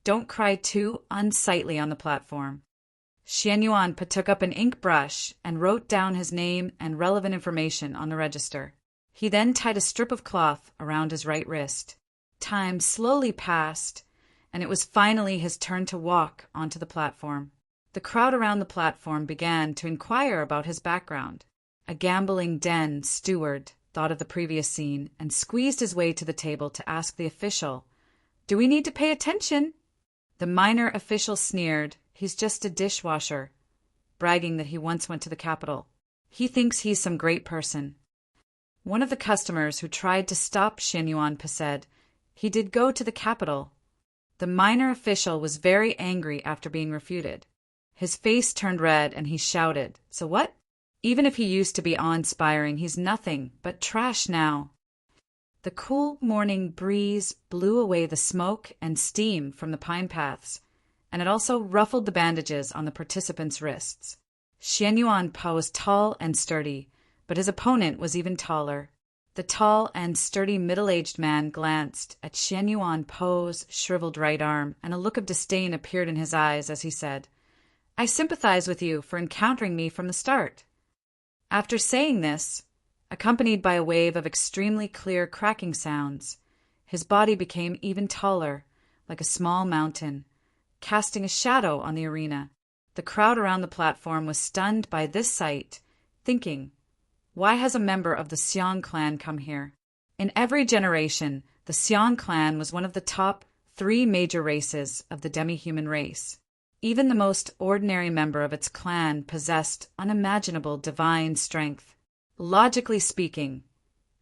A: don't cry too unsightly on the platform." Xian Yuanpa took up an ink brush and wrote down his name and relevant information on the register. He then tied a strip of cloth around his right wrist. Time slowly passed, and it was finally his turn to walk onto the platform. The crowd around the platform began to inquire about his background. A gambling den steward thought of the previous scene and squeezed his way to the table to ask the official, "Do we need to pay attention?" The minor official sneered, "He's just a dishwasher," bragging that he once went to the capital. "He thinks he's some great person." One of the customers who tried to stop Xian Yuanpa said, "He did go to the capital." The minor official was very angry after being refuted. His face turned red and he shouted, "So what? Even if he used to be awe-inspiring, he's nothing but trash now." The cool morning breeze blew away the smoke and steam from the pine paths, and it also ruffled the bandages on the participants' wrists. Xian Yuanpa was tall and sturdy, but his opponent was even taller. The tall and sturdy middle-aged man glanced at Xian Yuanpa's shriveled right arm, and a look of disdain appeared in his eyes as he said, "I sympathize with you for encountering me from the start." After saying this, accompanied by a wave of extremely clear cracking sounds, his body became even taller, like a small mountain, casting a shadow on the arena. The crowd around the platform was stunned by this sight, thinking, why has a member of the Xiong clan come here? In every generation, the Xiong clan was one of the top 3 major races of the demi-human race. Even the most ordinary member of its clan possessed unimaginable divine strength. Logically speaking,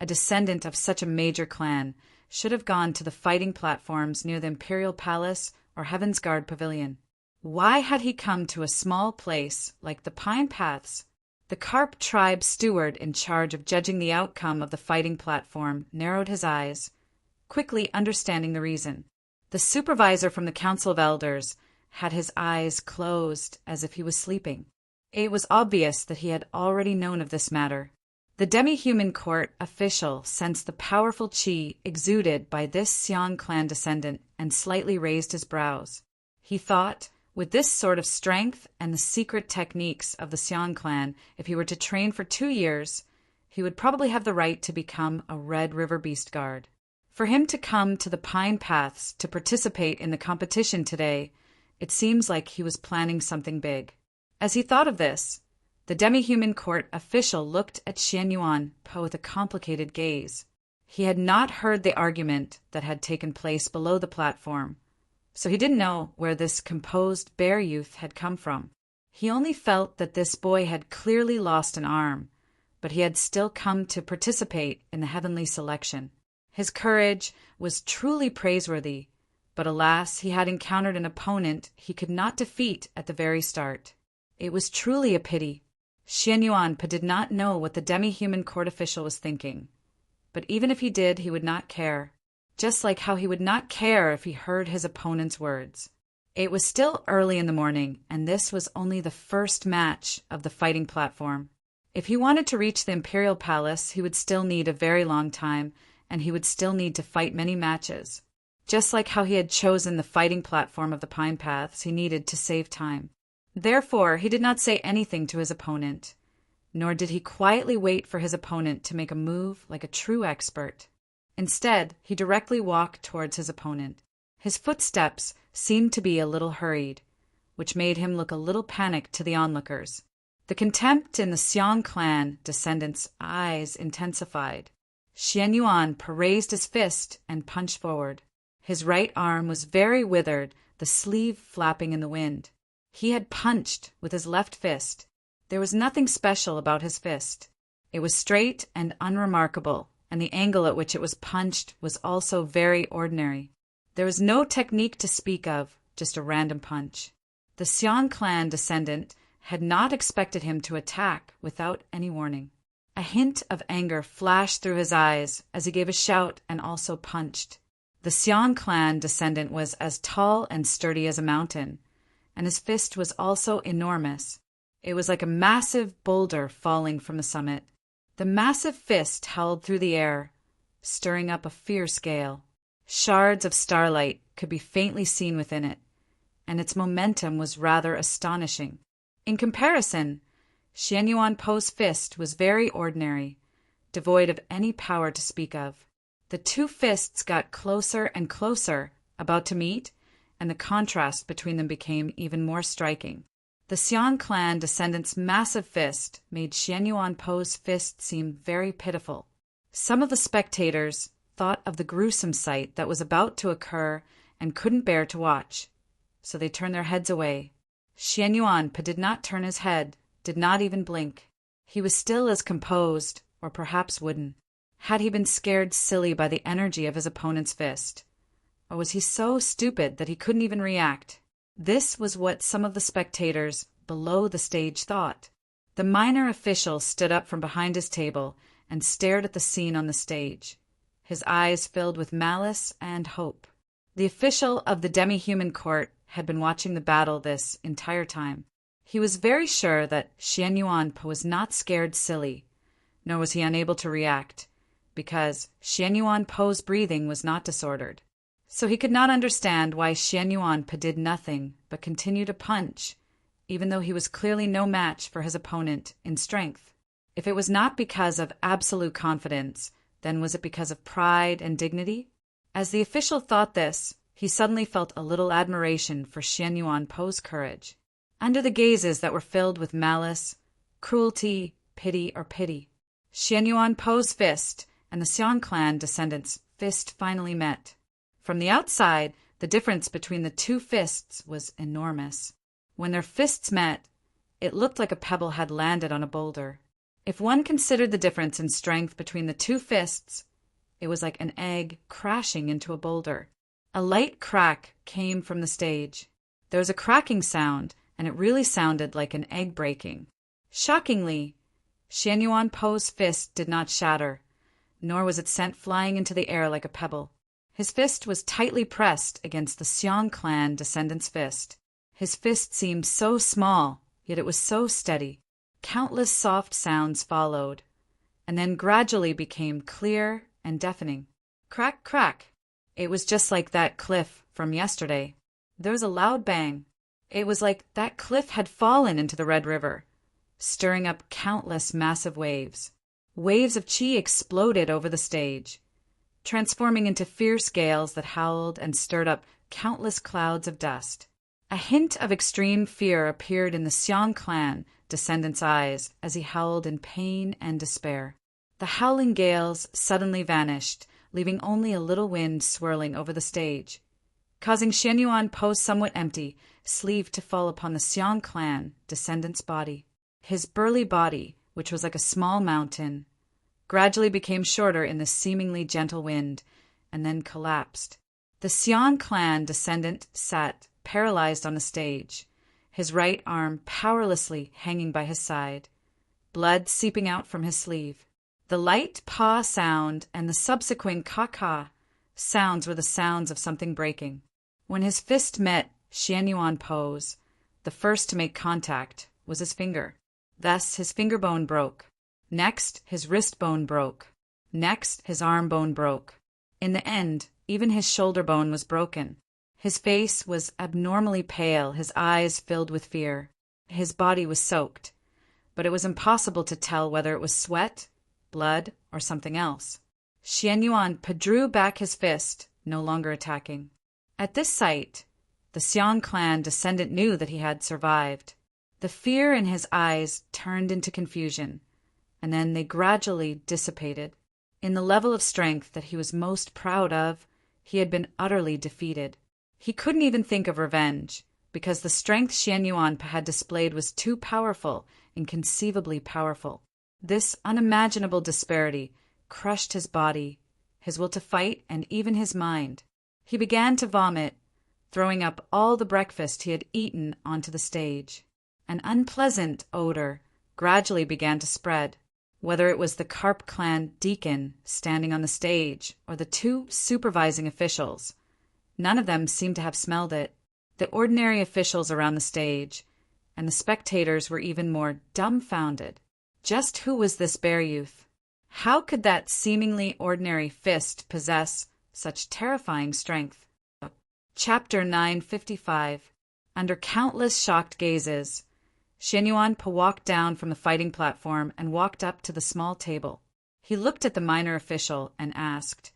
A: a descendant of such a major clan should have gone to the fighting platforms near the Imperial Palace or Heaven's Guard Pavilion. Why had he come to a small place like the Pine Paths? The Carp tribe steward in charge of judging the outcome of the fighting platform narrowed his eyes, quickly understanding the reason. The supervisor from the Council of Elders had his eyes closed as if he was sleeping. It was obvious that he had already known of this matter. The demi-human court official sensed the powerful qi exuded by this Xiong clan descendant and slightly raised his brows. He thought, with this sort of strength and the secret techniques of the Xiong clan, if he were to train for 2 years, he would probably have the right to become a Red River Beast Guard. For him to come to the Pine Paths to participate in the competition today, it seems like he was planning something big. As he thought of this, the demi-human court official looked at Xian Yuan Po with a complicated gaze. He had not heard the argument that had taken place below the platform, so he didn't know where this composed bear youth had come from. He only felt that this boy had clearly lost an arm, but he had still come to participate in the heavenly selection. His courage was truly praiseworthy, but alas, he had encountered an opponent he could not defeat at the very start. It was truly a pity. Xian Yuan did not know what the demi-human court official was thinking, but even if he did, he would not care, just like how he would not care if he heard his opponent's words. It was still early in the morning, and this was only the first match of the fighting platform. If he wanted to reach the Imperial Palace, he would still need a very long time, and he would still need to fight many matches. Just like how he had chosen the fighting platform of the Pine Paths, he needed to save time. Therefore, he did not say anything to his opponent, nor did he quietly wait for his opponent to make a move like a true expert. Instead, he directly walked towards his opponent. His footsteps seemed to be a little hurried, which made him look a little panicked to the onlookers. The contempt in the Xiong clan descendants' eyes intensified. Xian Yuan raised his fist and punched forward. His right arm was very withered, the sleeve flapping in the wind. He had punched with his left fist. There was nothing special about his fist. It was straight and unremarkable, and the angle at which it was punched was also very ordinary. There was no technique to speak of, just a random punch. The Xiong clan descendant had not expected him to attack without any warning. A hint of anger flashed through his eyes as he gave a shout and also punched. The Xiong clan descendant was as tall and sturdy as a mountain, and his fist was also enormous. It was like a massive boulder falling from the summit. The massive fist held through the air, stirring up a fierce gale. Shards of starlight could be faintly seen within it, and its momentum was rather astonishing. In comparison, Xian Yuan Po's fist was very ordinary, devoid of any power to speak of. The two fists got closer and closer, about to meet, and the contrast between them became even more striking. The Xiong clan descendant's massive fist made Xian Yuan Po's fist seem very pitiful. Some of the spectators thought of the gruesome sight that was about to occur and couldn't bear to watch, so they turned their heads away. Xian Yuan did not turn his head, did not even blink. He was still as composed, or perhaps wooden. Had he been scared silly by the energy of his opponent's fist? Or was he so stupid that he couldn't even react? This was what some of the spectators below the stage thought. The minor official stood up from behind his table and stared at the scene on the stage. His eyes filled with malice and hope. The official of the demi-human court had been watching the battle this entire time. He was very sure that Xian Yuan was not scared silly, nor was he unable to react, because Xian Yuan Po's breathing was not disordered. So he could not understand why Xian Yuan did nothing but continue to punch, even though he was clearly no match for his opponent in strength. If it was not because of absolute confidence, then was it because of pride and dignity? As the official thought this, he suddenly felt a little admiration for Xian Yuan Po's courage. under the gazes that were filled with malice, cruelty, pity, or pity. Xian Yuan Po's fist and the Xiang clan descendants' fist finally met. From the outside, the difference between the two fists was enormous. When their fists met, it looked like a pebble had landed on a boulder. If one considered the difference in strength between the two fists, it was like an egg crashing into a boulder. A light crack came from the stage. There was a cracking sound, and it really sounded like an egg breaking. Shockingly, Xian Yuan Po's fist did not shatter, nor was it sent flying into the air like a pebble. His fist was tightly pressed against the Xiang clan descendant's fist. His fist seemed so small, yet it was so steady. Countless soft sounds followed, and then gradually became clear and deafening. Crack, crack. It was just like that cliff from yesterday. There was a loud bang. It was like that cliff had fallen into the Red River, stirring up countless massive waves. Waves of chi exploded over the stage, transforming into fierce gales that howled and stirred up countless clouds of dust. A hint of extreme fear appeared in the Xiang clan descendant's eyes as he howled in pain and despair. The howling gales suddenly vanished, leaving only a little wind swirling over the stage, causing Xian Yuan Po's somewhat empty sleeve to fall upon the Xiang clan descendant's body. His burly body, which was like a small mountain, gradually became shorter in the seemingly gentle wind, and then collapsed. The Xiang clan descendant sat paralyzed on the stage, his right arm powerlessly hanging by his side, blood seeping out from his sleeve. The light pa sound and the subsequent ka-ka sounds were the sounds of something breaking. When his fist met Xian Yuan Po's, the first to make contact was his finger. Thus his finger bone broke. Next, his wrist bone broke. Next, his arm bone broke. In the end, even his shoulder bone was broken. His face was abnormally pale, his eyes filled with fear. His body was soaked, but it was impossible to tell whether it was sweat, blood, or something else. Xian Yuan drew back his fist, no longer attacking. At this sight, the Xiang clan descendant knew that he had survived. The fear in his eyes turned into confusion, and then they gradually dissipated. In the level of strength that he was most proud of, he had been utterly defeated. He couldn't even think of revenge, because the strength Xian Yuan had displayed was too powerful, inconceivably powerful. This unimaginable disparity crushed his body, his will to fight, and even his mind. He began to vomit, throwing up all the breakfast he had eaten onto the stage. An unpleasant odor gradually began to spread. Whether it was the Carp clan deacon standing on the stage or the two supervising officials, none of them seemed to have smelled it. The ordinary officials around the stage and the spectators were even more dumbfounded. Just who was this bear youth? How could that seemingly ordinary fist possess such terrifying strength? Chapter 955. Under countless shocked gazes, Xian Yuan walked down from the fighting platform and walked up to the small table. He looked at the minor official and asked,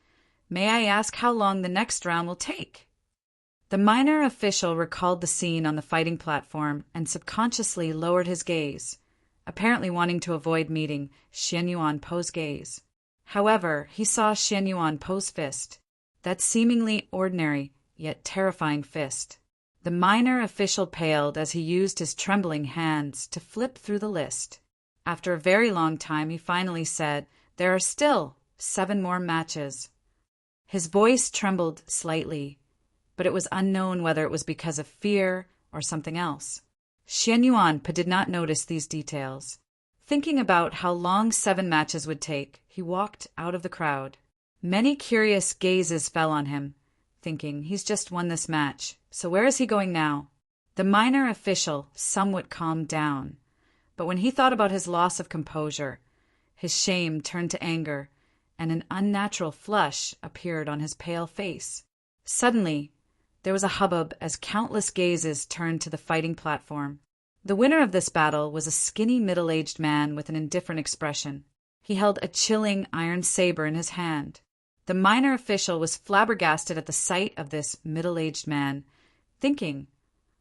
A: "May I ask how long the next round will take?" The minor official recalled the scene on the fighting platform and subconsciously lowered his gaze, apparently wanting to avoid meeting Xian Yuan Po's gaze. However, he saw Xian Yuan Po's fist, that seemingly ordinary yet terrifying fist. The minor official paled as he used his trembling hands to flip through the list. After a very long time, he finally said, "There are still 7 more matches." His voice trembled slightly, but it was unknown whether it was because of fear or something else. Xian Yuan did not notice these details. Thinking about how long 7 matches would take, he walked out of the crowd. Many curious gazes fell on him, thinking, he's just won this match, so where is he going now? The minor official somewhat calmed down, but when he thought about his loss of composure, his shame turned to anger, and an unnatural flush appeared on his pale face. Suddenly, there was a hubbub as countless gazes turned to the fighting platform. The winner of this battle was a skinny middle-aged man with an indifferent expression. He held a chilling iron saber in his hand. The minor official was flabbergasted at the sight of this middle-aged man, thinking,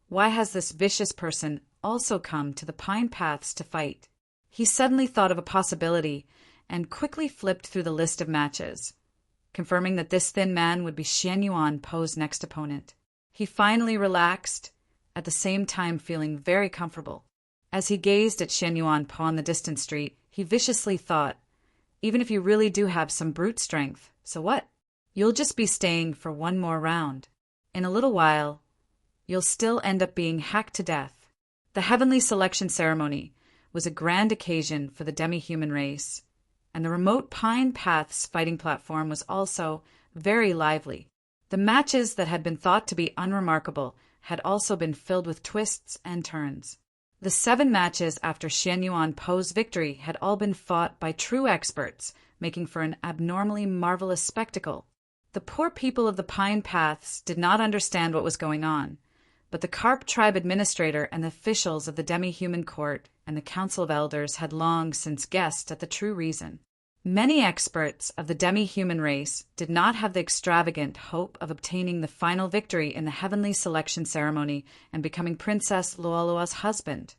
A: why has this vicious person also come to the pine paths to fight. He suddenly thought of a possibility and quickly flipped through the list of matches, confirming that this thin man would be Xian Yuan Po's next opponent. He finally relaxed, at the same time feeling very comfortable. As he gazed at Xian Yuan Po on the distant street, he viciously thought, even if you really do have some brute strength, so what? You'll just be staying for one more round. In a little while, you'll still end up being hacked to death. The heavenly selection ceremony was a grand occasion for the demi-human race, and the remote Pine Paths fighting platform was also very lively. The matches that had been thought to be unremarkable had also been filled with twists and turns. The 7 matches after Xian Yuan Po's victory had all been fought by true experts, making for an abnormally marvelous spectacle. The poor people of the Pine Paths did not understand what was going on, but the Carp tribe administrator and the officials of the demi-human court and the council of elders had long since guessed at the true reason. Many experts of the demi-human race did not have the extravagant hope of obtaining the final victory in the heavenly selection ceremony and becoming Princess Luolua's husband,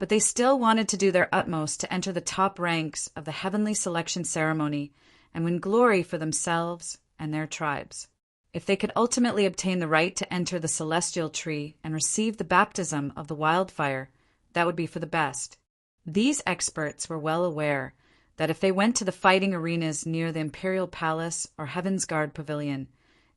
A: but they still wanted to do their utmost to enter the top ranks of the heavenly selection ceremony and win glory for themselves and their tribes. If they could ultimately obtain the right to enter the celestial tree and receive the baptism of the wildfire, that would be for the best. These experts were well aware that if they went to the fighting arenas near the Imperial Palace or Heaven's Guard Pavilion,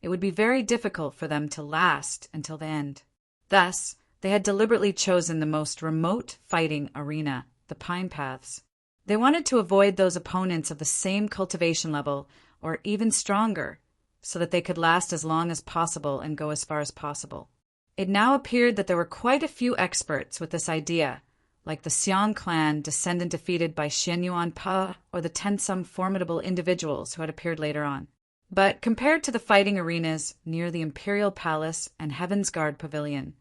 A: it would be very difficult for them to last until the end. Thus, they had deliberately chosen the most remote fighting arena, the Pine Paths. They wanted to avoid those opponents of the same cultivation level, or even stronger, so that they could last as long as possible and go as far as possible. It now appeared that there were quite a few experts with this idea, like the Xiong clan descendant defeated by Xian Yuan Po or the 10-some formidable individuals who had appeared later on. But compared to the fighting arenas near the Imperial Palace and Heaven's Guard Pavilion,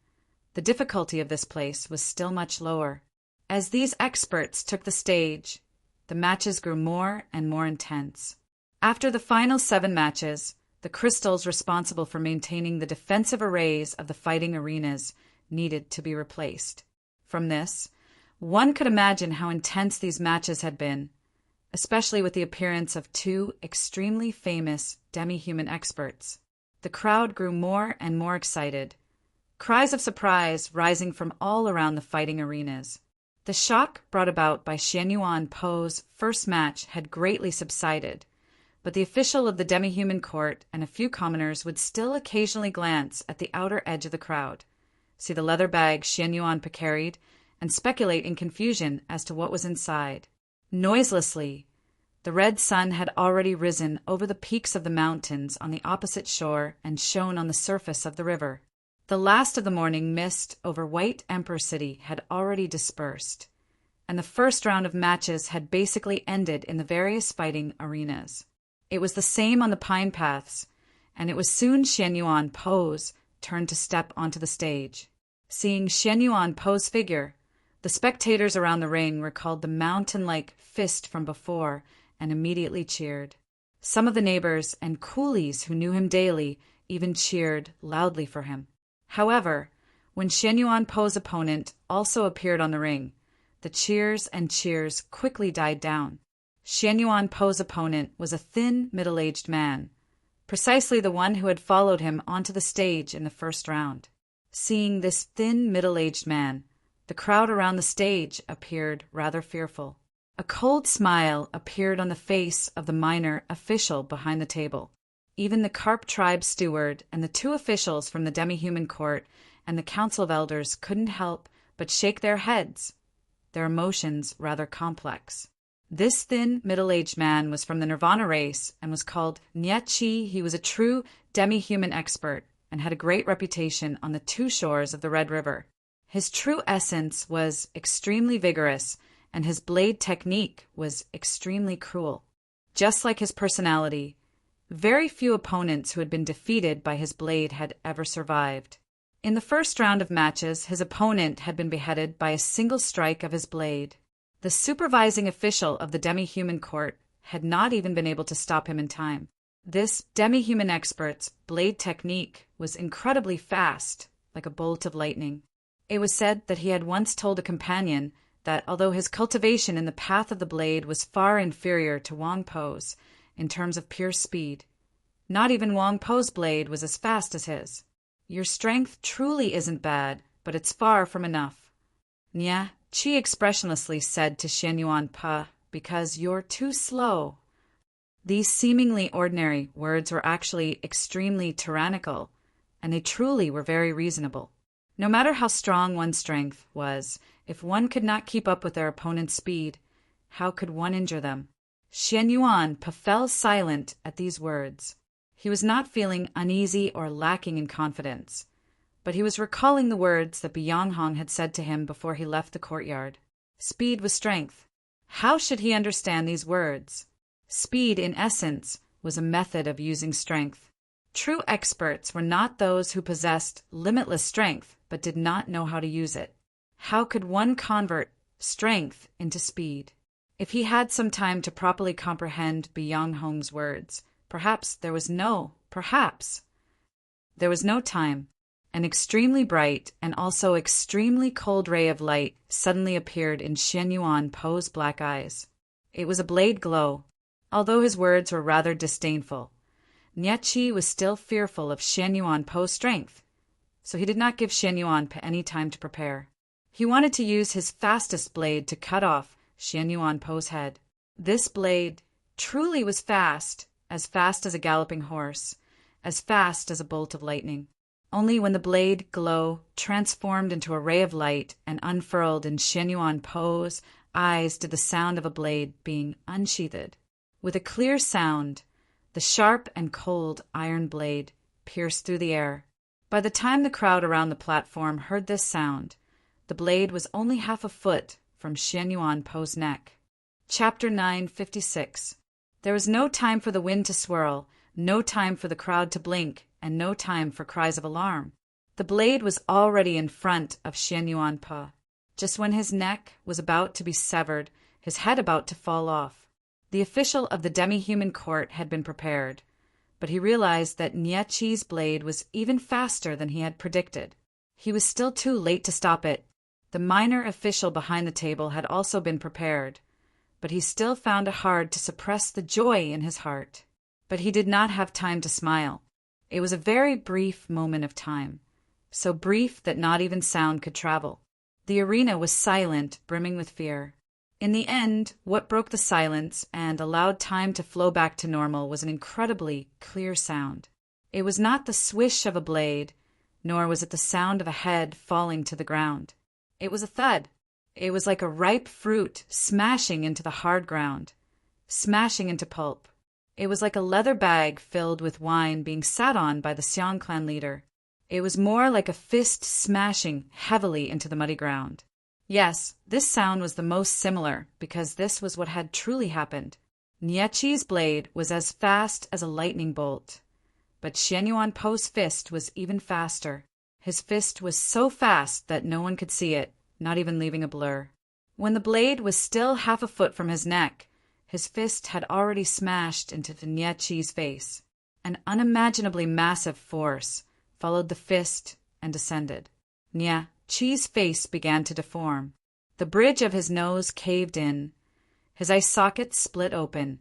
A: the difficulty of this place was still much lower. As these experts took the stage, the matches grew more and more intense. After the final 7 matches, the crystals responsible for maintaining the defensive arrays of the fighting arenas needed to be replaced. From this, one could imagine how intense these matches had been, especially with the appearance of 2 extremely famous demi-human experts. The crowd grew more and more excited, cries of surprise rising from all around the fighting arenas. The shock brought about by Xian Yuan Po's first match had greatly subsided, but the official of the demi-human court and a few commoners would still occasionally glance at the outer edge of the crowd, see the leather bag Xian Yuan Po carried, and speculate in confusion as to what was inside. Noiselessly, the red sun had already risen over the peaks of the mountains on the opposite shore and shone on the surface of the river. The last of the morning mist over White Emperor City had already dispersed, and the first round of matches had basically ended in the various fighting arenas. It was the same on the Pine Paths, and it was soon Xian Yuan Po's turn to step onto the stage. Seeing Xian Yuan Po's figure, the spectators around the ring recalled the mountain-like fist from before and immediately cheered. Some of the neighbors and coolies who knew him daily even cheered loudly for him. However, when Xian Yuan Po's opponent also appeared on the ring, the cheers and cheers quickly died down. Xian Yuan Po's opponent was a thin, middle-aged man, precisely the one who had followed him onto the stage in the first round. Seeing this thin, middle-aged man, the crowd around the stage appeared rather fearful. A cold smile appeared on the face of the minor official behind the table. Even the Carp tribe steward and the 2 officials from the demi-human court and the council of elders couldn't help but shake their heads, their emotions rather complex. This thin, middle-aged man was from the Nirvana race and was called Niechi. He was a true demi-human expert and had a great reputation on the 2 shores of the Red River. His true essence was extremely vigorous, and his blade technique was extremely cruel. Just like his personality, very few opponents who had been defeated by his blade had ever survived. In the first round of matches, his opponent had been beheaded by a single strike of his blade. The supervising official of the demi-human court had not even been able to stop him in time. This demi-human expert's blade technique was incredibly fast, like a bolt of lightning. It was said that he had once told a companion that although his cultivation in the path of the blade was far inferior to Wang Po's in terms of pure speed, not even Wang Po's blade was as fast as his. Your strength truly isn't bad, but it's far from enough. Nya Qi expressionlessly said to Xian Yuan Pa, because you're too slow. These seemingly ordinary words were actually extremely tyrannical, and they truly were very reasonable. No matter how strong one's strength was, if one could not keep up with their opponent's speed, how could one injure them? Xian Yuan Pa fell silent at these words. He was not feeling uneasy or lacking in confidence, but he was recalling the words that Bianghong had said to him before he left the courtyard. Speed was strength. How should he understand these words? Speed, in essence, was a method of using strength. True experts were not those who possessed limitless strength but did not know how to use it. How could one convert strength into speed? If he had some time to properly comprehend Bianghong's words, perhaps there was no time. An extremely bright and also extremely cold ray of light suddenly appeared in Xian Yuan Po's black eyes. It was a blade glow. Although his words were rather disdainful, Nya Qi was still fearful of Xian Yuan Po's strength, so he did not give Xian Yuan Po any time to prepare. He wanted to use his fastest blade to cut off Xian Yuan Po's head. This blade truly was fast as a galloping horse, as fast as a bolt of lightning. Only when the blade glow transformed into a ray of light and unfurled in Xian Yuan Po's eyes did the sound of a blade being unsheathed. With a clear sound, the sharp and cold iron blade pierced through the air. By the time the crowd around the platform heard this sound, the blade was only half a foot from Xian Yuan Po's neck. Chapter 956. There was no time for the wind to swirl, no time for the crowd to blink, and no time for cries of alarm. The blade was already in front of Xian Yuan Po. Just when his neck was about to be severed, his head about to fall off, the official of the demi-human court had been prepared, but he realized that Nya Qi's blade was even faster than he had predicted. He was still too late to stop it. The minor official behind the table had also been prepared, but he still found it hard to suppress the joy in his heart. But he did not have time to smile. It was a very brief moment of time, so brief that not even sound could travel. The arena was silent, brimming with fear. In the end, what broke the silence and allowed time to flow back to normal was an incredibly clear sound. It was not the swish of a blade, nor was it the sound of a head falling to the ground. It was a thud. It was like a ripe fruit smashing into the hard ground, smashing into pulp. It was like a leather bag filled with wine being sat on by the Xiang clan leader. It was more like a fist smashing heavily into the muddy ground. Yes, this sound was the most similar, because this was what had truly happened. Nya Qi's blade was as fast as a lightning bolt, but Xian Yuan Po's fist was even faster. His fist was so fast that no one could see it, not even leaving a blur. When the blade was still half a foot from his neck, his fist had already smashed into the Nya Qi's face. An unimaginably massive force followed the fist and descended. Nya Qi's face began to deform. The bridge of his nose caved in, his eye sockets split open,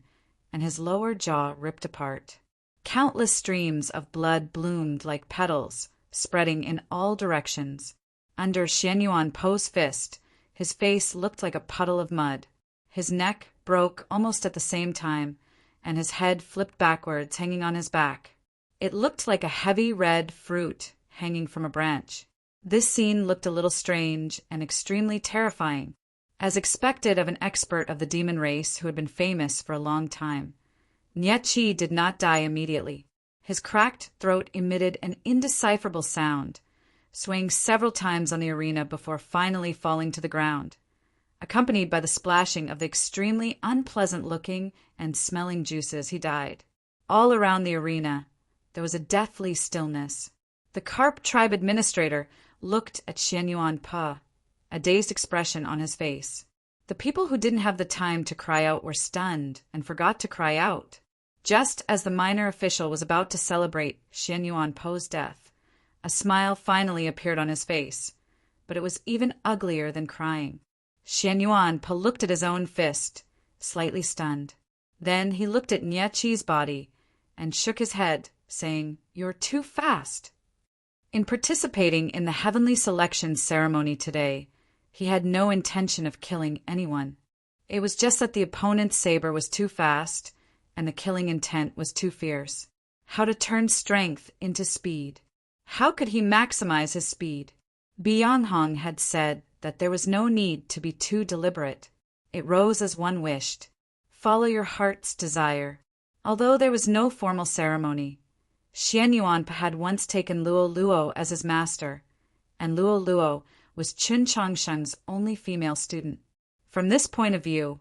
A: and his lower jaw ripped apart. Countless streams of blood bloomed like petals, spreading in all directions. Under Xian Yuan Po's fist, his face looked like a puddle of mud. His neck broke almost at the same time, and his head flipped backwards, hanging on his back. It looked like a heavy red fruit hanging from a branch. This scene looked a little strange and extremely terrifying, as expected of an expert of the demon race who had been famous for a long time. Nya Qi did not die immediately. His cracked throat emitted an indecipherable sound, swaying several times on the arena before finally falling to the ground, accompanied by the splashing of the extremely unpleasant-looking and smelling juices. He died. All around the arena, there was a deathly stillness. The Carp tribe administrator looked at Xian Yuan Po, a dazed expression on his face. The people who didn't have the time to cry out were stunned and forgot to cry out. Just as the minor official was about to celebrate Xian Yuan Po's death, a smile finally appeared on his face, but but it was even uglier than crying. Xian Yuanpa looked at his own fist, slightly stunned. Then he looked at Nye Qi's body and shook his head, saying, "You're too fast." In participating in the heavenly selection ceremony today, he had no intention of killing anyone. It was just that the opponent's saber was too fast, and the killing intent was too fierce. How to turn strength into speed. How could he maximize his speed? Bianhong had said that there was no need to be too deliberate. It rose as one wished. Follow your heart's desire. Although there was no formal ceremony, Xian Yuanpa had once taken Luo Luo as his master, and Luo Luo was Chun Changshen's only female student. From this point of view,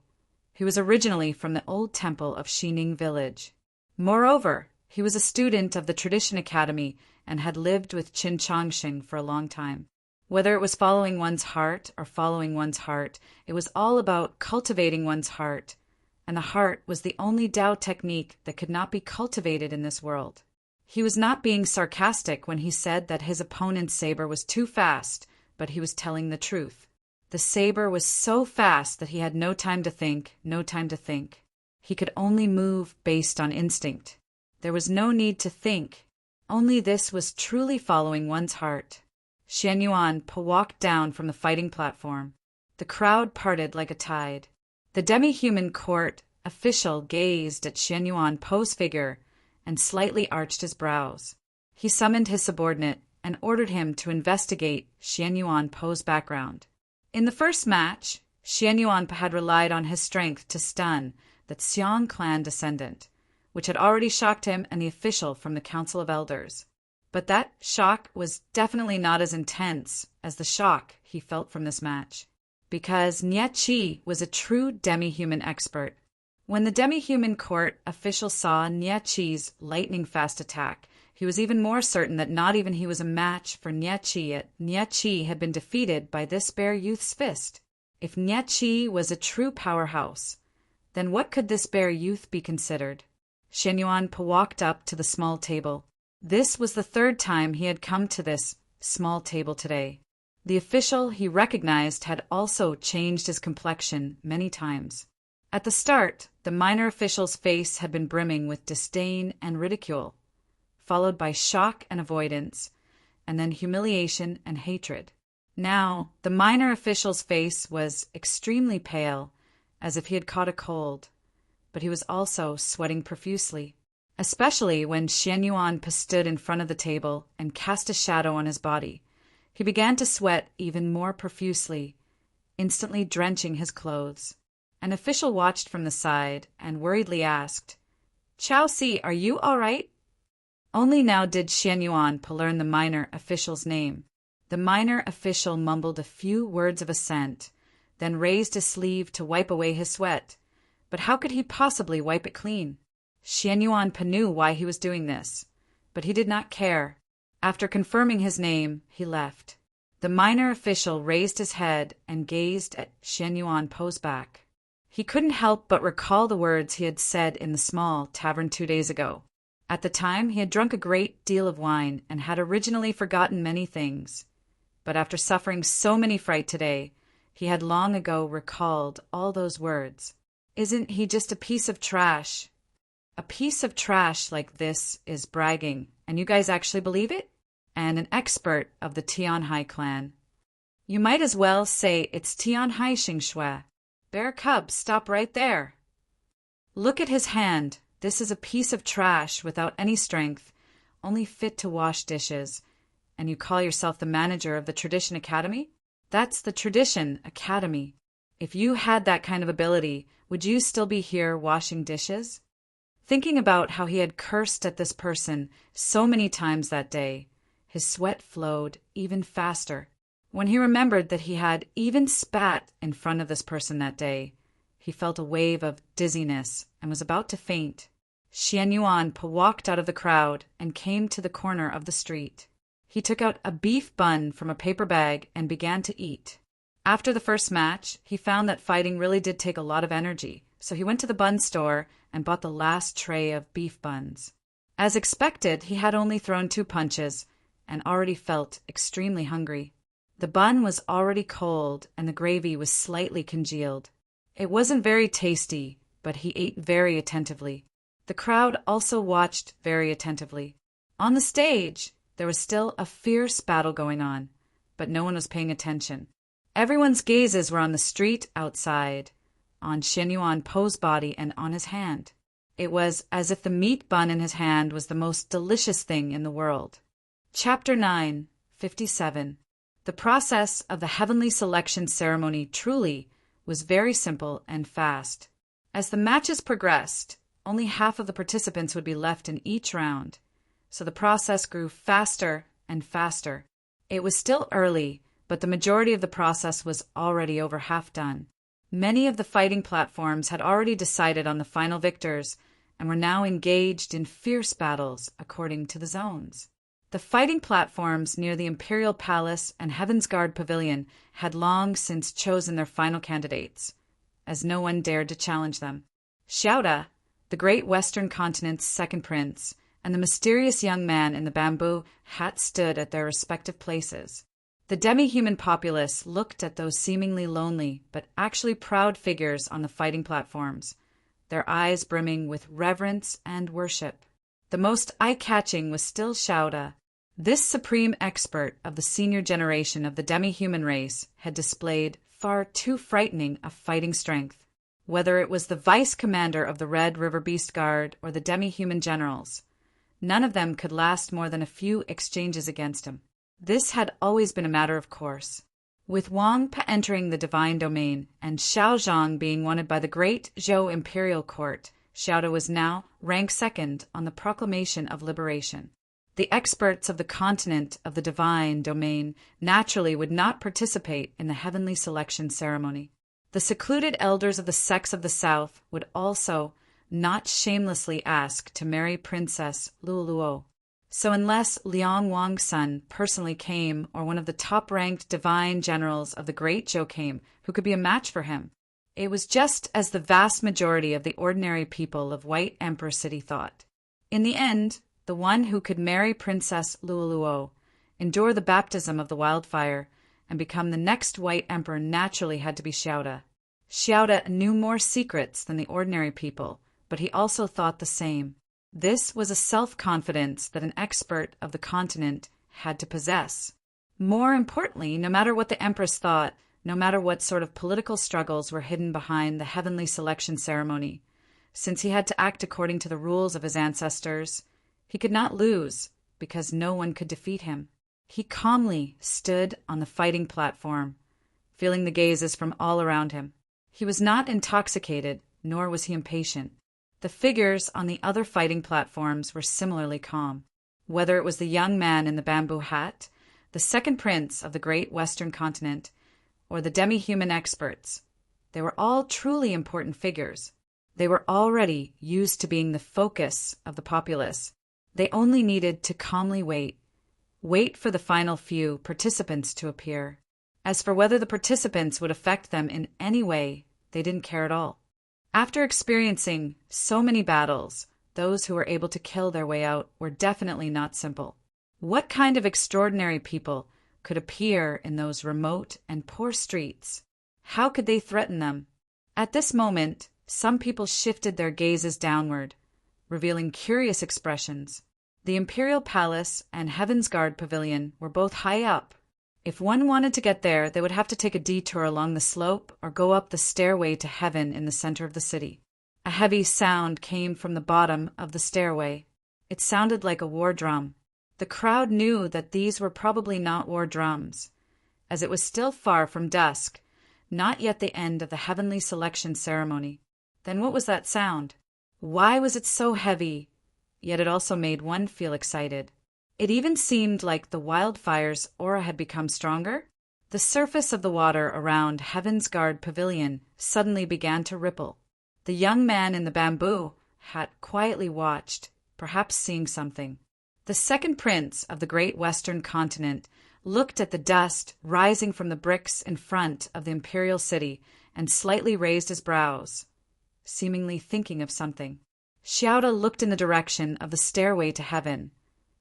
A: he was originally from the old temple of Xining village. Moreover, he was a student of the Tradition Academy and had lived with Qin Changshen for a long time. Whether it was following one's heart or following one's heart, it was all about cultivating one's heart, and the heart was the only Tao technique that could not be cultivated in this world. He was not being sarcastic when he said that his opponent's saber was too fast, but he was telling the truth. The saber was so fast that he had no time to think, no time to think. He could only move based on instinct. There was no need to think. Only this was truly following one's heart. Xian Yuanpa walked down from the fighting platform. The crowd parted like a tide. The demi-human court official gazed at Xian Yuanpa's figure and slightly arched his brows. He summoned his subordinate and ordered him to investigate Xian Yuanpa's background. In the first match, Xian Yuanpa had relied on his strength to stun the Xiang clan descendant, which had already shocked him and the official from the Council of Elders. But that shock was definitely not as intense as the shock he felt from this match, because Nye Qi was a true demi-human expert. When the demi-human court official saw Nye Qi's lightning-fast attack, he was even more certain that not even he was a match for Nye Qi, yet Nye Qi had been defeated by this bare youth's fist. If Nye Qi was a true powerhouse, then what could this bare youth be considered? Xian Yuanpa walked up to the small table. This was the third time he had come to this small table today. The official he recognized had also changed his complexion many times. At the start, the minor official's face had been brimming with disdain and ridicule, followed by shock and avoidance, and then humiliation and hatred. Now, the minor official's face was extremely pale, as if he had caught a cold, but he was also sweating profusely, especially when Xian Yuanpa stood in front of the table and cast a shadow on his body. He began to sweat even more profusely, instantly drenching his clothes. An official watched from the side and worriedly asked, "Chao Si, are you all right?" Only now did Xian Yuanpa learn the minor official's name. The minor official mumbled a few words of assent, then raised his sleeve to wipe away his sweat. But how could he possibly wipe it clean? Xian Yuanpa knew why he was doing this, but he did not care. After confirming his name, he left. The minor official raised his head and gazed at Xian Yuanpa's back. He couldn't help but recall the words he had said in the small tavern 2 days ago. At the time, he had drunk a great deal of wine and had originally forgotten many things. But after suffering so many fright today, he had long ago recalled all those words. Isn't he just a piece of trash? A piece of trash like this is bragging, and you guys actually believe it? And an expert of the Tianhai clan. You might as well say it's Tianhai Xingshui. Bear cub, stop right there. Look at his hand. This is a piece of trash without any strength, only fit to wash dishes. And you call yourself the manager of the Tradition Academy? That's the Tradition Academy. If you had that kind of ability, would you still be here washing dishes? Thinking about how he had cursed at this person so many times that day, his sweat flowed even faster. When he remembered that he had even spat in front of this person that day, he felt a wave of dizziness and was about to faint. Xian Yuanpa walked out of the crowd and came to the corner of the street. He took out a beef bun from a paper bag and began to eat. After the first match, he found that fighting really did take a lot of energy, so he went to the bun store and bought the last tray of beef buns. As expected, he had only thrown 2 punches and already felt extremely hungry. The bun was already cold, and the gravy was slightly congealed. It wasn't very tasty, but he ate very attentively. The crowd also watched very attentively. On the stage, there was still a fierce battle going on, but no one was paying attention. Everyone's gazes were on the street outside, on Shen Yuan Po's body, and on his hand. It was as if the meat bun in his hand was the most delicious thing in the world. Chapter 9, 57. The process of the heavenly selection ceremony truly was very simple and fast. As the matches progressed, only half of the participants would be left in each round, so the process grew faster and faster. It was still early, but the majority of the process was already over half done. Many of the fighting platforms had already decided on the final victors and were now engaged in fierce battles according to the zones. The fighting platforms near the Imperial Palace and Heaven's Guard Pavilion had long since chosen their final candidates, as no one dared to challenge them. Xiaoda, the great Western continent's second prince, and the mysterious young man in the bamboo hat stood at their respective places. The demi-human populace looked at those seemingly lonely but actually proud figures on the fighting platforms, their eyes brimming with reverence and worship. The most eye-catching was still Xiaoda. This supreme expert of the senior generation of the demi-human race had displayed far too frightening a fighting strength. Whether it was the vice commander of the Red River Beast Guard or the demi-human generals, none of them could last more than a few exchanges against him. This had always been a matter of course. With Wang Pa entering the divine domain and Xiao Zhang being wanted by the great Zhou imperial court, Xiaoda was now ranked second on the proclamation of liberation. The experts of the continent of the divine domain naturally would not participate in the heavenly selection ceremony. The secluded elders of the sects of the south would also not shamelessly ask to marry Princess Luoluo. So unless Liang Wang's son personally came, or one of the top-ranked divine generals of the great Zhou came, who could be a match for him, it was just as the vast majority of the ordinary people of White Emperor City thought. In the end, the one who could marry Princess Luoluo, endure the baptism of the wildfire, and become the next White Emperor naturally had to be Xiaoda. Xiaoda knew more secrets than the ordinary people, but he also thought the same. This was a self-confidence that an expert of the continent had to possess. More importantly, no matter what the Empress thought, no matter what sort of political struggles were hidden behind the heavenly selection ceremony, since he had to act according to the rules of his ancestors, he could not lose because no one could defeat him. He calmly stood on the fighting platform, feeling the gazes from all around him. He was not intoxicated, nor was he impatient. The figures on the other fighting platforms were similarly calm. Whether it was the young man in the bamboo hat, the second prince of the great Western continent, or the demi-human experts, they were all truly important figures. They were already used to being the focus of the populace. They only needed to calmly wait for the final few participants to appear. As for whether the participants would affect them in any way, they didn't care at all. After experiencing so many battles, those who were able to kill their way out were definitely not simple. What kind of extraordinary people could appear in those remote and poor streets? How could they threaten them? At this moment, some people shifted their gazes downward, revealing curious expressions. The Imperial Palace and Heaven's Guard Pavilion were both high up. If one wanted to get there, they would have to take a detour along the slope or go up the stairway to heaven in the center of the city. A heavy sound came from the bottom of the stairway. It sounded like a war drum. The crowd knew that these were probably not war drums, as it was still far from dusk, not yet the end of the heavenly selection ceremony. Then what was that sound? Why was it so heavy? Yet it also made one feel excited. It even seemed like the wildfire's aura had become stronger. The surface of the water around Heaven's Guard Pavilion suddenly began to ripple. The young man in the bamboo hat quietly watched, perhaps seeing something. The second prince of the great Western continent looked at the dust rising from the bricks in front of the imperial city and slightly raised his brows, seemingly thinking of something. Xiaoda looked in the direction of the stairway to heaven,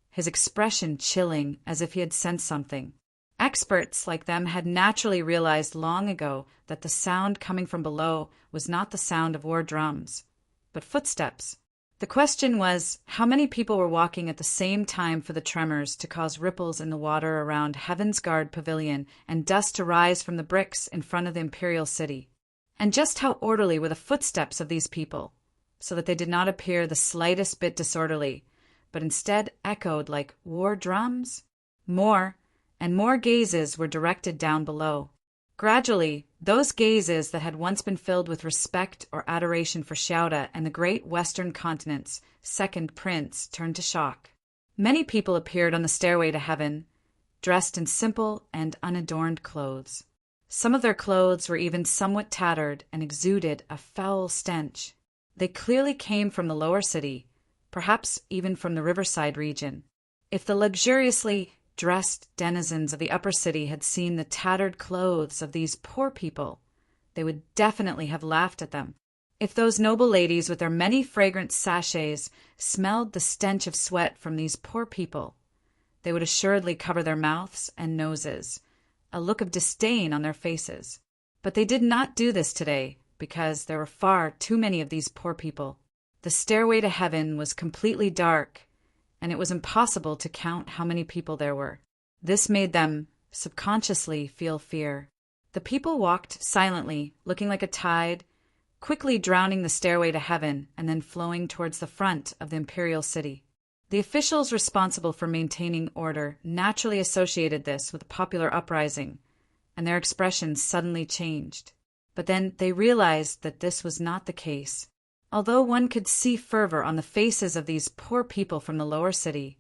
A: his expression chilling as if he had sensed something. Experts like them had naturally realized long ago that the sound coming from below was not the sound of war drums, but footsteps. The question was how many people were walking at the same time for the tremors to cause ripples in the water around Heaven's Guard Pavilion and dust to rise from the bricks in front of the Imperial City. And just how orderly were the footsteps of these people, so that they did not appear the slightest bit disorderly, but instead echoed like war drums? More and more gazes were directed down below. Gradually, those gazes that had once been filled with respect or adoration for Xiaoda and the great Western continent's second prince turned to shock. Many people appeared on the stairway to heaven, dressed in simple and unadorned clothes. Some of their clothes were even somewhat tattered and exuded a foul stench. They clearly came from the lower city, perhaps even from the riverside region. If the luxuriously dressed denizens of the upper city had seen the tattered clothes of these poor people, they would definitely have laughed at them. If those noble ladies with their many fragrant sachets smelled the stench of sweat from these poor people, they would assuredly cover their mouths and noses, a look of disdain on their faces. But they did not do this today, because there were far too many of these poor people. The stairway to heaven was completely dark, and it was impossible to count how many people there were. This made them subconsciously feel fear. The people walked silently, looking like a tide, quickly drowning the stairway to heaven and then flowing towards the front of the Imperial City. The officials responsible for maintaining order naturally associated this with a popular uprising, and their expressions suddenly changed. But then they realized that this was not the case. Although one could see fervor on the faces of these poor people from the lower city,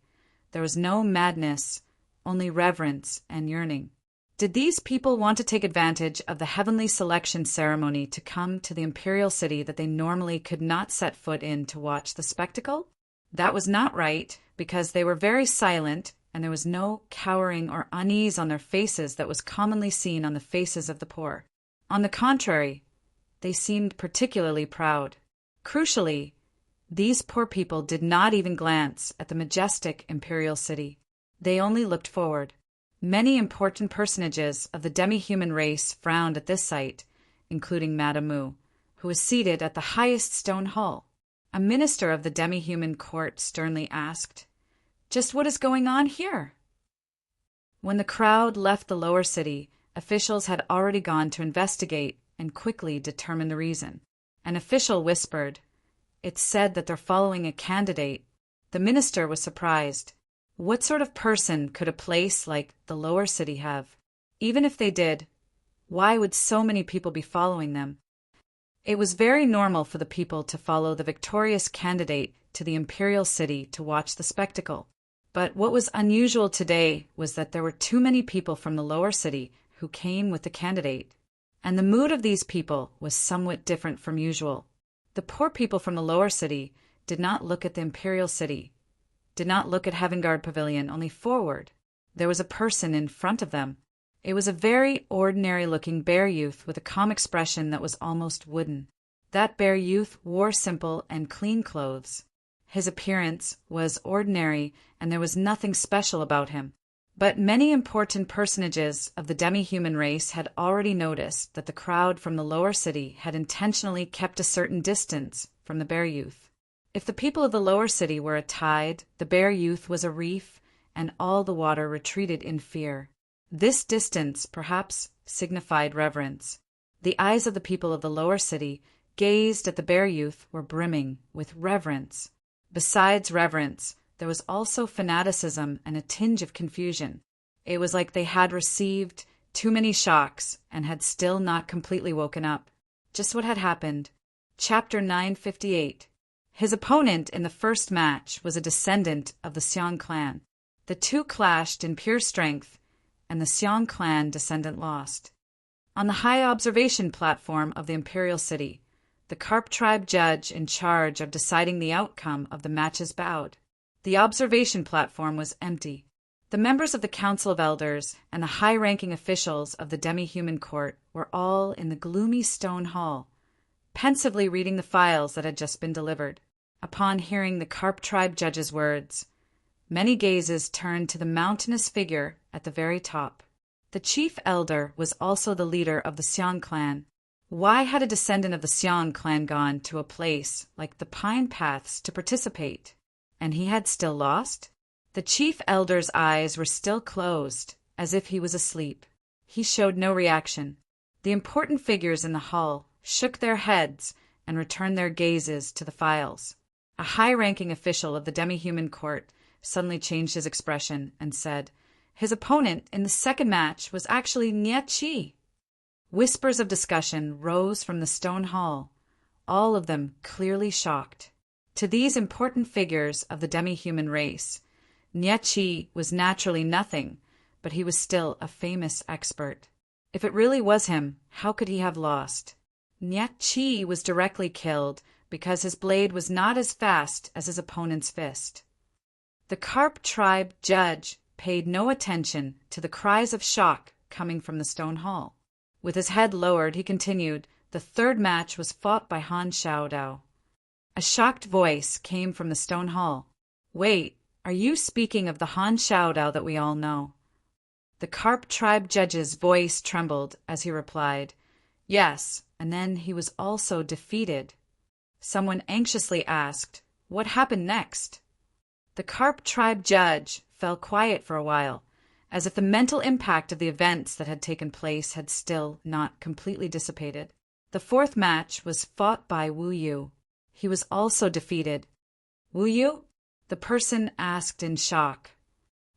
A: there was no madness, only reverence and yearning. Did these people want to take advantage of the heavenly selection ceremony to come to the Imperial City that they normally could not set foot in to watch the spectacle? That was not right, because they were very silent, and there was no cowering or unease on their faces that was commonly seen on the faces of the poor. On the contrary, they seemed particularly proud. Crucially, these poor people did not even glance at the majestic Imperial City. They only looked forward. Many important personages of the demi-human race frowned at this sight, including Madame Mu, who was seated at the highest stone hall. A minister of the demi-human court sternly asked, "Just what is going on here?" When the crowd left the lower city, officials had already gone to investigate and quickly determine the reason. An official whispered, "It's said that they're following a candidate." The minister was surprised. What sort of person could a place like the lower city have? Even if they did, why would so many people be following them? It was very normal for the people to follow the victorious candidate to the Imperial City to watch the spectacle. But what was unusual today was that there were too many people from the lower city who came with the candidate. And the mood of these people was somewhat different from usual. The poor people from the lower city did not look at the Imperial City, did not look at Heaven Guard Pavilion, only forward. There was a person in front of them. It was a very ordinary-looking bear youth with a calm expression that was almost wooden. That bear youth wore simple and clean clothes. His appearance was ordinary, and there was nothing special about him. But many important personages of the demi-human race had already noticed that the crowd from the lower city had intentionally kept a certain distance from the bear youth. If the people of the lower city were a tide, the bear youth was a reef, and all the water retreated in fear. This distance perhaps signified reverence. The eyes of the people of the lower city gazed at the bear youth were brimming with reverence. Besides reverence, there was also fanaticism and a tinge of confusion. It was like they had received too many shocks and had still not completely woken up. Just what had happened. Chapter 958. His opponent in the first match was a descendant of the Xiong clan. The two clashed in pure strength, and the Xiong clan descendant lost. On the high observation platform of the Imperial City, the Carp tribe judge in charge of deciding the outcome of the matches bowed. The observation platform was empty. The members of the Council of Elders and the high-ranking officials of the demi-human court were all in the gloomy stone hall, pensively reading the files that had just been delivered. Upon hearing the Carp tribe judge's words, many gazes turned to the mountainous figure at the very top. The chief elder was also the leader of the Xiong clan. Why had a descendant of the Xiong clan gone to a place like the Pine Paths to participate? And he had still lost? The chief elder's eyes were still closed, as if he was asleep. He showed no reaction. The important figures in the hall shook their heads and returned their gazes to the files. A high-ranking official of the demi-human court suddenly changed his expression and said, his opponent in the second match was actually Nye Chi. Whispers of discussion rose from the stone hall, all of them clearly shocked. To these important figures of the demi-human race, Nye Chi was naturally nothing, but he was still a famous expert. If it really was him, how could he have lost? Nye Chi was directly killed because his blade was not as fast as his opponent's fist. The Carp tribe judge paid no attention to the cries of shock coming from the stone hall. With his head lowered, he continued, the third match was fought by Han Xiaodao. A shocked voice came from the stone hall. Wait, are you speaking of the Han Xiaodao that we all know? The Carp tribe judge's voice trembled as he replied, yes, and then he was also defeated. Someone anxiously asked, what happened next? The Carp tribe judge fell quiet for a while, as if the mental impact of the events that had taken place had still not completely dissipated. The fourth match was fought by Wu Yu. He was also defeated. Wu Yu? The person asked in shock.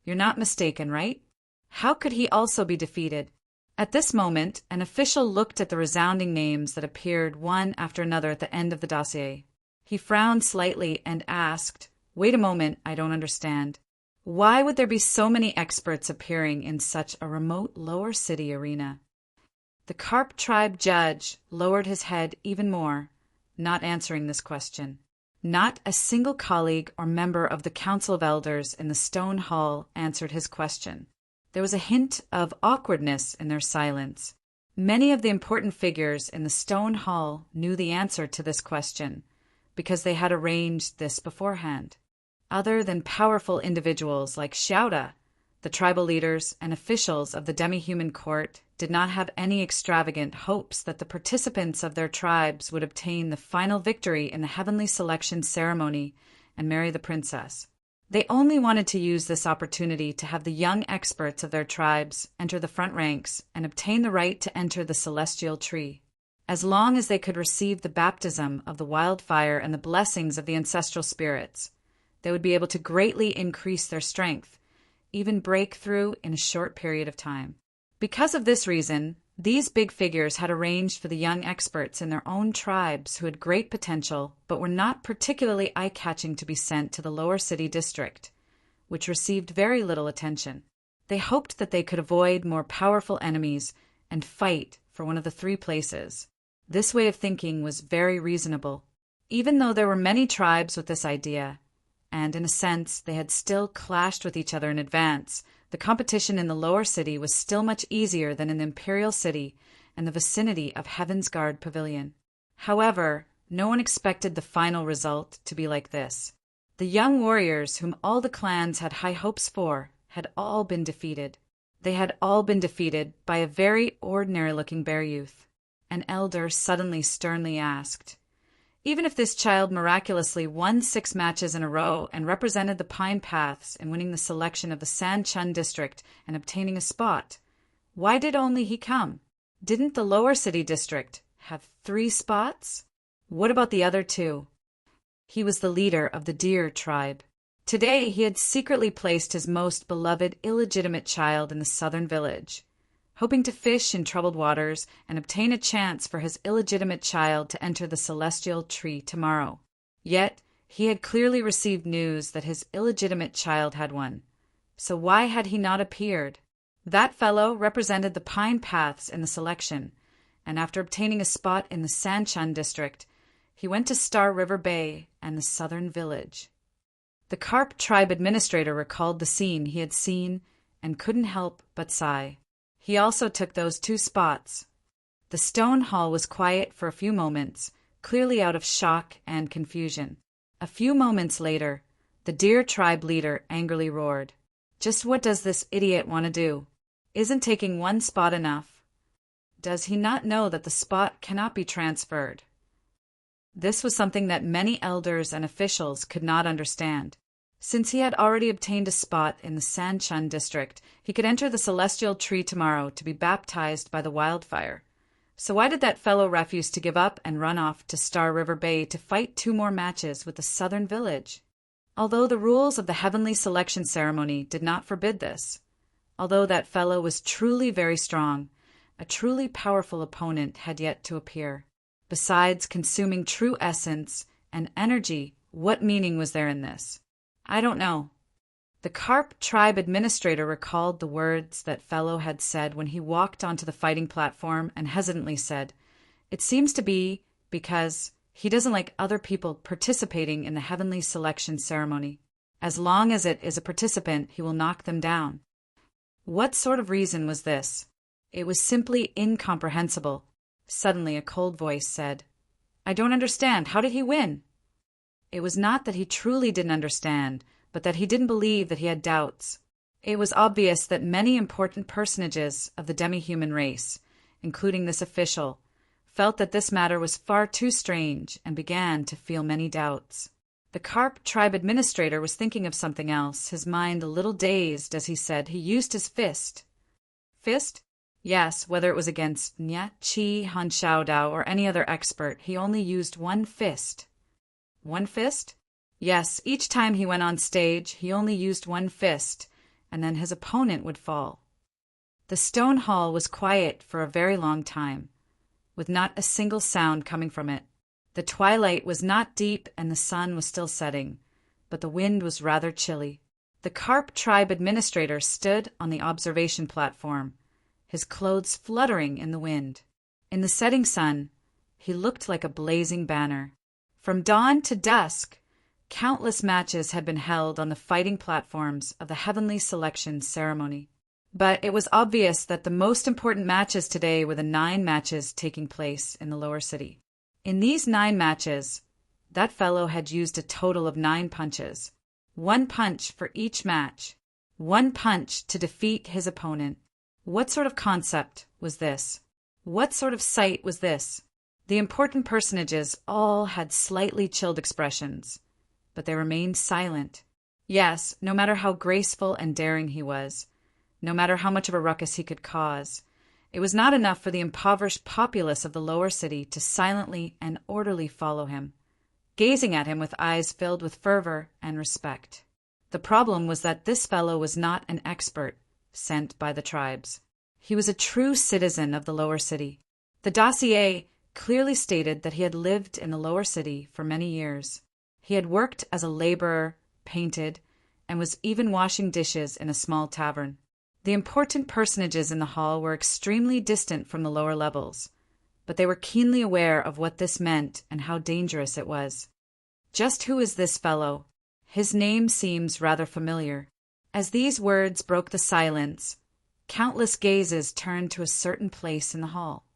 A: You're not mistaken, right? How could he also be defeated? At this moment, an official looked at the resounding names that appeared one after another at the end of the dossier. He frowned slightly and asked, wait a moment, I don't understand. Why would there be so many experts appearing in such a remote lower city arena? The Carp tribe judge lowered his head even more, not answering this question. Not a single colleague or member of the Council of Elders in the stone hall answered his question. There was a hint of awkwardness in their silence. Many of the important figures in the stone hall knew the answer to this question, because they had arranged this beforehand. Other than powerful individuals like Xiaoda, the tribal leaders and officials of the demi-human court did not have any extravagant hopes that the participants of their tribes would obtain the final victory in the heavenly selection ceremony and marry the princess. They only wanted to use this opportunity to have the young experts of their tribes enter the front ranks and obtain the right to enter the celestial tree. As long as they could receive the baptism of the wildfire and the blessings of the ancestral spirits, they would be able to greatly increase their strength, even break through in a short period of time. Because of this reason, these big figures had arranged for the young experts in their own tribes who had great potential but were not particularly eye-catching to be sent to the lower city district, which received very little attention. They hoped that they could avoid more powerful enemies and fight for one of the three places. This way of thinking was very reasonable. Even though there were many tribes with this idea, and in a sense they had still clashed with each other in advance, the competition in the lower city was still much easier than in the imperial city and the vicinity of Heaven's Guard Pavilion. However, no one expected the final result to be like this. The young warriors whom all the clans had high hopes for had all been defeated. They had all been defeated by a very ordinary-looking bear youth. An elder suddenly sternly asked, even if this child miraculously won 6 matches in a row and represented the Pine Paths in winning the selection of the Sanchun district and obtaining a spot, why did only he come? Didn't the lower city district have 3 spots? What about the other 2? He was the leader of the Deer tribe. Today he had secretly placed his most beloved illegitimate child in the southern village, hoping to fish in troubled waters and obtain a chance for his illegitimate child to enter the celestial tree tomorrow. Yet he had clearly received news that his illegitimate child had one. So why had he not appeared? That fellow represented the Pine Paths in the selection, and after obtaining a spot in the Sanchun district, he went to Star River Bay and the southern village. The Carp tribe administrator recalled the scene he had seen and couldn't help but sigh. He also took those 2 spots. The stone hall was quiet for a few moments, clearly out of shock and confusion. A few moments later, the Deer tribe leader angrily roared, "Just what does this idiot want to do?" Isn't taking one spot enough? Does he not know that the spot cannot be transferred? This was something that many elders and officials could not understand. Since he had already obtained a spot in the Sanchun district, he could enter the celestial tree tomorrow to be baptized by the wildfire. So why did that fellow refuse to give up and run off to Star River Bay to fight 2 more matches with the southern village? Although the rules of the heavenly selection ceremony did not forbid this, although that fellow was truly very strong, a truly powerful opponent had yet to appear. Besides consuming true essence and energy, what meaning was there in this? I don't know. The Carp tribe administrator recalled the words that fellow had said when he walked onto the fighting platform and hesitantly said, "It seems to be because he doesn't like other people participating in the heavenly selection ceremony. As long as it is a participant, he will knock them down." What sort of reason was this? It was simply incomprehensible. Suddenly a cold voice said, "I don't understand. How did he win?" It was not that he truly didn't understand, but that he didn't believe, that he had doubts. It was obvious that many important personages of the demi-human race, including this official, felt that this matter was far too strange and began to feel many doubts. The Carp tribe administrator was thinking of something else, his mind a little dazed as he said he used his fist. Fist? Yes, whether it was against Nya, Chi, Han Xiaodao, or any other expert, he only used one fist. One fist? Yes, each time he went on stage, he only used one fist, and then his opponent would fall. The stone hall was quiet for a very long time, with not a single sound coming from it. The twilight was not deep and the sun was still setting, but the wind was rather chilly. The Carp tribe administrator stood on the observation platform, his clothes fluttering in the wind. In the setting sun, he looked like a blazing banner. From dawn to dusk, countless matches had been held on the fighting platforms of the heavenly selection ceremony. But it was obvious that the most important matches today were the 9 matches taking place in the lower city. In these 9 matches, that fellow had used a total of 9 punches. 1 punch for each match. 1 punch to defeat his opponent. What sort of concept was this? What sort of sight was this? The important personages all had slightly chilled expressions, but they remained silent. Yes, no matter how graceful and daring he was, no matter how much of a ruckus he could cause, it was not enough for the impoverished populace of the lower city to silently and orderly follow him, gazing at him with eyes filled with fervor and respect. The problem was that this fellow was not an expert sent by the tribes. He was a true citizen of the lower city. The dossier clearly stated that he had lived in the lower city for many years. He had worked as a laborer, painted, and was even washing dishes in a small tavern. The important personages in the hall were extremely distant from the lower levels, but they were keenly aware of what this meant and how dangerous it was. Just who is this fellow? His name seems rather familiar. As these words broke the silence, countless gazes turned to a certain place in the hall.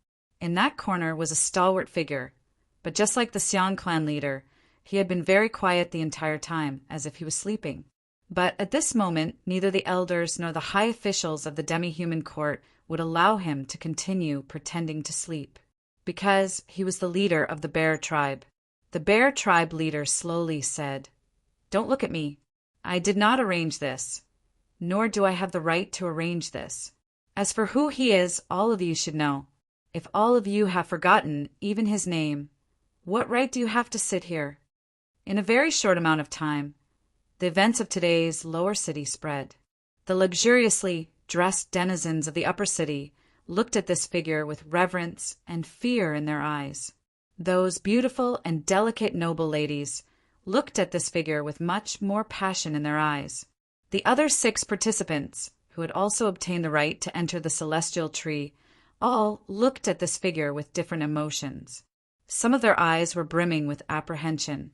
A: In that corner was a stalwart figure, but just like the Xiang clan leader, he had been very quiet the entire time, as if he was sleeping. But at this moment, neither the elders nor the high officials of the demi-human court would allow him to continue pretending to sleep, because he was the leader of the Bear tribe. The Bear tribe leader slowly said, "Don't look at me. I did not arrange this, nor do I have the right to arrange this. As for who he is, all of you should know. If all of you have forgotten even his name, what right do you have to sit here?" In a very short amount of time, the events of today's lower city spread. The luxuriously dressed denizens of the upper city looked at this figure with reverence and fear in their eyes. Those beautiful and delicate noble ladies looked at this figure with much more passion in their eyes. The other 6 participants, who had also obtained the right to enter the celestial tree, all looked at this figure with different emotions. Some of their eyes were brimming with apprehension,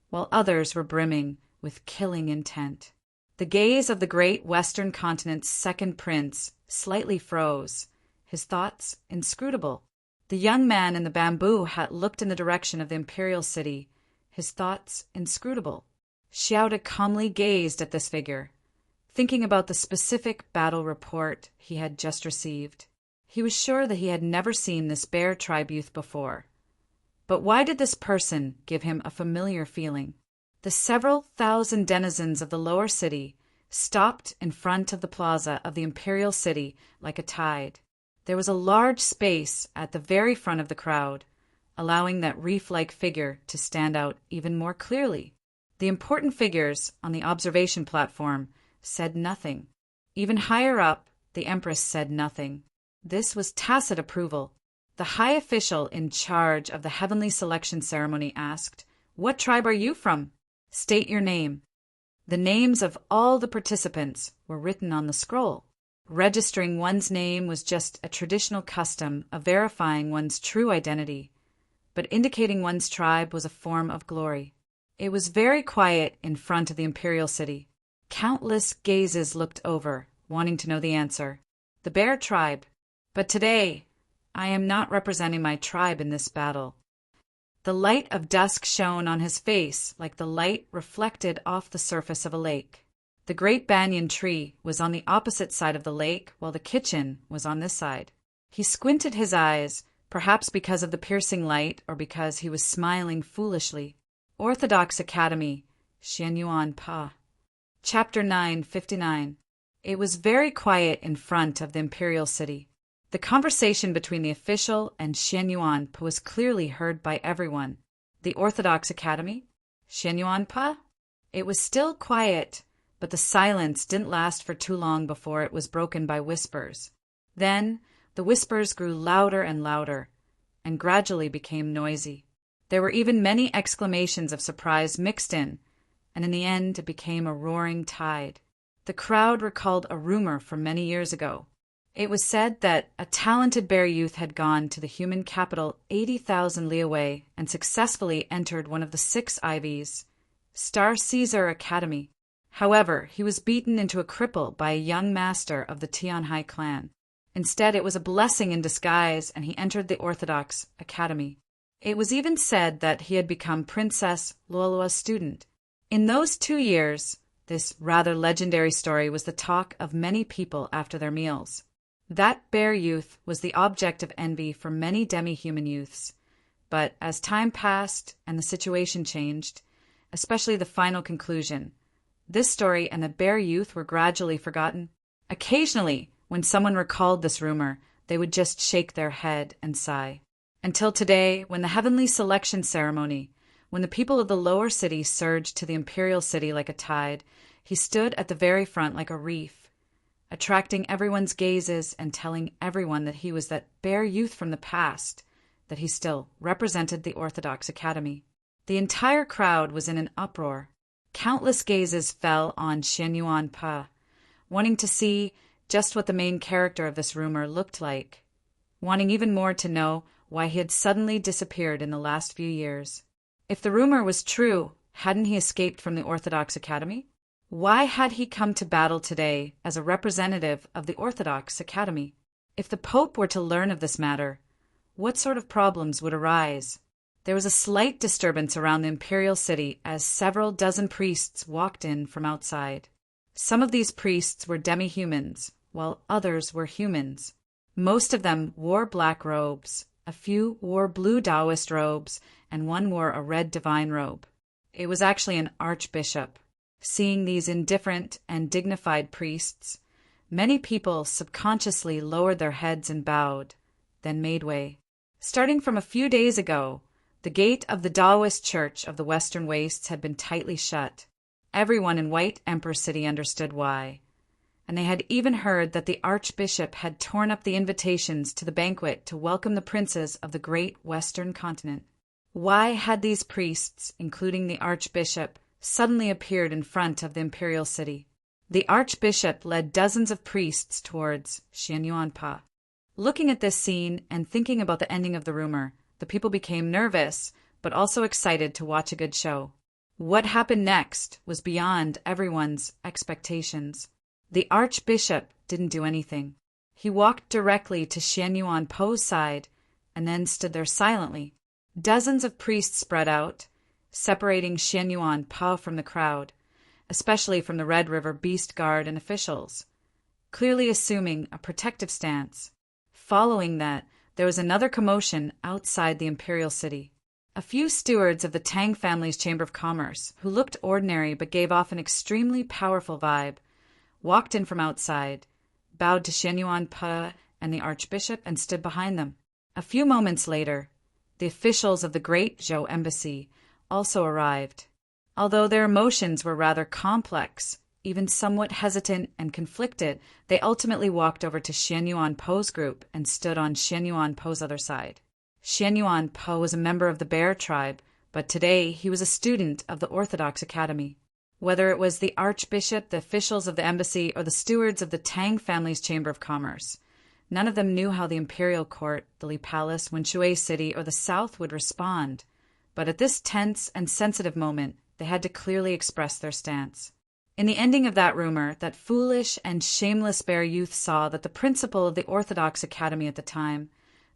A: while others were brimming with killing intent. The gaze of the great Western continent's second prince slightly froze, his thoughts inscrutable. The young man in the bamboo hat looked in the direction of the imperial city, his thoughts inscrutable. Xiao De calmly gazed at this figure, thinking about the specific battle report he had just received. He was sure that he had never seen this bear tribe youth before. But why did this person give him a familiar feeling? The several thousand denizens of the lower city stopped in front of the plaza of the imperial city like a tide. There was a large space at the very front of the crowd, allowing that reef-like figure to stand out even more clearly. The important figures on the observation platform said nothing. Even higher up, the Empress said nothing. This was tacit approval. The high official in charge of the heavenly selection ceremony asked, "What tribe are you from? State your name." The names of all the participants were written on the scroll. Registering one's name was just a traditional custom of verifying one's true identity, but indicating one's tribe was a form of glory. It was very quiet in front of the imperial city. Countless gazes looked over, wanting to know the answer. The bear tribe. But today, I am not representing my tribe in this battle. The light of dusk shone on his face like the light reflected off the surface of a lake. The great banyan tree was on the opposite side of the lake, while the kitchen was on this side. He squinted his eyes, perhaps because of the piercing light or because he was smiling foolishly. Orthodox Academy, Xianyuan Pa. Chapter 959. It was very quiet in front of the imperial city. The conversation between the official and Xianyuan Pa was clearly heard by everyone. The Orthodox Academy? Xianyuan Pa? It was still quiet, but the silence didn't last for too long before it was broken by whispers. Then the whispers grew louder and louder, and gradually became noisy. There were even many exclamations of surprise mixed in, and in the end it became a roaring tide. The crowd recalled a rumor from many years ago. It was said that a talented bear youth had gone to the human capital 80,000 li away and successfully entered one of the 6 Ivies, Star Caesar Academy. However, he was beaten into a cripple by a young master of the Tianhai clan. Instead, it was a blessing in disguise, and he entered the Orthodox Academy. It was even said that he had become Princess Luolua's student. In those 2 years, this rather legendary story was the talk of many people after their meals. That bear youth was the object of envy for many demi-human youths, but as time passed and the situation changed, especially the final conclusion, this story and the bear youth were gradually forgotten. Occasionally, when someone recalled this rumor, they would just shake their head and sigh. Until today, when the heavenly selection ceremony, when the people of the lower city surged to the imperial city like a tide, he stood at the very front like a reef, attracting everyone's gazes and telling everyone that he was that bear youth from the past, that he still represented the Orthodox Academy. The entire crowd was in an uproar. Countless gazes fell on Xianyuan Pa, wanting to see just what the main character of this rumor looked like, wanting even more to know why he had suddenly disappeared in the last few years. If the rumor was true, hadn't he escaped from the Orthodox Academy? Why had he come to battle today as a representative of the Orthodox Academy? If the Pope were to learn of this matter, what sort of problems would arise? There was a slight disturbance around the imperial city as several dozen priests walked in from outside. Some of these priests were demi-humans, while others were humans. Most of them wore black robes, a few wore blue Taoist robes, and one wore a red divine robe. It was actually an archbishop. Seeing these indifferent and dignified priests, many people subconsciously lowered their heads and bowed, then made way. Starting from a few days ago, the gate of the Taoist Church of the Western Wastes had been tightly shut. Everyone in White Emperor City understood why, and they had even heard that the archbishop had torn up the invitations to the banquet to welcome the princes of the great Western continent. Why had these priests, including the archbishop, suddenly appeared in front of the imperial city? The archbishop led dozens of priests towards Xianyuan Pa. Looking at this scene and thinking about the ending of the rumor, the people became nervous, but also excited to watch a good show. What happened next was beyond everyone's expectations. The archbishop didn't do anything. He walked directly to Xianyuan Pa's side and then stood there silently. Dozens of priests spread out, separating Xianyuan Pa from the crowd, especially from the Red River Beast Guard and officials, clearly assuming a protective stance. Following that, there was another commotion outside the imperial city. A few stewards of the Tang family's Chamber of Commerce, who looked ordinary but gave off an extremely powerful vibe, walked in from outside, bowed to Shen Yuanpa and the Archbishop, and stood behind them. A few moments later, the officials of the Great Zhou Embassy also arrived. Although their emotions were rather complex, even somewhat hesitant and conflicted, they ultimately walked over to Shen Yuanpo's group and stood on Shen Yuanpo's other side. Shen Yuanpo was a member of the Bear tribe, but today he was a student of the Orthodox Academy. Whether it was the Archbishop, the officials of the embassy, or the stewards of the Tang family's Chamber of Commerce, none of them knew how the imperial court, the Li Palace, Wenshui City, or the South would respond. But at this tense and sensitive moment, they had to clearly express their stance. In the ending of that rumor, that foolish and shameless bear youth saw that the principal of the Orthodox Academy at the time,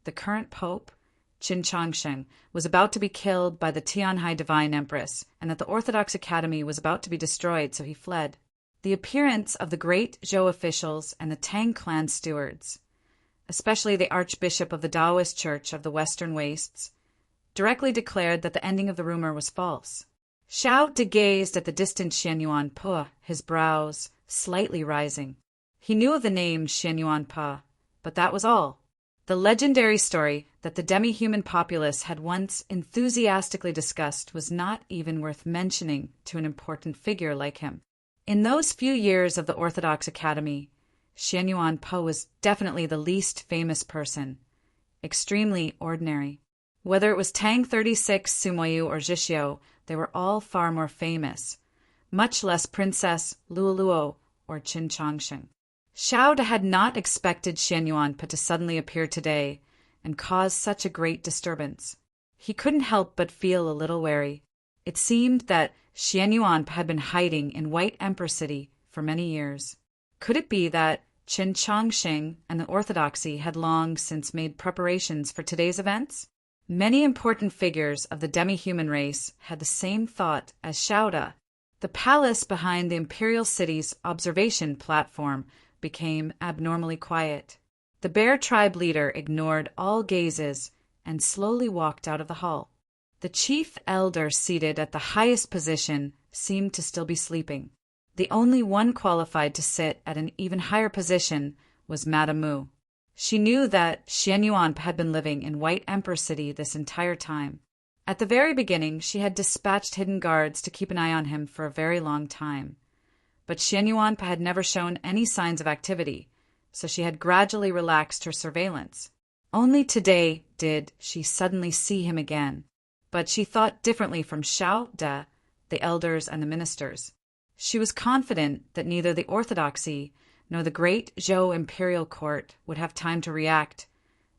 A: the current Pope, Qin Changsheng, was about to be killed by the Tianhai Divine Empress, and that the Orthodox Academy was about to be destroyed, so he fled. The appearance of the great Zhou officials and the Tang clan stewards, especially the Archbishop of the Taoist Church of the Western Wastes, directly declared that the ending of the rumor was false. Xiao De gazed at the distant Shen Yuanpa, his brows slightly rising. He knew of the name Shen Yuanpa, but that was all. The legendary story that the demi-human populace had once enthusiastically discussed was not even worth mentioning to an important figure like him. In those few years of the Orthodox Academy, Shen Yuanpa was definitely the least famous person, extremely ordinary. Whether it was Tang 36, Sumoyu, or Zhixiu, they were all far more famous, much less Princess Luoluo or Qin Changsheng. Xiao De had not expected Shen Yuanpa to suddenly appear today and cause such a great disturbance. He couldn't help but feel a little wary. It seemed that Shen Yuanpa had been hiding in White Emperor City for many years. Could it be that Qin Changsheng and the Orthodoxy had long since made preparations for today's events? Many important figures of the demi-human race had the same thought as Xiao De. The palace behind the imperial city's observation platform became abnormally quiet. The Bear tribe leader ignored all gazes and slowly walked out of the hall. The chief elder seated at the highest position seemed to still be sleeping. The only one qualified to sit at an even higher position was Madame Mu. She knew that Shen Yuanpa had been living in White Emperor City this entire time. At the very beginning, she had dispatched hidden guards to keep an eye on him for a very long time. But Shen Yuanpa had never shown any signs of activity, so she had gradually relaxed her surveillance. Only today did she suddenly see him again. But she thought differently from Xiao De, the elders, and the ministers. She was confident that neither the Orthodoxy nor the great Zhou imperial court would have time to react,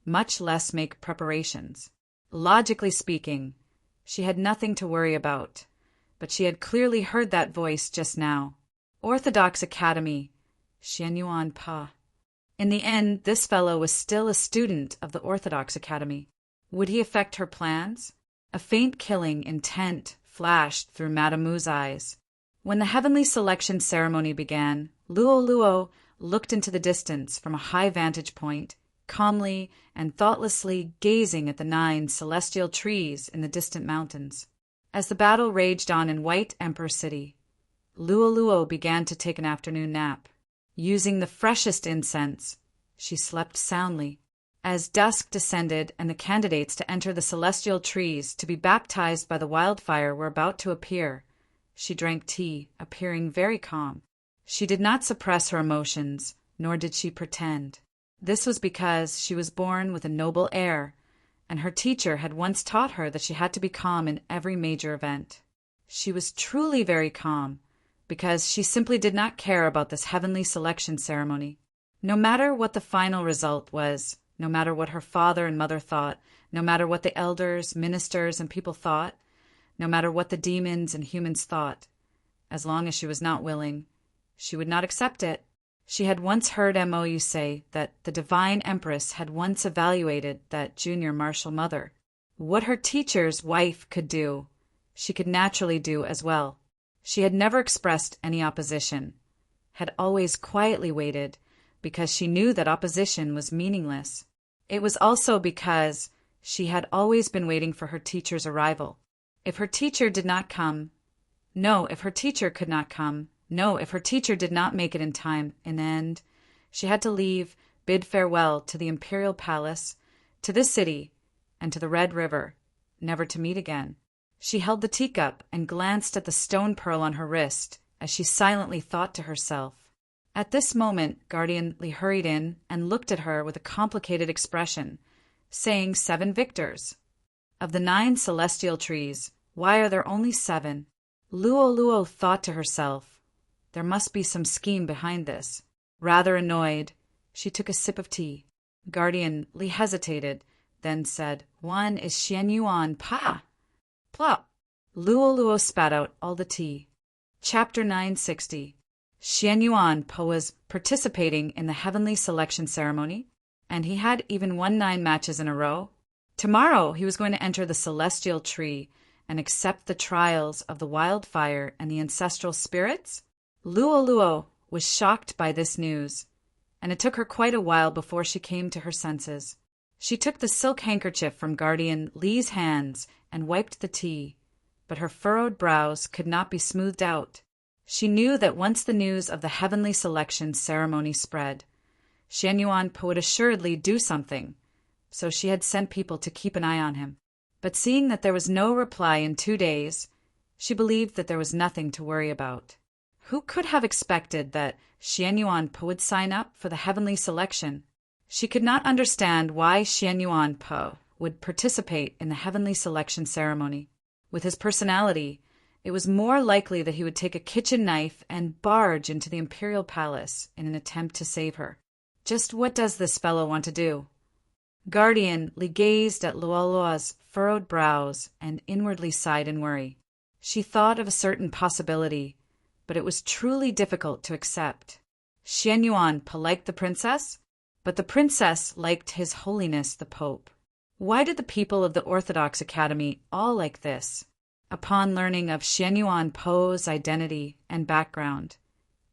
A: much less make preparations. Logically speaking, she had nothing to worry about, but she had clearly heard that voice just now. Orthodox Academy, Shen Yuanpa. In the end, this fellow was still a student of the Orthodox Academy. Would he affect her plans? A faint killing intent flashed through Madame Mu's eyes. When the heavenly selection ceremony began, Luoluo looked into the distance from a high vantage point, calmly and thoughtlessly gazing at the 9 celestial trees in the distant mountains. As the battle raged on in White Emperor City, Luoluo began to take an afternoon nap. Using the freshest incense, she slept soundly. As dusk descended and the candidates to enter the celestial trees to be baptized by the wildfire were about to appear, she drank tea, appearing very calm. She did not suppress her emotions, nor did she pretend. This was because she was born with a noble air, and her teacher had once taught her that she had to be calm in every major event. She was truly very calm, because she simply did not care about this heavenly selection ceremony. No matter what the final result was, no matter what her father and mother thought, no matter what the elders, ministers, and people thought, no matter what the demons and humans thought, as long as she was not willing, she would not accept it. She had once heard Mou say that the Divine Empress had once evaluated that junior martial mother. What her teacher's wife could do, she could naturally do as well. She had never expressed any opposition, had always quietly waited, because she knew that opposition was meaningless. It was also because she had always been waiting for her teacher's arrival. If her teacher did not come, if her teacher could not come, if her teacher did not make it in time, in the end, she had to leave, bid farewell to the imperial palace, to this city, and to the Red River, never to meet again. She held the teacup and glanced at the stone pearl on her wrist as she silently thought to herself. At this moment, Guardian Li hurried in and looked at her with a complicated expression, saying 7 victors. Of the 9 celestial trees, why are there only 7? Luo thought to herself, there must be some scheme behind this. Rather annoyed, she took a sip of tea. Guardian Li hesitated, then said, 1 is Xian Yuan Pa. Plop. Luo spat out all the tea. Chapter 960. Xian Yuan Po was participating in the heavenly selection ceremony, and he had even won 9 matches in a row. Tomorrow he was going to enter the celestial tree and accept the trials of the wildfire and the ancestral spirits. Luo was shocked by this news, and it took her quite a while before she came to her senses. She took the silk handkerchief from Guardian Li's hands and wiped the tea, but her furrowed brows could not be smoothed out. She knew that once the news of the heavenly selection ceremony spread, Xian Yuan Po would assuredly do something, so she had sent people to keep an eye on him. But seeing that there was no reply in 2 days, she believed that there was nothing to worry about. Who could have expected that Xian Yuan Po would sign up for the heavenly selection? She could not understand why Xian Yuan Po would participate in the heavenly selection ceremony. With his personality, it was more likely that he would take a kitchen knife and barge into the imperial palace in an attempt to save her. Just what does this fellow want to do? Guardian Li gazed at Luo's furrowed brows and inwardly sighed in worry. She thought of a certain possibility, but it was truly difficult to accept. Xian Yuan Po liked the princess, but the princess liked His Holiness the Pope. Why did the people of the Orthodox Academy all like this? Upon learning of Xian Yuan Po's identity and background,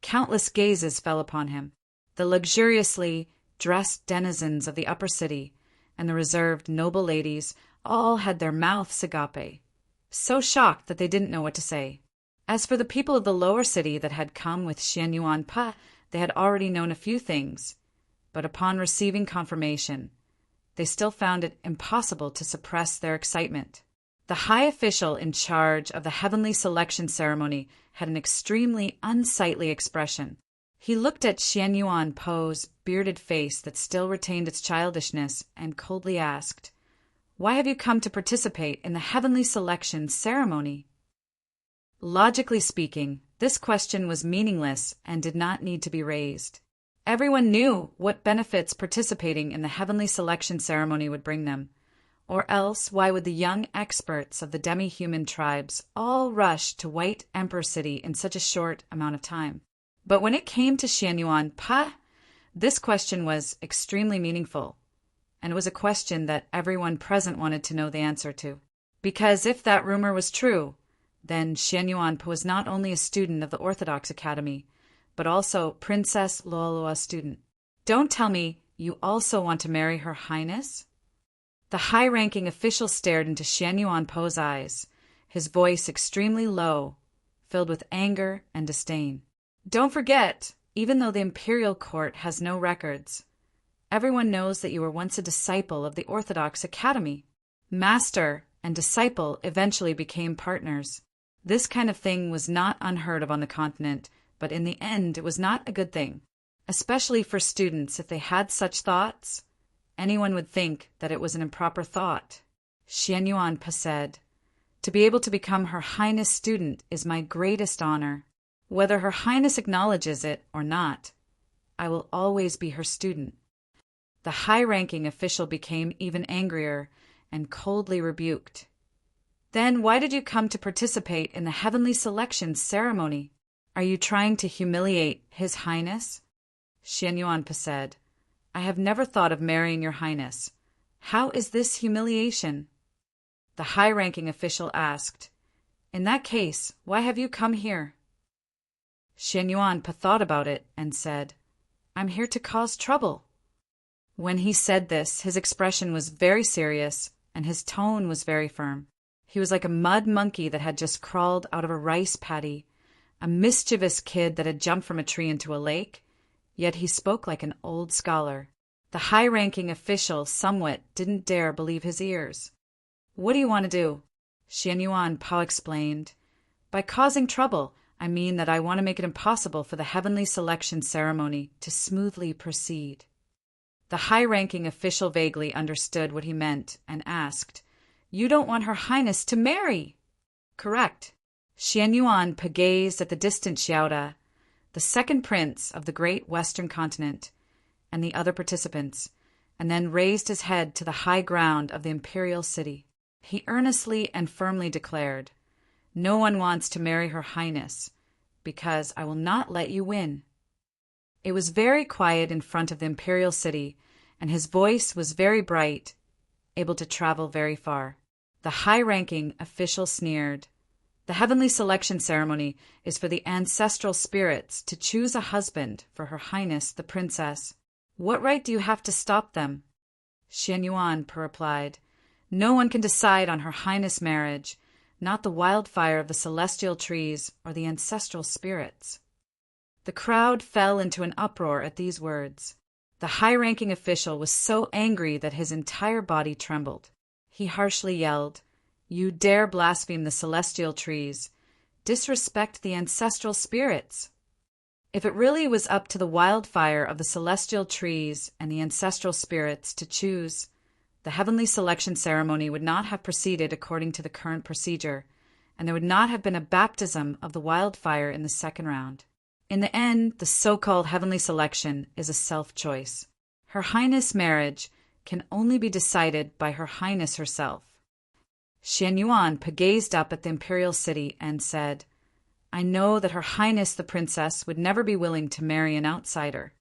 A: countless gazes fell upon him. The luxuriously dressed denizens of the upper city and the reserved noble ladies all had their mouths agape, so shocked that they didn't know what to say. As for the people of the lower city that had come with Xian Yuan Pa, they had already known a few things, but upon receiving confirmation, they still found it impossible to suppress their excitement. The high official in charge of the heavenly selection ceremony had an extremely unsightly expression. He looked at Xian Yuan Po's bearded face that still retained its childishness and coldly asked, "Why have you come to participate in the heavenly selection ceremony?" Logically speaking, this question was meaningless and did not need to be raised. Everyone knew what benefits participating in the heavenly selection ceremony would bring them. Or else, why would the young experts of the demi-human tribes all rush to White Emperor City in such a short amount of time? But when it came to Xian Yuan Pa, this question was extremely meaningful, and it was a question that everyone present wanted to know the answer to. Because if that rumor was true, then Xian Yuan Pa was not only a student of the Orthodox Academy, but also Princess Luolua's student. Don't tell me you also want to marry Her Highness? The high-ranking official stared into Xian Yuan Po's eyes, his voice extremely low, filled with anger and disdain. Don't forget, even though the imperial court has no records, everyone knows that you were once a disciple of the Orthodox Academy. Master and disciple eventually became partners. This kind of thing was not unheard of on the continent, but in the end it was not a good thing, especially for students. If they had such thoughts, anyone would think that it was an improper thought. Xian Yuan Pa said, "To be able to become Her Highness' student is my greatest honor. Whether Her Highness acknowledges it or not, I will always be her student." The high-ranking official became even angrier and coldly rebuked. "Then why did you come to participate in the heavenly selection ceremony? Are you trying to humiliate His Highness?" Xian Yuan Pa said, "I have never thought of marrying Your Highness. How is this humiliation?" The high-ranking official asked, In that case, why have you come here? Xian Yuan thought about it and said, I'm here to cause trouble. When he said this, his expression was very serious and his tone was very firm. He was like a mud monkey that had just crawled out of a rice paddy, a mischievous kid that had jumped from a tree into a lake, yet he spoke like an old scholar. The high-ranking official somewhat didn't dare believe his ears. What do you want to do? Xian Yuan Pa explained. By causing trouble, I mean that I want to make it impossible for the heavenly selection ceremony to smoothly proceed. The high-ranking official vaguely understood what he meant and asked, You don't want Her Highness to marry? Correct. Xian Yuan gazed at the distant Xiaoda, the second prince of the great western continent, and the other participants, and then raised his head to the high ground of the imperial city. He earnestly and firmly declared, No one wants to marry Her Highness, because I will not let you win. It was very quiet in front of the imperial city, and his voice was very bright, able to travel very far. The high-ranking official sneered. The heavenly selection ceremony is for the ancestral spirits to choose a husband for Her Highness the Princess. What right do you have to stop them? Xian Yuan replied, No one can decide on Her Highness' marriage, not the wildfire of the celestial trees or the ancestral spirits. The crowd fell into an uproar at these words. The high-ranking official was so angry that his entire body trembled. He harshly yelled, You dare blaspheme the celestial trees, disrespect the ancestral spirits. If it really was up to the wildfire of the celestial trees and the ancestral spirits to choose, the heavenly selection ceremony would not have proceeded according to the current procedure, and there would not have been a baptism of the wildfire in the second round. In the end, the so-called heavenly selection is a self-choice. Her Highness' marriage can only be decided by Her Highness herself. Xian Yuan gazed up at the imperial city and said, I know that Her Highness the Princess would never be willing to marry an outsider.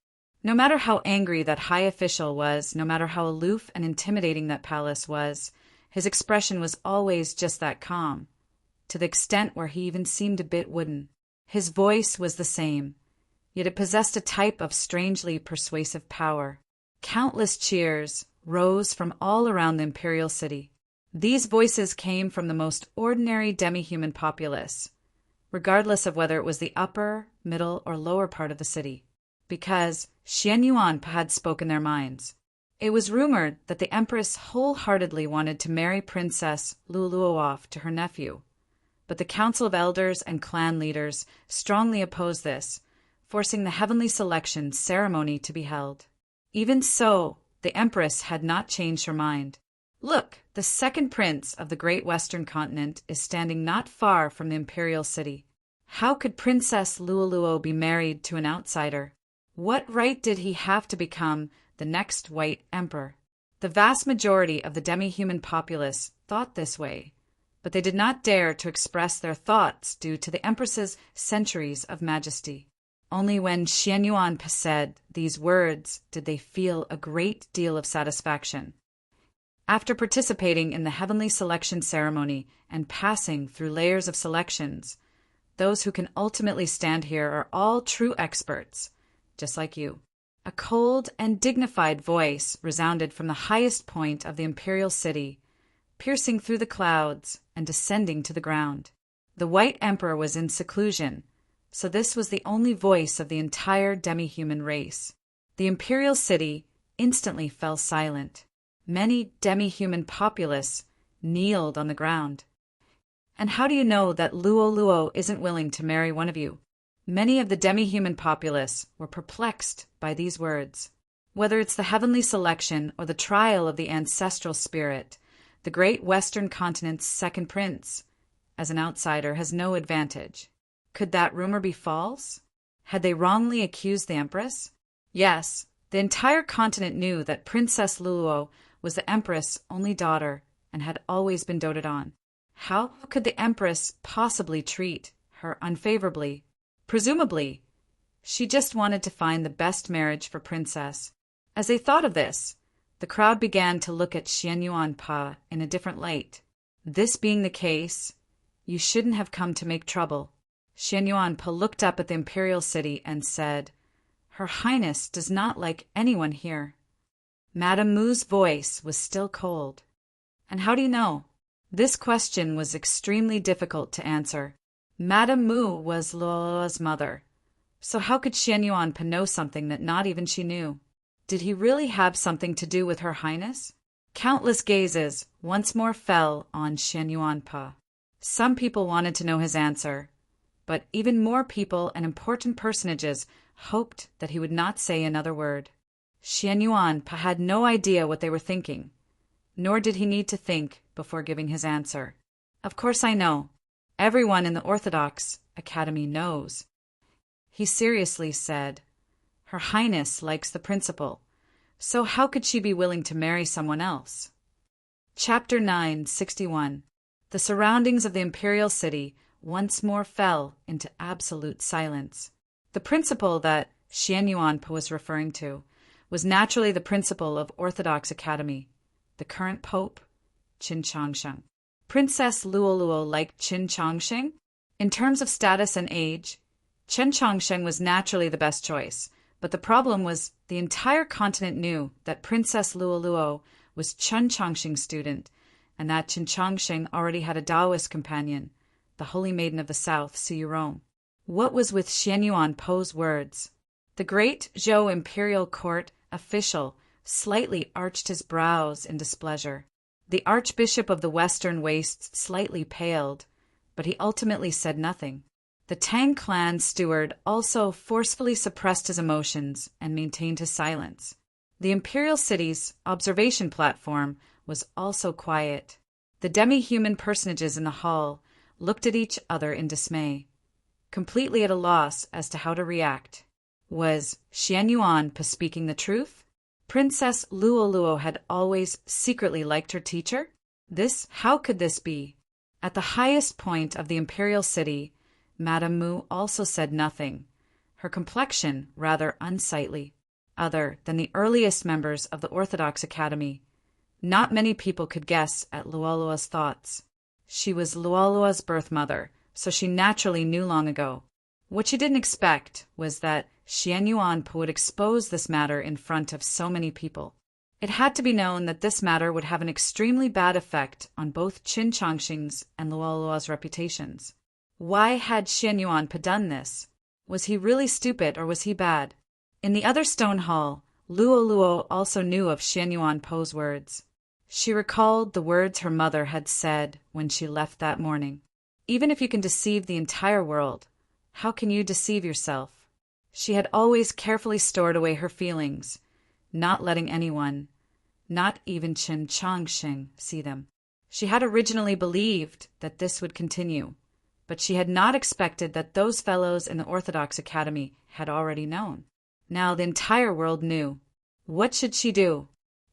A: No matter how angry that high official was, no matter how aloof and intimidating that palace was, his expression was always just that calm, to the extent where he even seemed a bit wooden. His voice was the same, yet it possessed a type of strangely persuasive power. Countless cheers rose from all around the imperial city. These voices came from the most ordinary demi-human populace, regardless of whether it was the upper, middle, or lower part of the city, because Xian Yuan had spoken their minds. It was rumored that the Empress wholeheartedly wanted to marry Princess Luluo off to her nephew, but the Council of Elders and clan leaders strongly opposed this, forcing the heavenly selection ceremony to be held. Even so, the Empress had not changed her mind. Look, the second prince of the great western continent is standing not far from the imperial city. How could Princess Luluo be married to an outsider? What right did he have to become the next white emperor? The vast majority of the demi-human populace thought this way, but they did not dare to express their thoughts due to the Empress's centuries of majesty. Only when Xian Yuan said these words did they feel a great deal of satisfaction. After participating in the heavenly selection ceremony and passing through layers of selections, those who can ultimately stand here are all true experts, just like you. A cold and dignified voice resounded from the highest point of the imperial city, piercing through the clouds and descending to the ground. The White Emperor was in seclusion, so this was the only voice of the entire demi-human race. The imperial city instantly fell silent. Many demi-human populace kneeled on the ground. And how do you know that Luo isn't willing to marry one of you? Many of the demi-human populace were perplexed by these words. Whether it's the heavenly selection or the trial of the ancestral spirit, the great western continent's second prince, as an outsider, has no advantage. Could that rumor be false? Had they wrongly accused the Empress? Yes, the entire continent knew that Princess Luo was the Empress' only daughter and had always been doted on. How could the Empress possibly treat her unfavorably? Presumably, she just wanted to find the best marriage for Princess. As they thought of this, the crowd began to look at Xian Yuan Pa in a different light. This being the case, You shouldn't have come to make trouble. Xian Yuanpa looked up at the imperial city and said, Her Highness does not like anyone here. Madame Mu's voice was still cold. And how do you know? This question was extremely difficult to answer. Madame Mu was Luoluo's mother. So how could Xian Yuanpa know something that not even she knew? Did he really have something to do with Her Highness? Countless gazes once more fell on Xian Yuanpa. Some people wanted to know his answer, but even more people and important personages hoped that he would not say another word. Xian Yuanpa had no idea what they were thinking, nor did he need to think before giving his answer. Of course I know. Everyone in the Orthodox Academy knows. He seriously said, Her Highness likes the principal, so how could she be willing to marry someone else? Chapter 961. The surroundings of the imperial city once more fell into absolute silence. The principal that Xian Yuanpa was referring to was naturally the principal of Orthodox Academy, the current pope, Qin Changsheng. Princess Luoluo liked Qin Changsheng. In terms of status and age, Qin Changsheng was naturally the best choice, but the problem was the entire continent knew that Princess Luoluo was Qin Changsheng's student, and that Qin Changsheng already had a Taoist companion, the Holy Maiden of the South, Siyu Rome. What was with Xian Yuanpa's words? The great Zhou imperial court official slightly arched his brows in displeasure. The Archbishop of the Western Wastes slightly paled, but he ultimately said nothing. The Tang clan steward also forcefully suppressed his emotions and maintained his silence. The imperial city's observation platform was also quiet. The demi-human personages in the hall looked at each other in dismay, completely at a loss as to how to react. Was Xian Yuanpa speaking the truth? Princess Luoluo had always secretly liked her teacher? How could this be? At the highest point of the imperial city, Madame Mu also said nothing, her complexion rather unsightly. Other than the earliest members of the Orthodox Academy, not many people could guess at Luoluo's thoughts. She was Luoluo's birth mother, so she naturally knew long ago. What she didn't expect was that Xian Yuanpa would expose this matter in front of so many people. It had to be known that this matter would have an extremely bad effect on both Qin Changsheng's and Luoluo's reputations. Why had Xian Yuanpa done this? Was he really stupid or was he bad? In the other stone hall, Luoluo also knew of Xian Yuanpa's words. She recalled the words her mother had said when she left that morning. Even if you can deceive the entire world, how can you deceive yourself? She had always carefully stored away her feelings, not letting anyone, not even Qin Changsheng, see them. She had originally believed that this would continue, but she had not expected that those fellows in the Orthodox Academy had already known. Now the entire world knew. What should she do?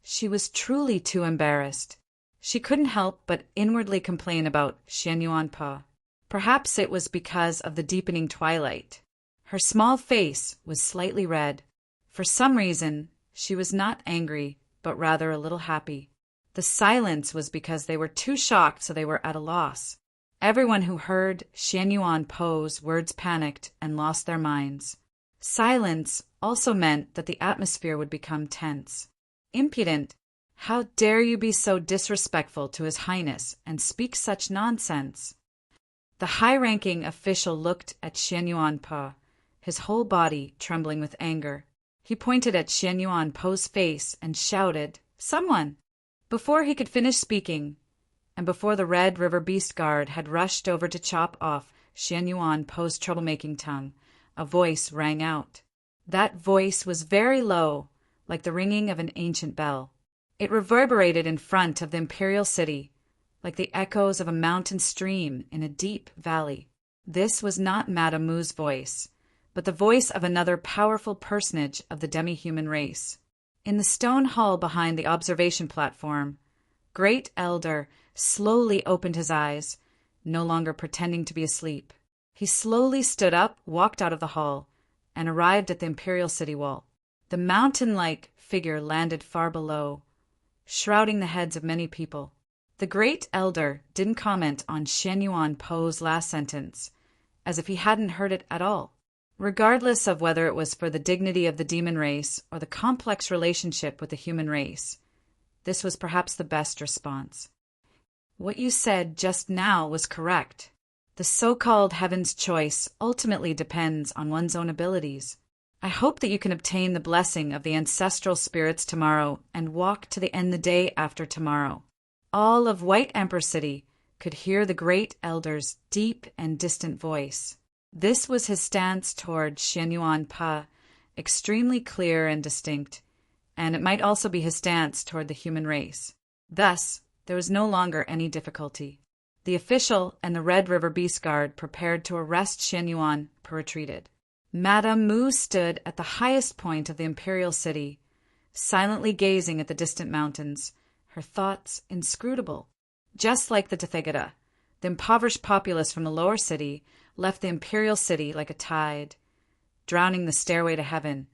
A: She was truly too embarrassed. She couldn't help but inwardly complain about Xian Yuanpa. Perhaps it was because of the deepening twilight. Her small face was slightly red. For some reason, she was not angry, but rather a little happy. The silence was because they were too shocked, so they were at a loss. Everyone who heard Xian Yuanpa's words panicked and lost their minds. Silence also meant that the atmosphere would become tense. Impudent! How dare you be so disrespectful to His Highness and speak such nonsense? The high-ranking official looked at Xian Yuanpa, his whole body trembling with anger. He pointed at Xian Yuanpa's face and shouted, "Someone!" Before he could finish speaking, and before the Red River Beast Guard had rushed over to chop off Xian Yuanpa's troublemaking tongue, a voice rang out. That voice was very low, like the ringing of an ancient bell. It reverberated in front of the imperial city, like the echoes of a mountain stream in a deep valley. This was not Madame Mu's voice, but the voice of another powerful personage of the demi-human race. In the stone hall behind the observation platform, Great Elder slowly opened his eyes, no longer pretending to be asleep. He slowly stood up, walked out of the hall, and arrived at the imperial city wall. The mountain-like figure landed far below, shrouding the heads of many people. The great elder didn't comment on Xian Yuan Po's last sentence, as if he hadn't heard it at all. Regardless of whether it was for the dignity of the demon race or the complex relationship with the human race, this was perhaps the best response. What you said just now was correct. The so-called heaven's choice ultimately depends on one's own abilities. I hope that you can obtain the blessing of the ancestral spirits tomorrow and walk to the end the day after tomorrow. All of White Emperor City could hear the great elder's deep and distant voice. This was his stance toward Xian Yuan Pa, extremely clear and distinct, and it might also be his stance toward the human race. Thus, there was no longer any difficulty. The official and the Red River Beast Guard prepared to arrest Xian Yuan Pa retreated. Madame Mu stood at the highest point of the imperial city, silently gazing at the distant mountains, her thoughts inscrutable. Just like the Tathagata, the impoverished populace from the lower city left the imperial city like a tide, drowning the stairway to heaven,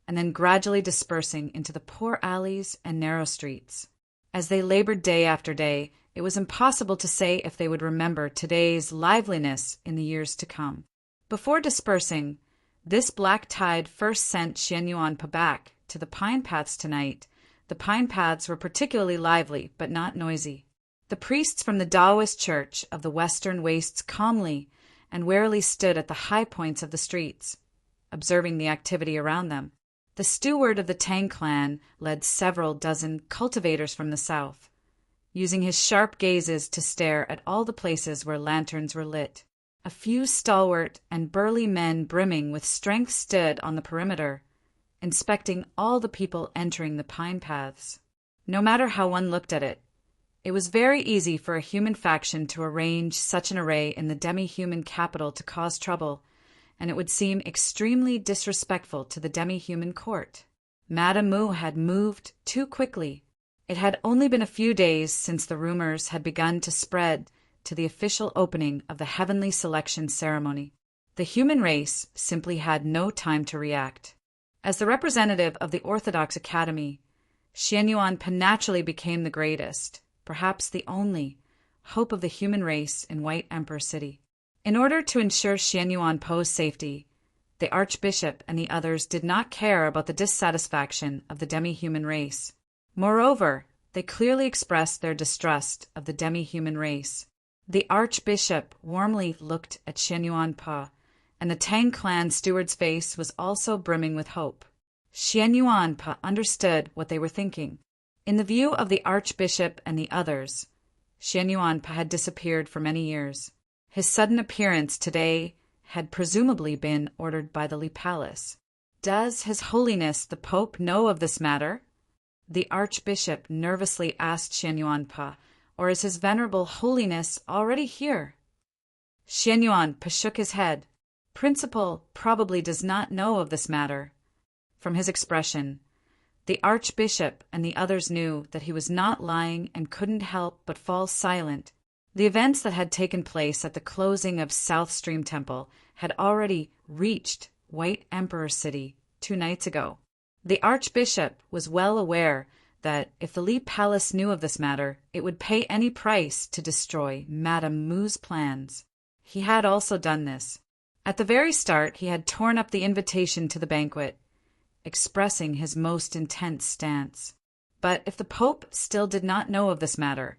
A: and then gradually dispersing into the poor alleys and narrow streets. As they labored day after day, it was impossible to say if they would remember today's liveliness in the years to come. Before dispersing, this black tide first sent Xian Yuan Pa back to the pine paths tonight. The pine paths were particularly lively, but not noisy. The priests from the Taoist church of the western wastes calmly and warily stood at the high points of the streets, observing the activity around them. The steward of the Tang clan led several dozen cultivators from the south, using his sharp gazes to stare at all the places where lanterns were lit. A few stalwart and burly men brimming with strength stood on the perimeter, inspecting all the people entering the pine paths. No matter how one looked at it, it was very easy for a human faction to arrange such an array in the demi-human capital to cause trouble, and it would seem extremely disrespectful to the demi-human court. Madame Mu had moved too quickly. It had only been a few days since the rumors had begun to spread to the official opening of the heavenly selection ceremony. The human race simply had no time to react. As the representative of the Orthodox Academy, Xian Yuan Pa naturally became the greatest, perhaps the only, hope of the human race in White Emperor City. In order to ensure Xian Yuan Po's safety, the Archbishop and the others did not care about the dissatisfaction of the demi-human race. Moreover, they clearly expressed their distrust of the demi-human race. The Archbishop warmly looked at Xian Yuan Pa, and the Tang clan steward's face was also brimming with hope. Xian Yuan Pa understood what they were thinking. In the view of the Archbishop and the others, Xian Yuan Pa had disappeared for many years. His sudden appearance today had presumably been ordered by the Li Palace. Does His Holiness the Pope know of this matter? The Archbishop nervously asked Xian Yuan Pa, or is His Venerable Holiness already here? Xian Yuan Pa shook his head. Principal probably does not know of this matter. From his expression, the Archbishop and the others knew that he was not lying and couldn't help but fall silent. The events that had taken place at the closing of South Stream Temple had already reached White Emperor City 2 nights ago. The Archbishop was well aware that if the Li Palace knew of this matter, it would pay any price to destroy Madame Mu's plans. He had also done this. At the very start, he had torn up the invitation to the banquet, expressing his most intense stance. But if the Pope still did not know of this matter,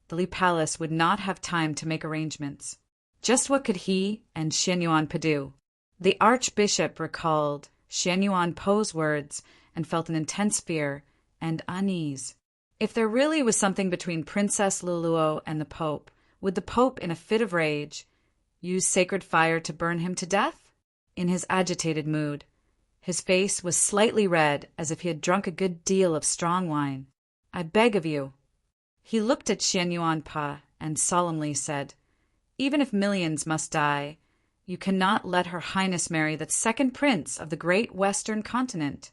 A: the Li Palace would not have time to make arrangements. Just what could he and Xian Yuan Pa do? The Archbishop recalled Xian Yuan Po's words and felt an intense fear and unease. If there really was something between Princess Luluo and the Pope, would the Pope, in a fit of rage, use sacred fire to burn him to death? In his agitated mood, his face was slightly red, as if he had drunk a good deal of strong wine. I beg of you. He looked at Xian Yuan Pa and solemnly said, even if millions must die, you cannot let Her Highness marry the second prince of the great Western continent.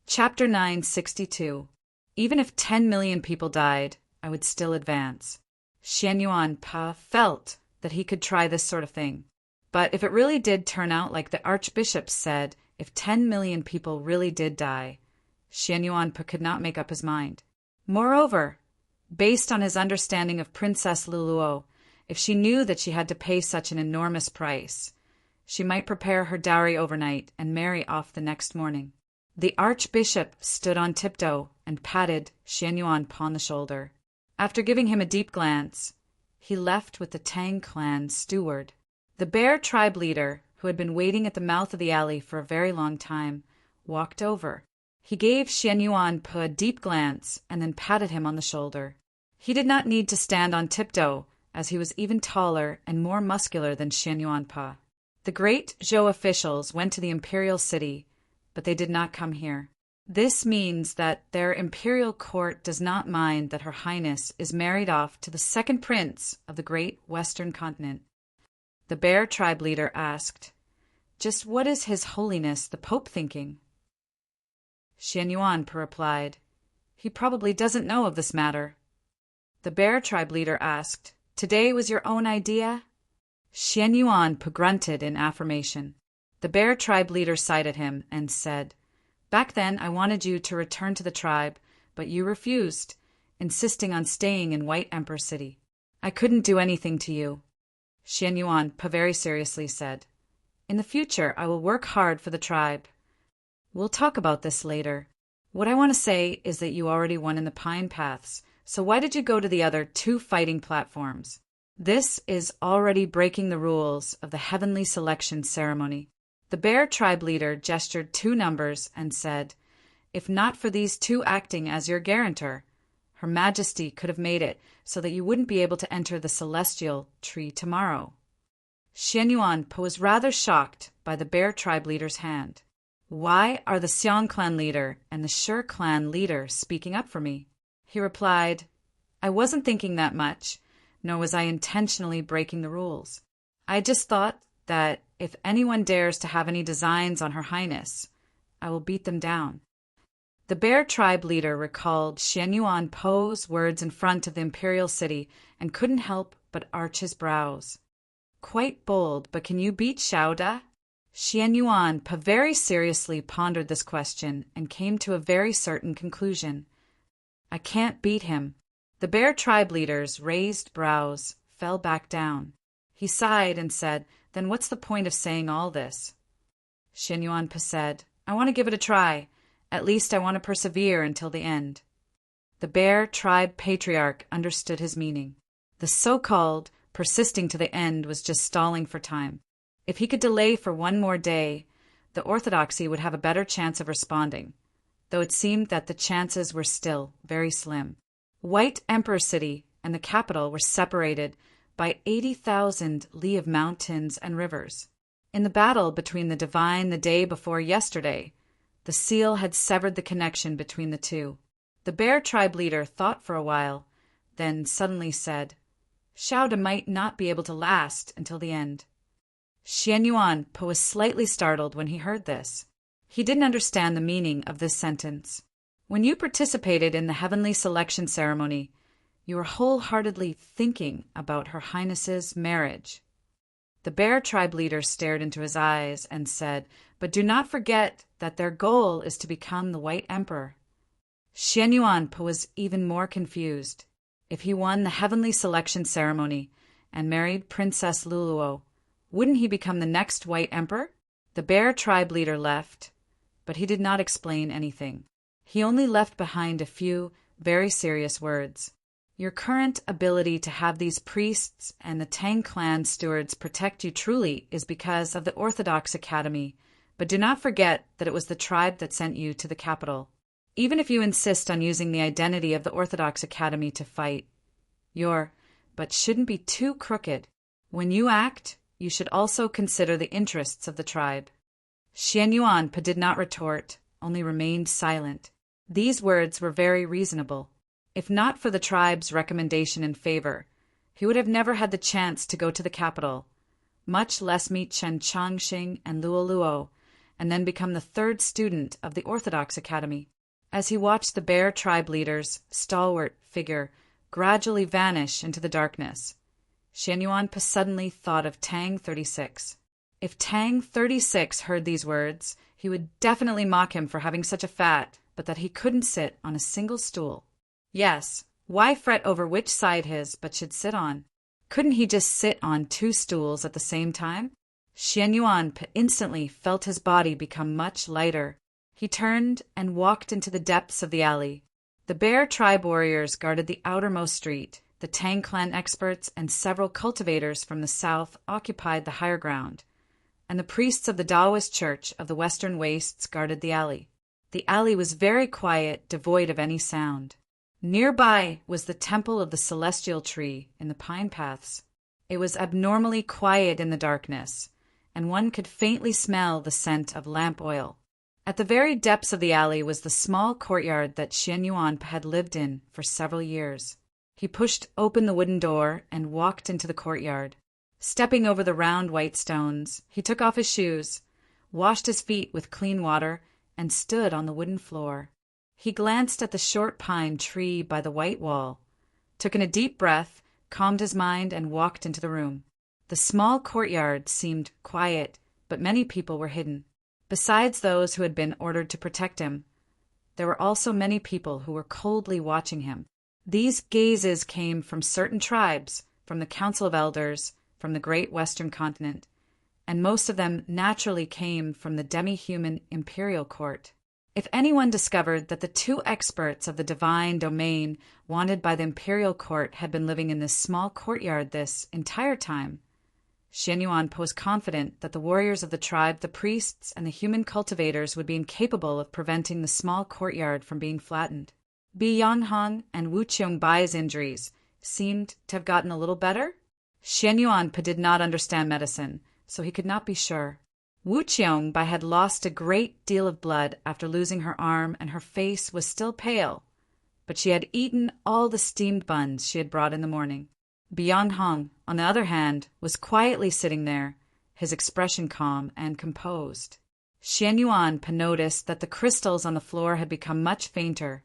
A: Chapter 962. Even if 10 million people died, I would still advance. Xian Yuan Pa felt that he could try this sort of thing. But if it really did turn out like the Archbishop said, if 10 million people really did die, Xian Yuan Pa could not make up his mind. Moreover, based on his understanding of Princess Luluo. If she knew that she had to pay such an enormous price, she might prepare her dowry overnight and marry off the next morning. The archbishop stood on tiptoe and patted Xian Yuan upon the shoulder. After giving him a deep glance, he left with the Tang clan steward. The bear tribe leader, who had been waiting at the mouth of the alley for a very long time, walked over. He gave Xian Yuan a deep glance and then patted him on the shoulder. He did not need to stand on tiptoe, as he was even taller and more muscular than Xian Yuan. The great Zhou officials went to the imperial city, but they did not come here. This means that their imperial court does not mind that Her Highness is married off to the second prince of the great western continent. The bear tribe leader asked, "Just what is His Holiness the Pope thinking?" Xian Yuan replied, "He probably doesn't know of this matter." The bear tribe leader asked, "Today was your own idea?" Xian Yuan grunted in affirmation. The bear tribe leader sighed at him and said, "Back then I wanted you to return to the tribe, but you refused, insisting on staying in White Emperor City. I couldn't do anything to you." Xian Yuan very seriously said, "In the future I will work hard for the tribe. We'll talk about this later. What I want to say is that you already won in the Pine Paths, so why did you go to the other 2 fighting platforms? This is already breaking the rules of the Heavenly Selection Ceremony." The bear tribe leader gestured 2 numbers and said, "If not for these 2 acting as your guarantor, Her Majesty could have made it so that you wouldn't be able to enter the celestial tree tomorrow." Xian Yuan was rather shocked by the bear tribe leader's hand. "Why are the Xiang clan leader and the Shi clan leader speaking up for me?" He replied, "I wasn't thinking that much, nor was I intentionally breaking the rules. I just thought that if anyone dares to have any designs on Her Highness, I will beat them down." The bear tribe leader recalled Xian Yuan's words in front of the imperial city and couldn't help but arch his brows. "Quite bold, but can you beat Xiaoda?" Xian Yuan very seriously pondered this question and came to a very certain conclusion. "I can't beat him." The bear tribe leader's raised brows fell back down. He sighed and said, "Then what's the point of saying all this?" Xian Yuan said, "I want to give it a try. At least I want to persevere until the end." The bear tribe patriarch understood his meaning. The so-called persisting to the end was just stalling for time. If he could delay for 1 more day, the orthodoxy would have a better chance of responding, though it seemed that the chances were still very slim. White Emperor City and the capital were separated by 80,000 li of mountains and rivers. In the battle between the divine the day before yesterday, the seal had severed the connection between the 2. The bear tribe leader thought for a while, then suddenly said, "Xiaoda might not be able to last until the end." Xian Yuan was slightly startled when he heard this. He didn't understand the meaning of this sentence. When you participated in the Heavenly Selection Ceremony, you were wholeheartedly thinking about Her Highness's marriage. The bear tribe leader stared into his eyes and said, "But do not forget that their goal is to become the White Emperor." Xian Yuan was even more confused. If he won the Heavenly Selection Ceremony and married Princess Luluo, wouldn't he become the next White Emperor? The bear tribe leader left, but he did not explain anything. He only left behind a few very serious words. "Your current ability to have these priests and the Tang clan stewards protect you truly is because of the Orthodox Academy, but do not forget that it was the tribe that sent you to the capital. Even if you insist on using the identity of the Orthodox Academy to fight, but shouldn't be too crooked. When you act, you should also consider the interests of the tribe." Xian Yuan did not retort, only remained silent. These words were very reasonable. If not for the tribe's recommendation in favor, he would have never had the chance to go to the capital, much less meet Chen Changxing and Luo Luo, and then become the 3rd student of the Orthodox Academy. As he watched the bear tribe leader's stalwart figure gradually vanish into the darkness, Xian Yuan suddenly thought of Tang 36. If Tang 36 heard these words, he would definitely mock him for having such a fat, but that he couldn't sit on a single stool. Yes, Why fret over which side his but should sit on? Couldn't he just sit on 2 stools at the same time? Xian Yuan instantly felt his body become much lighter. He turned and walked into the depths of the alley. The Bear tribe warriors guarded the outermost street. The Tang clan experts and several cultivators from the south occupied the higher ground, and the priests of the Taoist church of the western wastes guarded the alley. The alley was very quiet, devoid of any sound. Nearby was the temple of the celestial tree in the pine paths. It was abnormally quiet in the darkness, and one could faintly smell the scent of lamp oil. At the very depths of the alley was the small courtyard that Xian Yuan had lived in for several years. He pushed open the wooden door and walked into the courtyard. Stepping over the round white stones, he took off his shoes, washed his feet with clean water, and stood on the wooden floor. He glanced at the short pine tree by the white wall, took in a deep breath, calmed his mind, and walked into the room. The small courtyard seemed quiet, but many people were hidden. Besides those who had been ordered to protect him, there were also many people who were coldly watching him. These gazes came from certain tribes, from the Council of Elders, from the great Western continent, and most of them naturally came from the demi-human imperial court. If anyone discovered that the 2 experts of the divine domain wanted by the imperial court had been living in this small courtyard this entire time, Xian Yuan was confident that the warriors of the tribe, the priests, and the human cultivators would be incapable of preventing the small courtyard from being flattened. Bi Yanhong and Wu Qiangbai's injuries seemed to have gotten a little better. Xian Yuan did not understand medicine, so he could not be sure. Wu Qiangbei had lost a great deal of blood after losing her arm, and her face was still pale, but she had eaten all the steamed buns she had brought in the morning. Bi Yanhong, on the other hand, was quietly sitting there, his expression calm and composed. Xian Yuan noticed that the crystals on the floor had become much fainter,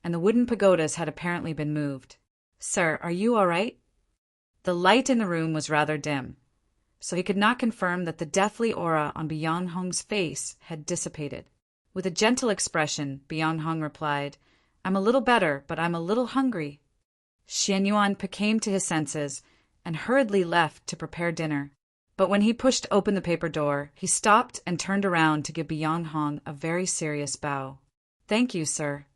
A: and the wooden pagodas had apparently been moved. "Sir, are you all right?" The light in the room was rather dim, so he could not confirm that the deathly aura on Bi Yanhong's face had dissipated. With a gentle expression, Bi Yanhong replied, "I'm a little better, but I'm a little hungry." Xian Yuan came to his senses and hurriedly left to prepare dinner. But when he pushed open the paper door, he stopped and turned around to give Bi Yanhong a very serious bow. "Thank you, sir."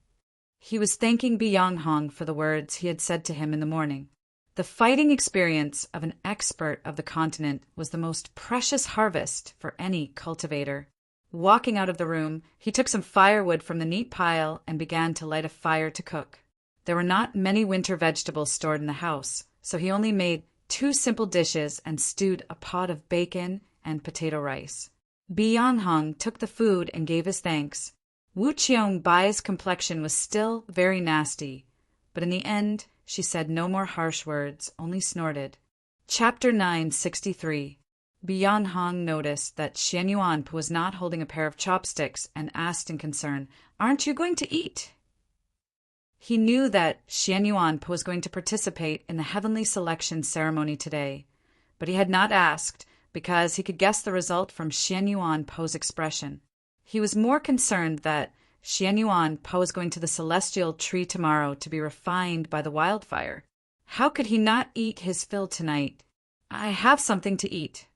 A: He was thanking Bi Yanhong for the words he had said to him in the morning. The fighting experience of an expert of the continent was the most precious harvest for any cultivator. Walking out of the room, he took some firewood from the neat pile and began to light a fire to cook. There were not many winter vegetables stored in the house, so he only made 2 simple dishes and stewed a pot of bacon and potato rice. Bi Yanhong took the food and gave his thanks. Wu Qiangbai's complexion was still very nasty, but in the end she said no more harsh words, only snorted. Chapter 963. Bi Yanhong noticed that Xian Yuan was not holding a pair of chopsticks and asked in concern, "Aren't you going to eat?" He knew that Xian Yuan was going to participate in the heavenly selection ceremony today, but he had not asked because he could guess the result from Xian Yuan's expression. He was more concerned that Xian Yuan was going to the celestial tree tomorrow to be refined by the wildfire. How could he not eat his fill tonight? "I have something to eat."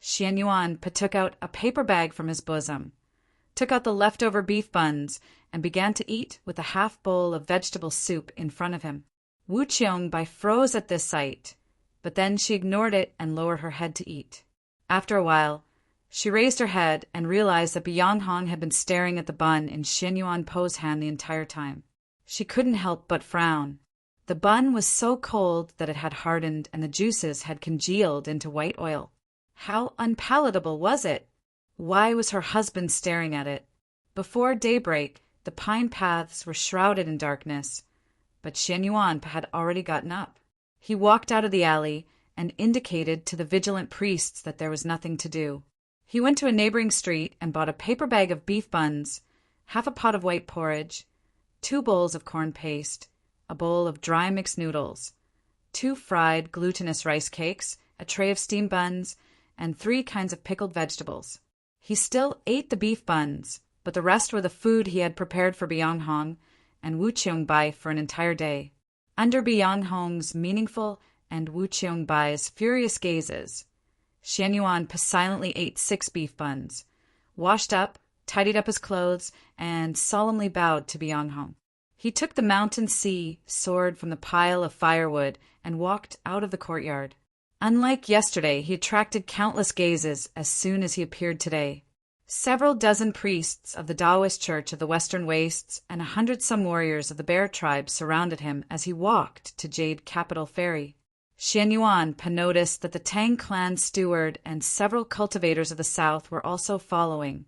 A: Xian Yuan took out a paper bag from his bosom, took out the leftover beef buns, and began to eat with a half bowl of vegetable soup in front of him. Wu Qiangbei froze at this sight, but then she ignored it and lowered her head to eat. After a while, she raised her head and realized that Bi Yanhong had been staring at the bun in Xian Yuan's hand the entire time. She couldn't help but frown. The bun was so cold that it had hardened and the juices had congealed into white oil. How unpalatable was it? Why was her husband staring at it? Before daybreak, the pine paths were shrouded in darkness, but Xian Yuan had already gotten up. He walked out of the alley and indicated to the vigilant priests that there was nothing to do. He went to a neighboring street and bought a paper bag of beef buns, half a pot of white porridge, 2 bowls of corn paste, a bowl of dry mixed noodles, 2 fried glutinous rice cakes, a tray of steamed buns, and 3 kinds of pickled vegetables. He still ate the beef buns, but the rest were the food he had prepared for Bi Yanhong and Wu Qiangbei for an entire day. Under Byung-hong's meaningful and Wu Qiong-bai's furious gazes, Xianyuan silently ate 6 beef buns, washed up, tidied up his clothes, and solemnly bowed to Byung-hong. He took the mountain sea sword from the pile of firewood and walked out of the courtyard. Unlike yesterday, he attracted countless gazes as soon as he appeared today. Several dozen priests of the Taoist Church of the Western Wastes and 100-some warriors of the Bear tribe surrounded him as he walked to Jade Capital Ferry. Xianyuan noticed that the Tang clan steward and several cultivators of the south were also following,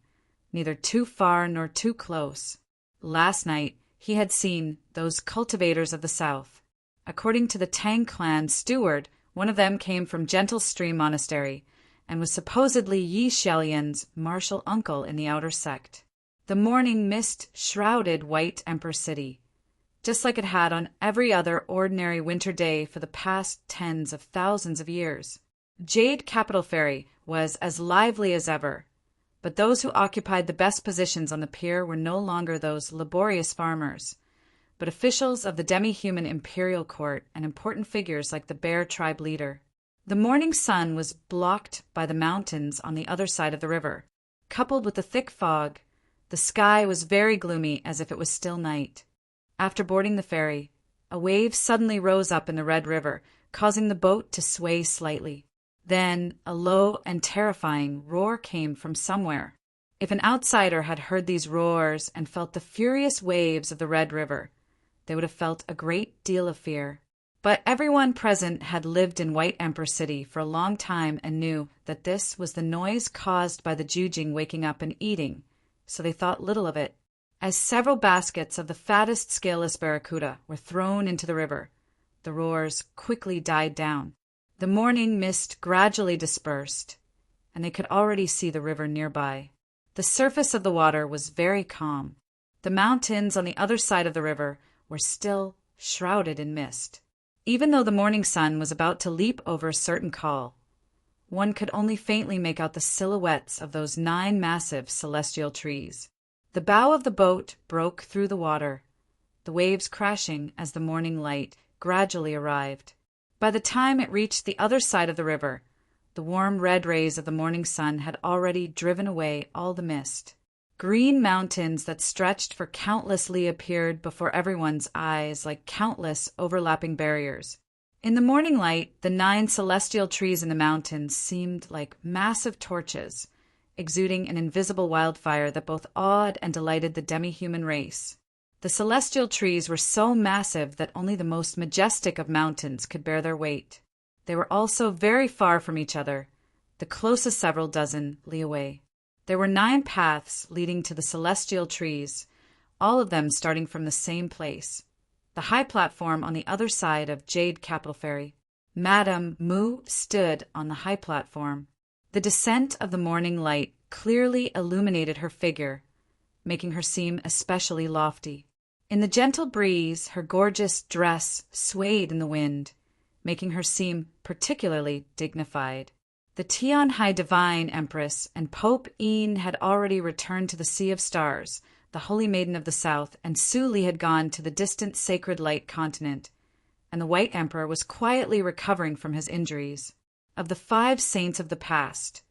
A: neither too far nor too close. Last night, he had seen those cultivators of the south. According to the Tang clan steward, one of them came from Gentle Stream Monastery and was supposedly Yi Xiaolian's martial uncle in the outer sect. The morning mist shrouded White Emperor City, just like it had on every other ordinary winter day for the past tens of thousands of years. Jade Capital Ferry was as lively as ever, but those who occupied the best positions on the pier were no longer those laborious farmers, but officials of the demi-human imperial court and important figures like the Bear tribe leader. The morning sun was blocked by the mountains on the other side of the river. Coupled with the thick fog, the sky was very gloomy as if it was still night. After boarding the ferry, a wave suddenly rose up in the Red River, causing the boat to sway slightly. Then a low and terrifying roar came from somewhere. If an outsider had heard these roars and felt the furious waves of the Red River, they would have felt a great deal of fear. But everyone present had lived in White Emperor City for a long time and knew that this was the noise caused by the Jujing waking up and eating, so they thought little of it. As several baskets of the fattest scaleless barracuda were thrown into the river, the roars quickly died down. The morning mist gradually dispersed, and they could already see the river nearby. The surface of the water was very calm. The mountains on the other side of the river were still shrouded in mist. Even though the morning sun was about to leap over a certain col, one could only faintly make out the silhouettes of those 9 massive celestial trees. The bow of the boat broke through the water, the waves crashing as the morning light gradually arrived. By the time it reached the other side of the river, the warm red rays of the morning sun had already driven away all the mist. Green mountains that stretched for countless li appeared before everyone's eyes like countless overlapping barriers. In the morning light, the 9 celestial trees in the mountains seemed like massive torches, exuding an invisible wildfire that both awed and delighted the demi-human race. The celestial trees were so massive that only the most majestic of mountains could bear their weight. They were also very far from each other, the closest several dozen li away. There were 9 paths leading to the celestial trees, all of them starting from the same place, the high platform on the other side of Jade Capital Ferry. Madame Mu stood on the high platform. The descent of the morning light clearly illuminated her figure, making her seem especially lofty. In the gentle breeze, her gorgeous dress swayed in the wind, making her seem particularly dignified. The Tian High Divine Empress and Pope Yin had already returned to the Sea of Stars, the Holy Maiden of the South, and Su Li had gone to the distant Sacred Light continent, and the White Emperor was quietly recovering from his injuries. Of the 5 saints of the past,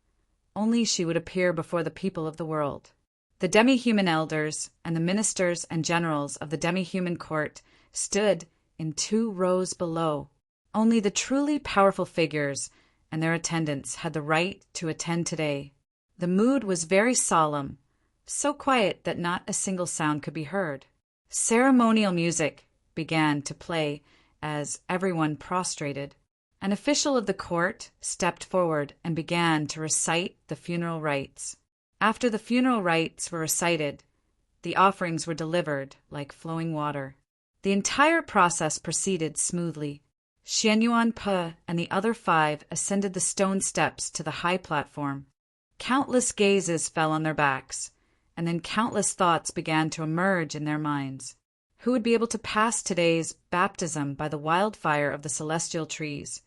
A: only she would appear before the people of the world. The demi-human elders and the ministers and generals of the demi-human court stood in 2 rows below. Only the truly powerful figures and their attendants had the right to attend today. The mood was very solemn, so quiet that not a single sound could be heard. Ceremonial music began to play as everyone prostrated. An official of the court stepped forward and began to recite the funeral rites. After the funeral rites were recited, the offerings were delivered like flowing water. The entire process proceeded smoothly. Xianyuan Pe and the other 5 ascended the stone steps to the high platform. Countless gazes fell on their backs, and then countless thoughts began to emerge in their minds. Who would be able to pass today's baptism by the wildfire of the celestial trees,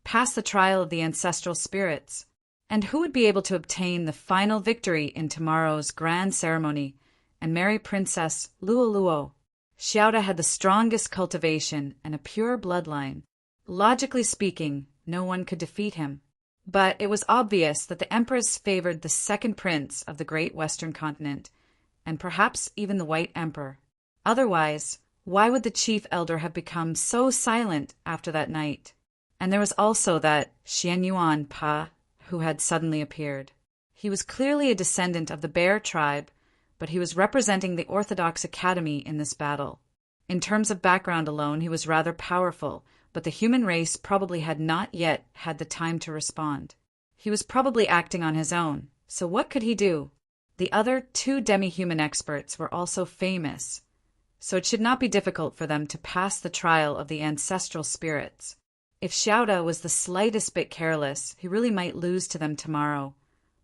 A: pass the trial of the ancestral spirits, and who would be able to obtain the final victory in tomorrow's grand ceremony and marry Princess Luoluo? Xiaoda had the strongest cultivation and a pure bloodline. Logically speaking, no one could defeat him. But it was obvious that the Empress favored the second prince of the great Western continent, and perhaps even the White Emperor. Otherwise, why would the chief elder have become so silent after that night? And there was also that Xianyuan Pa, who had suddenly appeared. He was clearly a descendant of the Bear tribe, but he was representing the Orthodox Academy in this battle. In terms of background alone, he was rather powerful, but the human race probably had not yet had the time to respond. He was probably acting on his own, so what could he do? The other two demi-human experts were also famous, so it should not be difficult for them to pass the trial of the ancestral spirits. If Xiaoda was the slightest bit careless, he really might lose to them tomorrow.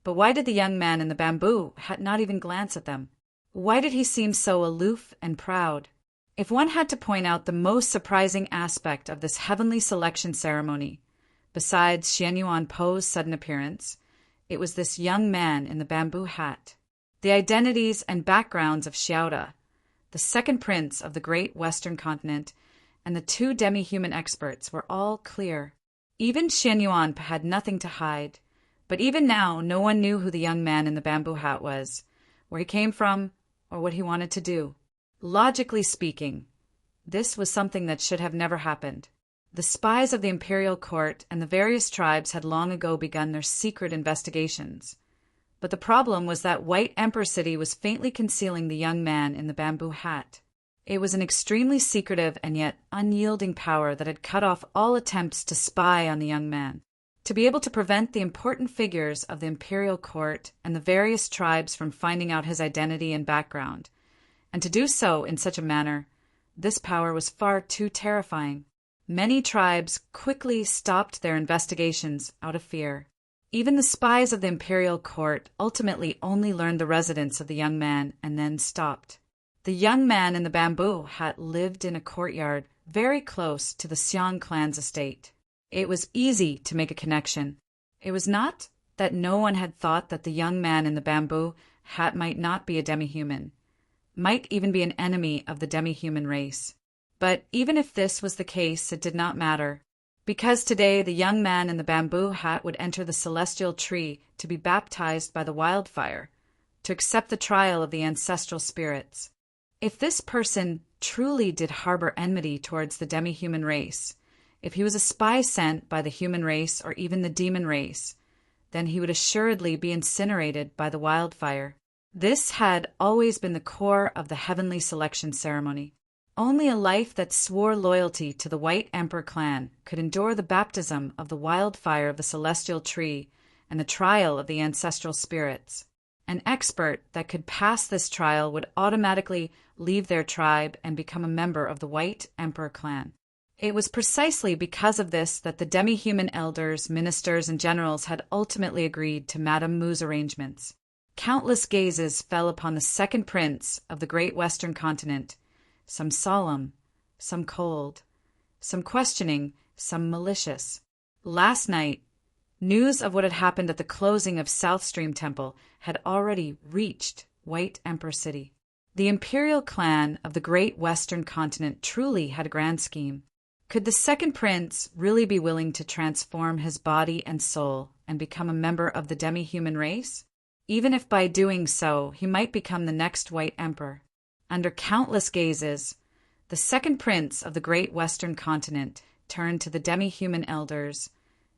A: But why did the young man in the bamboo not even glance at them? Why did he seem so aloof and proud? If one had to point out the most surprising aspect of this heavenly selection ceremony, besides Xianyuan Po's sudden appearance, it was this young man in the bamboo hat. The identities and backgrounds of Xiaoda, the second prince of the great Western continent, and the two demi-human experts were all clear. Even Xianyuan had nothing to hide, but even now no one knew who the young man in the bamboo hat was, where he came from, or what he wanted to do. Logically speaking, this was something that should have never happened. The spies of the imperial court and the various tribes had long ago begun their secret investigations. But the problem was that White Emperor City was faintly concealing the young man in the bamboo hat. It was an extremely secretive and yet unyielding power that had cut off all attempts to spy on the young man. To be able to prevent the important figures of the imperial court and the various tribes from finding out his identity and background, and to do so in such a manner, this power was far too terrifying. Many tribes quickly stopped their investigations out of fear. Even the spies of the imperial court ultimately only learned the residence of the young man and then stopped. The young man in the bamboo hat lived in a courtyard very close to the Xiang clan's estate. It was easy to make a connection. It was not that no one had thought that the young man in the bamboo hat might not be a demi-human, might even be an enemy of the demi-human race. But even if this was the case, it did not matter, because today the young man in the bamboo hat would enter the celestial tree to be baptized by the wildfire, to accept the trial of the ancestral spirits. If this person truly did harbor enmity towards the demi-human race, if he was a spy sent by the human race or even the demon race, then he would assuredly be incinerated by the wildfire. This had always been the core of the heavenly selection ceremony. Only a life that swore loyalty to the White Emperor clan could endure the baptism of the wildfire of the celestial tree and the trial of the ancestral spirits. An expert that could pass this trial would automatically leave their tribe and become a member of the White Emperor clan. It was precisely because of this that the demi-human elders, ministers, and generals had ultimately agreed to Madame Mu's arrangements. Countless gazes fell upon the second prince of the great Western continent, some solemn, some cold, some questioning, some malicious. Last night, news of what had happened at the closing of South Stream Temple had already reached White Emperor City. The imperial clan of the great Western continent truly had a grand scheme. Could the second prince really be willing to transform his body and soul and become a member of the demi-human race? Even if by doing so he might become the next White Emperor. Under countless gazes, the second prince of the great Western continent turned to the demi-human elders,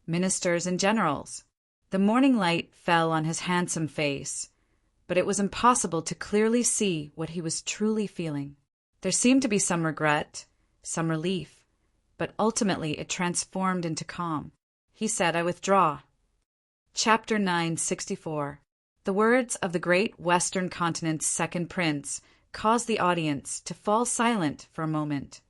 A: ministers, and generals. The morning light fell on his handsome face, but it was impossible to clearly see what he was truly feeling. There seemed to be some regret, some relief, but ultimately it transformed into calm. He said, "I withdraw." Chapter 964. The words of the great Western continent's second prince caused the audience to fall silent for a moment,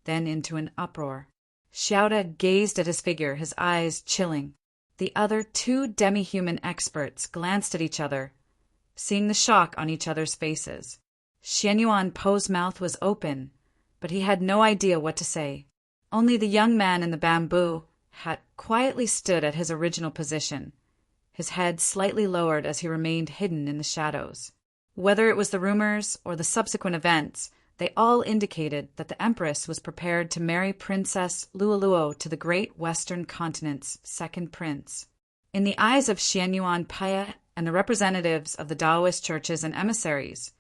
A: then into an uproar. Xiaoda gazed at his figure, his eyes chilling. The other two demi-human experts glanced at each other, seeing the shock on each other's faces. Xianyuan Po's mouth was open, but he had no idea what to say. Only the young man in the bamboo hat quietly stood at his original position, his head slightly lowered as he remained hidden in the shadows. Whether it was the rumors or the subsequent events, They all indicated that the Empress was prepared to marry Princess Luoluo to the great Western continent's second prince. In the eyes of Xianyuan Paya and the representatives of the Taoist churches and emissaries,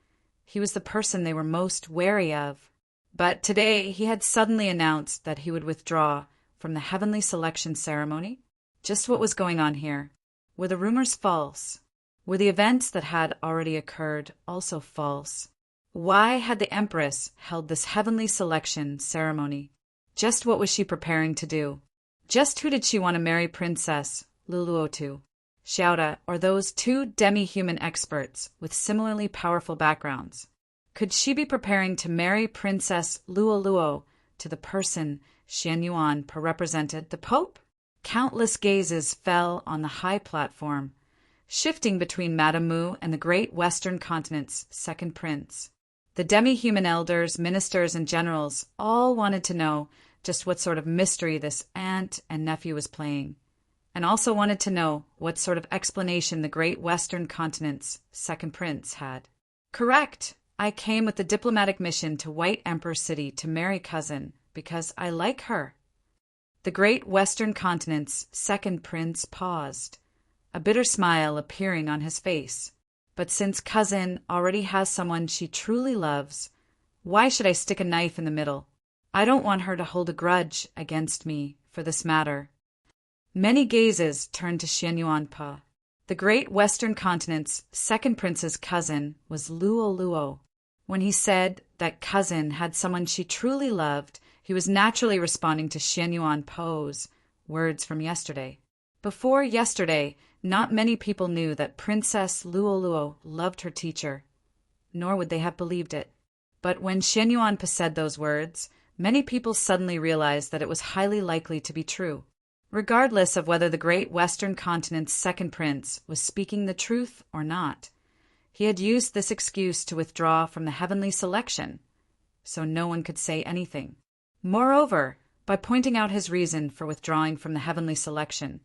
A: he was the person they were most wary of. But today he had suddenly announced that he would withdraw from the heavenly selection ceremony. Just what was going on here? Were the rumors false? Were the events that had already occurred also false? Why had the Empress held this heavenly selection ceremony? Just what was she preparing to do? Just who did she want to marry Princess Luoluo to? Xiaoda, or those two demi-human experts with similarly powerful backgrounds? Could she be preparing to marry Princess Luoluo to the person Xianyuan represented, the Pope? Countless gazes fell on the high platform, shifting between Madame Mu and the great Western continent's second prince. The demi-human elders, ministers, and generals all wanted to know just what sort of mystery this aunt and nephew was playing, and also wanted to know what sort of explanation the great Western continent's second prince had. Correct! I came with the diplomatic mission to White Emperor City to marry cousin because I like her. The great Western continent's second prince paused, a bitter smile appearing on his face. But since cousin already has someone she truly loves, why should I stick a knife in the middle? I don't want her to hold a grudge against me for this matter. Many gazes turned to Xianyuanpa. The great Western continent's second prince's cousin was Luoluo. When he said that cousin had someone she truly loved, he was naturally responding to Xianyuanpa's words from yesterday. Before yesterday, not many people knew that Princess Luoluo loved her teacher, nor would they have believed it. But when Xianyuanpa said those words, many people suddenly realized that it was highly likely to be true. Regardless of whether the great Western continent's second prince was speaking the truth or not, he had used this excuse to withdraw from the heavenly selection, so no one could say anything. Moreover, by pointing out his reason for withdrawing from the heavenly selection,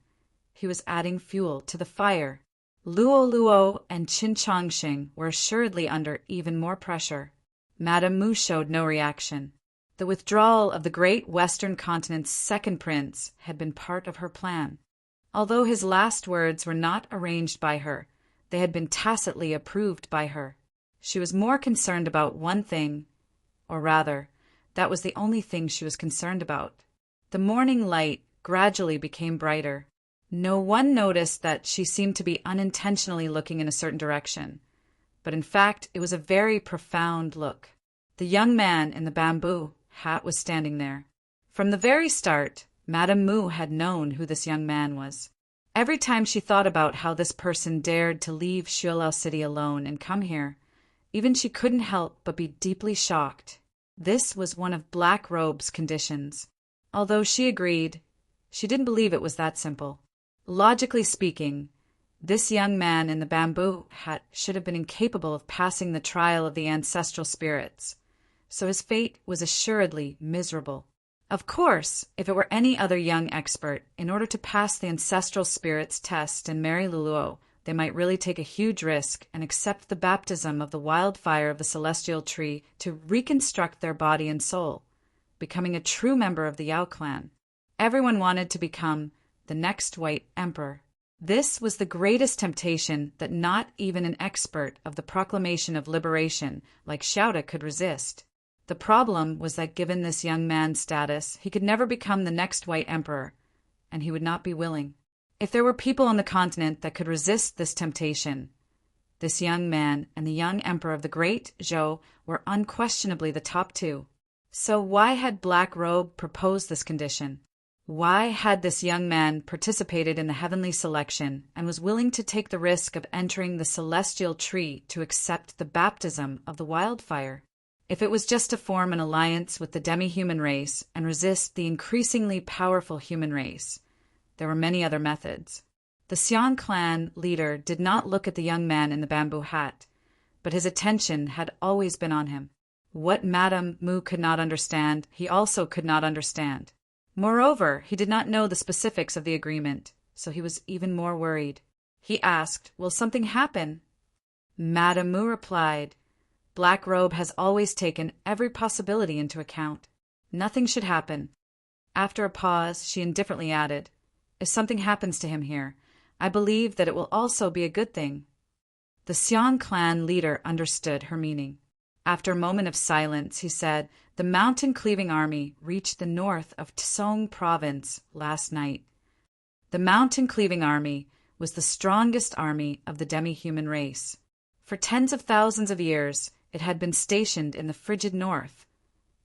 A: he was adding fuel to the fire. Luoluo and Qin Chongxing were assuredly under even more pressure. Madame Mu showed no reaction. The withdrawal of the great Western continent's second prince had been part of her plan. Although his last words were not arranged by her, they had been tacitly approved by her. She was more concerned about one thing, or rather, that was the only thing she was concerned about. The morning light gradually became brighter. No one noticed that she seemed to be unintentionally looking in a certain direction, but in fact it was a very profound look. The young man in the bamboo hat was standing there. From the very start, Madame Mu had known who this young man was. Every time she thought about how this person dared to leave Shuilao City alone and come here, even she couldn't help but be deeply shocked. This was one of Black Robe's conditions. Although she agreed, she didn't believe it was that simple. Logically speaking, this young man in the bamboo hat should have been incapable of passing the trial of the ancestral spirits, so his fate was assuredly miserable. Of course, if it were any other young expert, in order to pass the ancestral spirits test and marry Luoluo, they might really take a huge risk and accept the baptism of the wildfire of the celestial tree to reconstruct their body and soul, becoming a true member of the Yao clan. Everyone wanted to become the next White Emperor. This was the greatest temptation that not even an expert of the proclamation of liberation like Xiaoda could resist. The problem was that given this young man's status, he could never become the next White Emperor, and he would not be willing. If there were people on the continent that could resist this temptation, this young man and the young emperor of the Great Zhou were unquestionably the top two. So why had Black Robe proposed this condition? Why had this young man participated in the heavenly selection and was willing to take the risk of entering the celestial tree to accept the baptism of the wildfire? If it was just to form an alliance with the demi-human race and resist the increasingly powerful human race, there were many other methods. The Xian clan leader did not look at the young man in the bamboo hat, but his attention had always been on him. What Madame Mu could not understand, he also could not understand. Moreover, he did not know the specifics of the agreement, so he was even more worried. He asked, "Will something happen?" Madame Mu replied, Black Robe has always taken every possibility into account. Nothing should happen. After a pause, she indifferently added, "If something happens to him here, I believe that it will also be a good thing." The Xiong clan leader understood her meaning. After a moment of silence, he said, "The mountain-cleaving army reached the north of Tsong province last night. The mountain-cleaving army was the strongest army of the demi-human race. For tens of thousands of years, it had been stationed in the frigid north,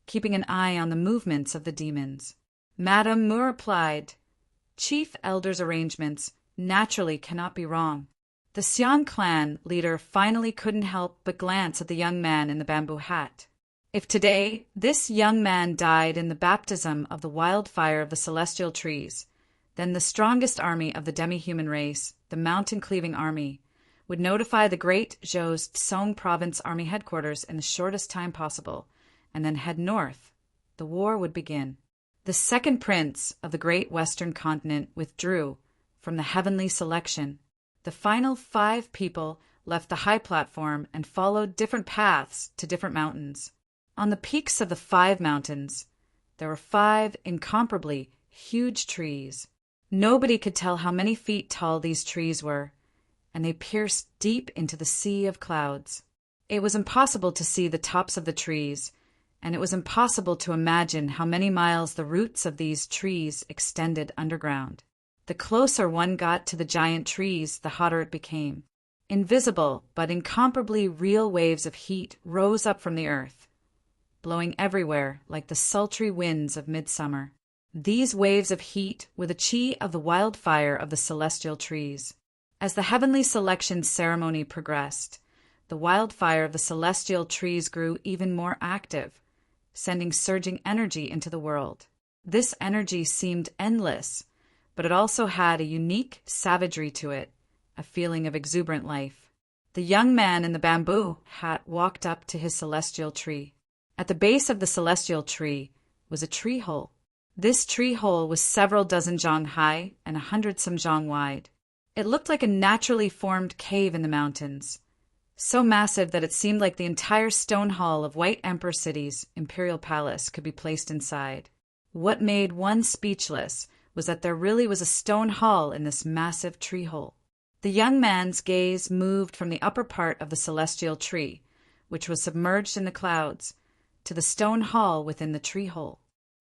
A: keeping an eye on the movements of the demons." Madame Mu replied, "Chief Elder's arrangements naturally cannot be wrong." The Xiong clan leader finally couldn't help but glance at the young man in the bamboo hat. If today this young man died in the baptism of the wildfire of the celestial trees, then the strongest army of the demi-human race, the mountain-cleaving army, would notify the great Zhou's Tsong province army headquarters in the shortest time possible, and then head north. The war would begin. The second prince of the great western continent withdrew from the heavenly selection. The final 5 people left the high platform and followed different paths to different mountains. On the peaks of the 5 mountains, there were 5 incomparably huge trees. Nobody could tell how many feet tall these trees were, and they pierced deep into the sea of clouds. It was impossible to see the tops of the trees, and it was impossible to imagine how many miles the roots of these trees extended underground. The closer one got to the giant trees, the hotter it became. Invisible but incomparably real waves of heat rose up from the earth, blowing everywhere like the sultry winds of midsummer. These waves of heat were the chi of the wildfire of the celestial trees. As the heavenly selection ceremony progressed, the wildfire of the celestial trees grew even more active, sending surging energy into the world. This energy seemed endless, but it also had a unique savagery to it, a feeling of exuberant life. The young man in the bamboo hat walked up to his celestial tree. At the base of the celestial tree was a tree hole. This tree hole was several dozen zhang high and 100 some zhang wide. It looked like a naturally formed cave in the mountains, so massive that it seemed like the entire stone hall of White Emperor City's imperial palace could be placed inside. What made one speechless was that there really was a stone hall in this massive tree hole. The young man's gaze moved from the upper part of the celestial tree, which was submerged in the clouds, to the stone hall within the tree hole.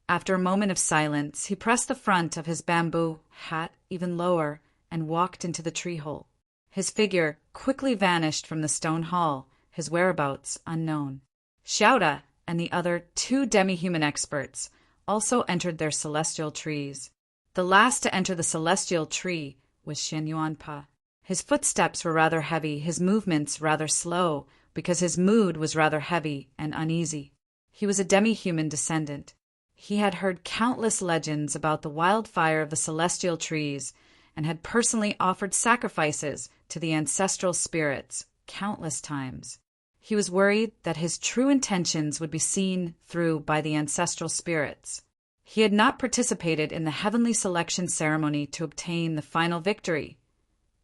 A: After a moment of silence, he pressed the front of his bamboo hat even lower and walked into the tree hole. His figure quickly vanished from the stone hall, his whereabouts unknown. Xiaoda and the other 2 demi-human experts also entered their celestial trees. The last to enter the celestial tree was Shen Yuanpa. His footsteps were rather heavy, his movements rather slow, because his mood was rather heavy and uneasy. He was a demi-human descendant. He had heard countless legends about the wildfire of the celestial trees and had personally offered sacrifices to the ancestral spirits countless times. He was worried that his true intentions would be seen through by the ancestral spirits. He had not participated in the heavenly selection ceremony to obtain the final victory,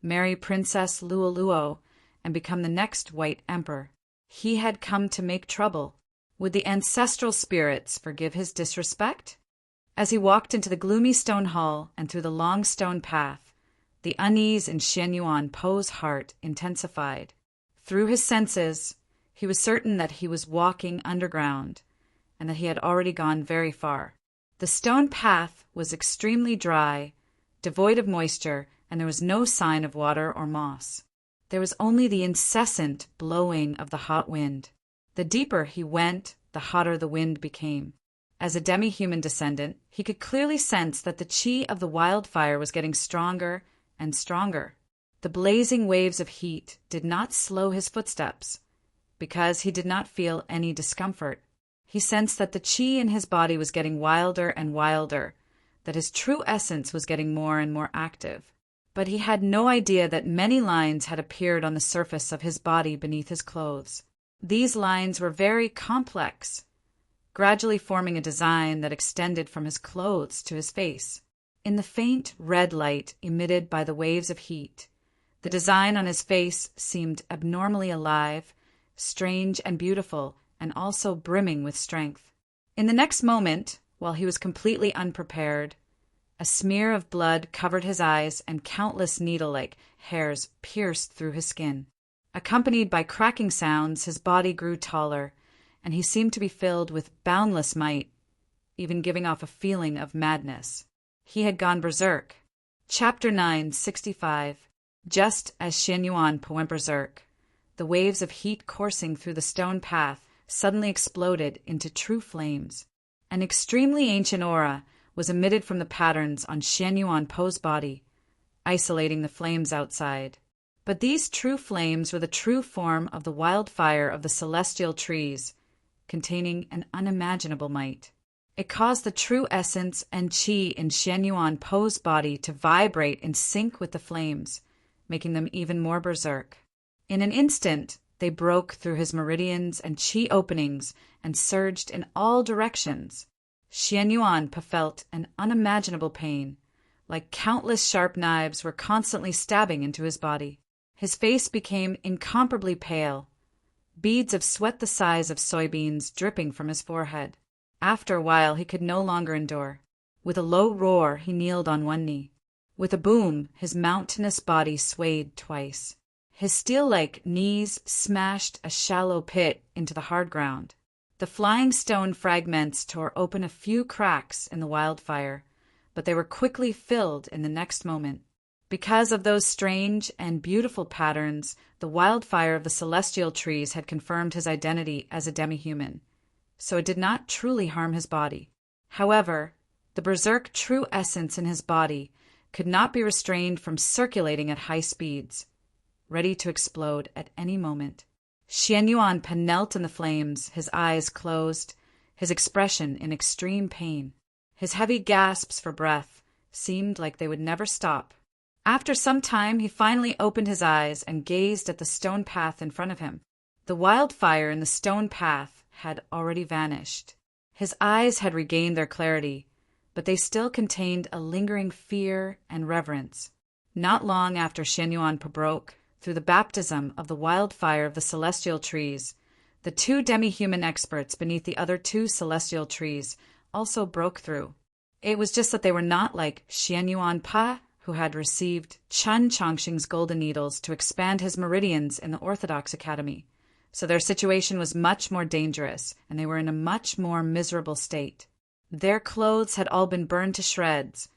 A: marry Princess Luoluo, and become the next White Emperor. He had come to make trouble. Would the ancestral spirits forgive his disrespect? As he walked into the gloomy stone hall and through the long stone path, the unease in Shen Yuanpo's heart intensified. Through his senses, he was certain that he was walking underground and that he had already gone very far. The stone path was extremely dry, devoid of moisture, and there was no sign of water or moss. There was only the incessant blowing of the hot wind. The deeper he went, the hotter the wind became. As a demi-human descendant, he could clearly sense that the chi of the wildfire was getting stronger and stronger. The blazing waves of heat did not slow his footsteps, because he did not feel any discomfort. He sensed that the chi in his body was getting wilder and wilder, that his true essence was getting more and more active. But he had no idea that many lines had appeared on the surface of his body beneath his clothes. These lines were very complex, gradually forming a design that extended from his clothes to his face. In the faint red light emitted by the waves of heat, the design on his face seemed abnormally alive strange and beautiful, and also brimming with strength. In the next moment, while he was completely unprepared, a smear of blood covered his eyes and countless needle-like hairs pierced through his skin. Accompanied by cracking sounds, his body grew taller, and he seemed to be filled with boundless might, even giving off a feeling of madness. He had gone berserk. Chapter 9:65. Just as Xian Yuan went berserk, the waves of heat coursing through the stone path suddenly exploded into true flames. An extremely ancient aura was emitted from the patterns on Xian Yuan Po's body, isolating the flames outside. But these true flames were the true form of the wildfire of the celestial trees, containing an unimaginable might. It caused the true essence and qi in Xian Yuan Po's body to vibrate in sync with the flames, making them even more berserk. In an instant, they broke through his meridians and qi openings and surged in all directions. Xian Yuan felt an unimaginable pain, like countless sharp knives were constantly stabbing into his body. His face became incomparably pale, beads of sweat the size of soybeans dripping from his forehead. After a while, he could no longer endure. With a low roar, he kneeled on one knee. With a boom, his mountainous body swayed twice. His steel-like knees smashed a shallow pit into the hard ground. The flying stone fragments tore open a few cracks in the wildfire, but they were quickly filled in the next moment. Because of those strange and beautiful patterns, the wildfire of the celestial trees had confirmed his identity as a demi-human, so it did not truly harm his body. However, the berserk true essence in his body could not be restrained from circulating at high speeds, ready to explode at any moment. Xian Yuan knelt in the flames, his eyes closed, his expression in extreme pain. His heavy gasps for breath seemed like they would never stop. After some time, he finally opened his eyes and gazed at the stone path in front of him. The wildfire in the stone path had already vanished. His eyes had regained their clarity, but they still contained a lingering fear and reverence. Not long after Xian Yuan broke through the baptism of the wildfire of the celestial trees, the two demi-human experts beneath the other two celestial trees also broke through. It was just that they were not like Xian Yuan Pa, who had received Chen Chongqing's golden needles to expand his meridians in the Orthodox Academy. So their situation was much more dangerous, and they were in a much more miserable state. Their clothes had all been burned to shreds,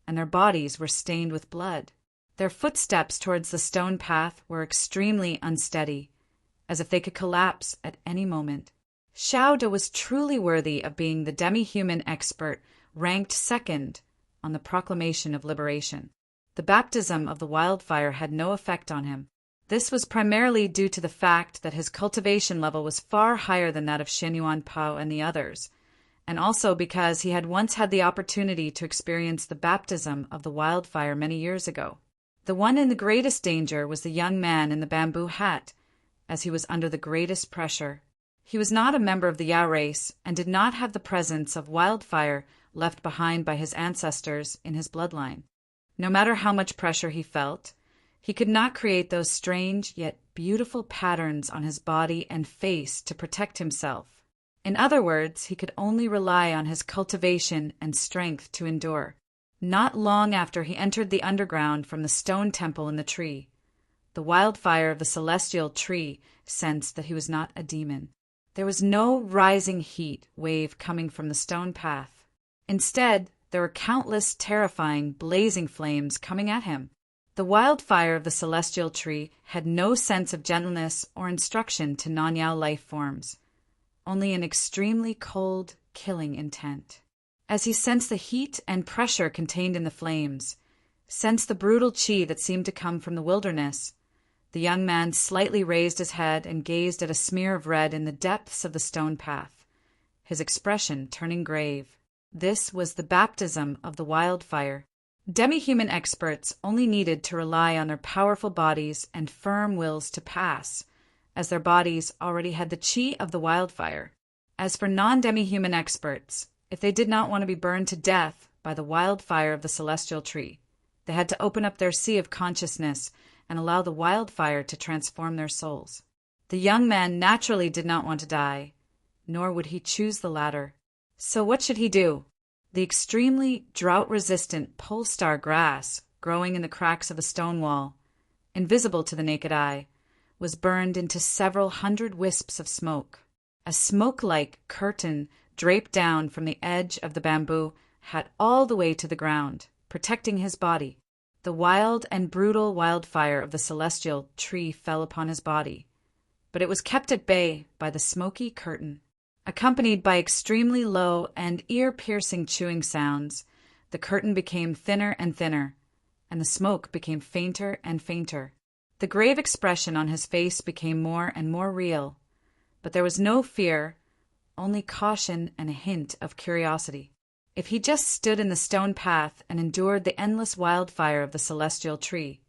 A: and their bodies were stained with blood. Their footsteps towards the stone path were extremely unsteady, as if they could collapse at any moment. Xiao De was truly worthy of being the demi-human expert ranked second on the proclamation of liberation. The baptism of the wildfire had no effect on him. This was primarily due to the fact that his cultivation level was far higher than that of Xian Yuan Pao and the others, and also because he had once had the opportunity to experience the baptism of the wildfire many years ago. The one in the greatest danger was the young man in the bamboo hat, as he was under the greatest pressure. He was not a member of the Yao race and did not have the presence of wildfire left behind by his ancestors in his bloodline. No matter how much pressure he felt, he could not create those strange yet beautiful patterns on his body and face to protect himself. In other words, he could only rely on his cultivation and strength to endure. Not long after he entered the underground from the stone temple in the tree, the wildfire of the celestial tree sensed that he was not a demon. There was no rising heat wave coming from the stone path. Instead, there were countless terrifying, blazing flames coming at him. The wildfire of the celestial tree had no sense of gentleness or instruction to non-Yao life forms, only an extremely cold, killing intent. As he sensed the heat and pressure contained in the flames, sensed the brutal qi that seemed to come from the wilderness, the young man slightly raised his head and gazed at a smear of red in the depths of the stone path, his expression turning grave. This was the baptism of the wildfire. Demi-human experts only needed to rely on their powerful bodies and firm wills to pass, as their bodies already had the qi of the wildfire. As for non-demi-human experts, if they did not want to be burned to death by the wildfire of the celestial tree, they had to open up their sea of consciousness and allow the wildfire to transform their souls. The young man naturally did not want to die, nor would he choose the latter. So what should he do? The extremely drought-resistant pole-star grass growing in the cracks of a stone wall, invisible to the naked eye, was burned into several hundred wisps of smoke. A smoke-like curtain draped down from the edge of the bamboo hat all the way to the ground, protecting his body. The wild and brutal wildfire of the celestial tree fell upon his body, but it was kept at bay by the smoky curtain. Accompanied by extremely low and ear-piercing chewing sounds, the curtain became thinner and thinner, and the smoke became fainter and fainter. The grave expression on his face became more and more real, but there was no fear, only caution and a hint of curiosity. If he just stood in the stone path and endured the endless wildfire of the celestial tree,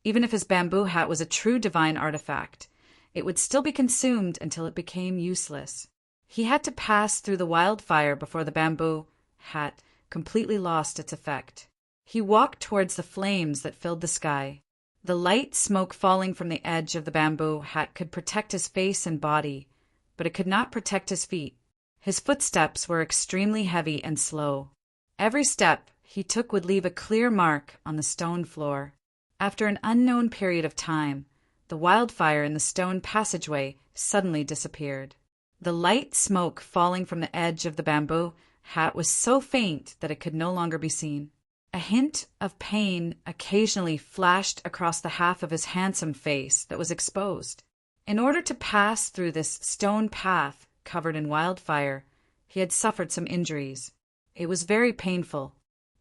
A: even if his bamboo hat was a true divine artifact, it would still be consumed until it became useless. He had to pass through the wildfire before the bamboo hat completely lost its effect. He walked towards the flames that filled the sky. The light smoke falling from the edge of the bamboo hat could protect his face and body, but it could not protect his feet. His footsteps were extremely heavy and slow. Every step he took would leave a clear mark on the stone floor. After an unknown period of time, the wildfire in the stone passageway suddenly disappeared. The light smoke falling from the edge of the bamboo hat was so faint that it could no longer be seen. A hint of pain occasionally flashed across the half of his handsome face that was exposed. In order to pass through this stone path covered in wildfire, he had suffered some injuries. It was very painful,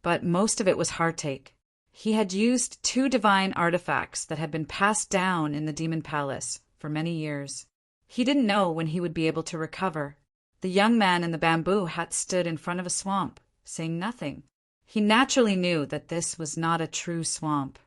A: but most of it was heartache. He had used 2 divine artifacts that had been passed down in the demon palace for many years. He didn't know when he would be able to recover. The young man in the bamboo hat stood in front of a swamp, saying nothing. He naturally knew that this was not a true swamp.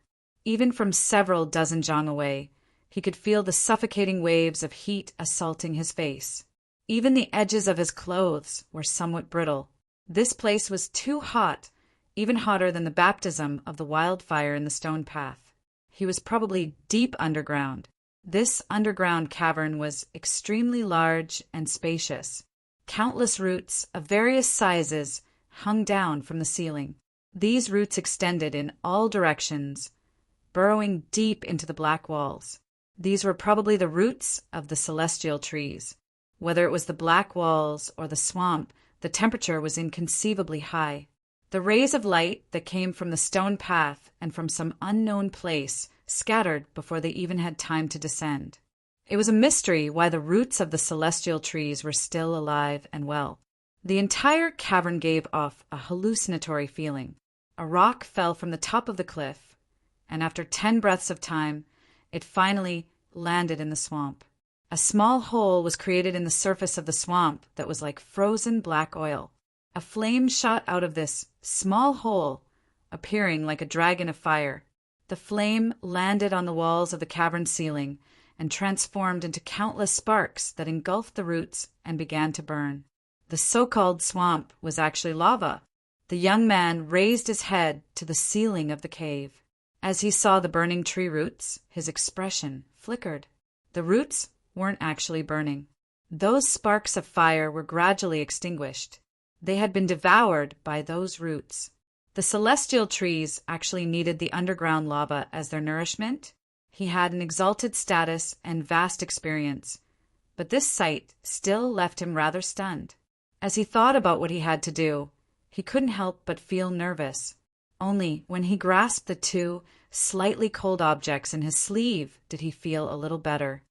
A: Even from several dozen jang away, he could feel the suffocating waves of heat assaulting his face. Even the edges of his clothes were somewhat brittle. This place was too hot, even hotter than the baptism of the wildfire in the stone path. He was probably deep underground. This underground cavern was extremely large and spacious. Countless roots of various sizes hung down from the ceiling. These roots extended in all directions, burrowing deep into the black walls. These were probably the roots of the celestial trees. Whether it was the black walls or the swamp, the temperature was inconceivably high. The rays of light that came from the stone path and from some unknown place scattered before they even had time to descend. It was a mystery why the roots of the celestial trees were still alive and well. The entire cavern gave off a hallucinatory feeling. A rock fell from the top of the cliff, and after 10 breaths of time, it finally landed in the swamp. A small hole was created in the surface of the swamp that was like frozen black oil. A flame shot out of this small hole, appearing like a dragon of fire. The flame landed on the walls of the cavern ceiling and transformed into countless sparks that engulfed the roots and began to burn. The so-called swamp was actually lava. The young man raised his head to the ceiling of the cave. As he saw the burning tree roots, his expression flickered. The roots weren't actually burning. Those sparks of fire were gradually extinguished. They had been devoured by those roots. The celestial trees actually needed the underground lava as their nourishment. He had an exalted status and vast experience, but this sight still left him rather stunned. As he thought about what he had to do, he couldn't help but feel nervous. Only when he grasped the 2 slightly cold objects in his sleeve did he feel a little better.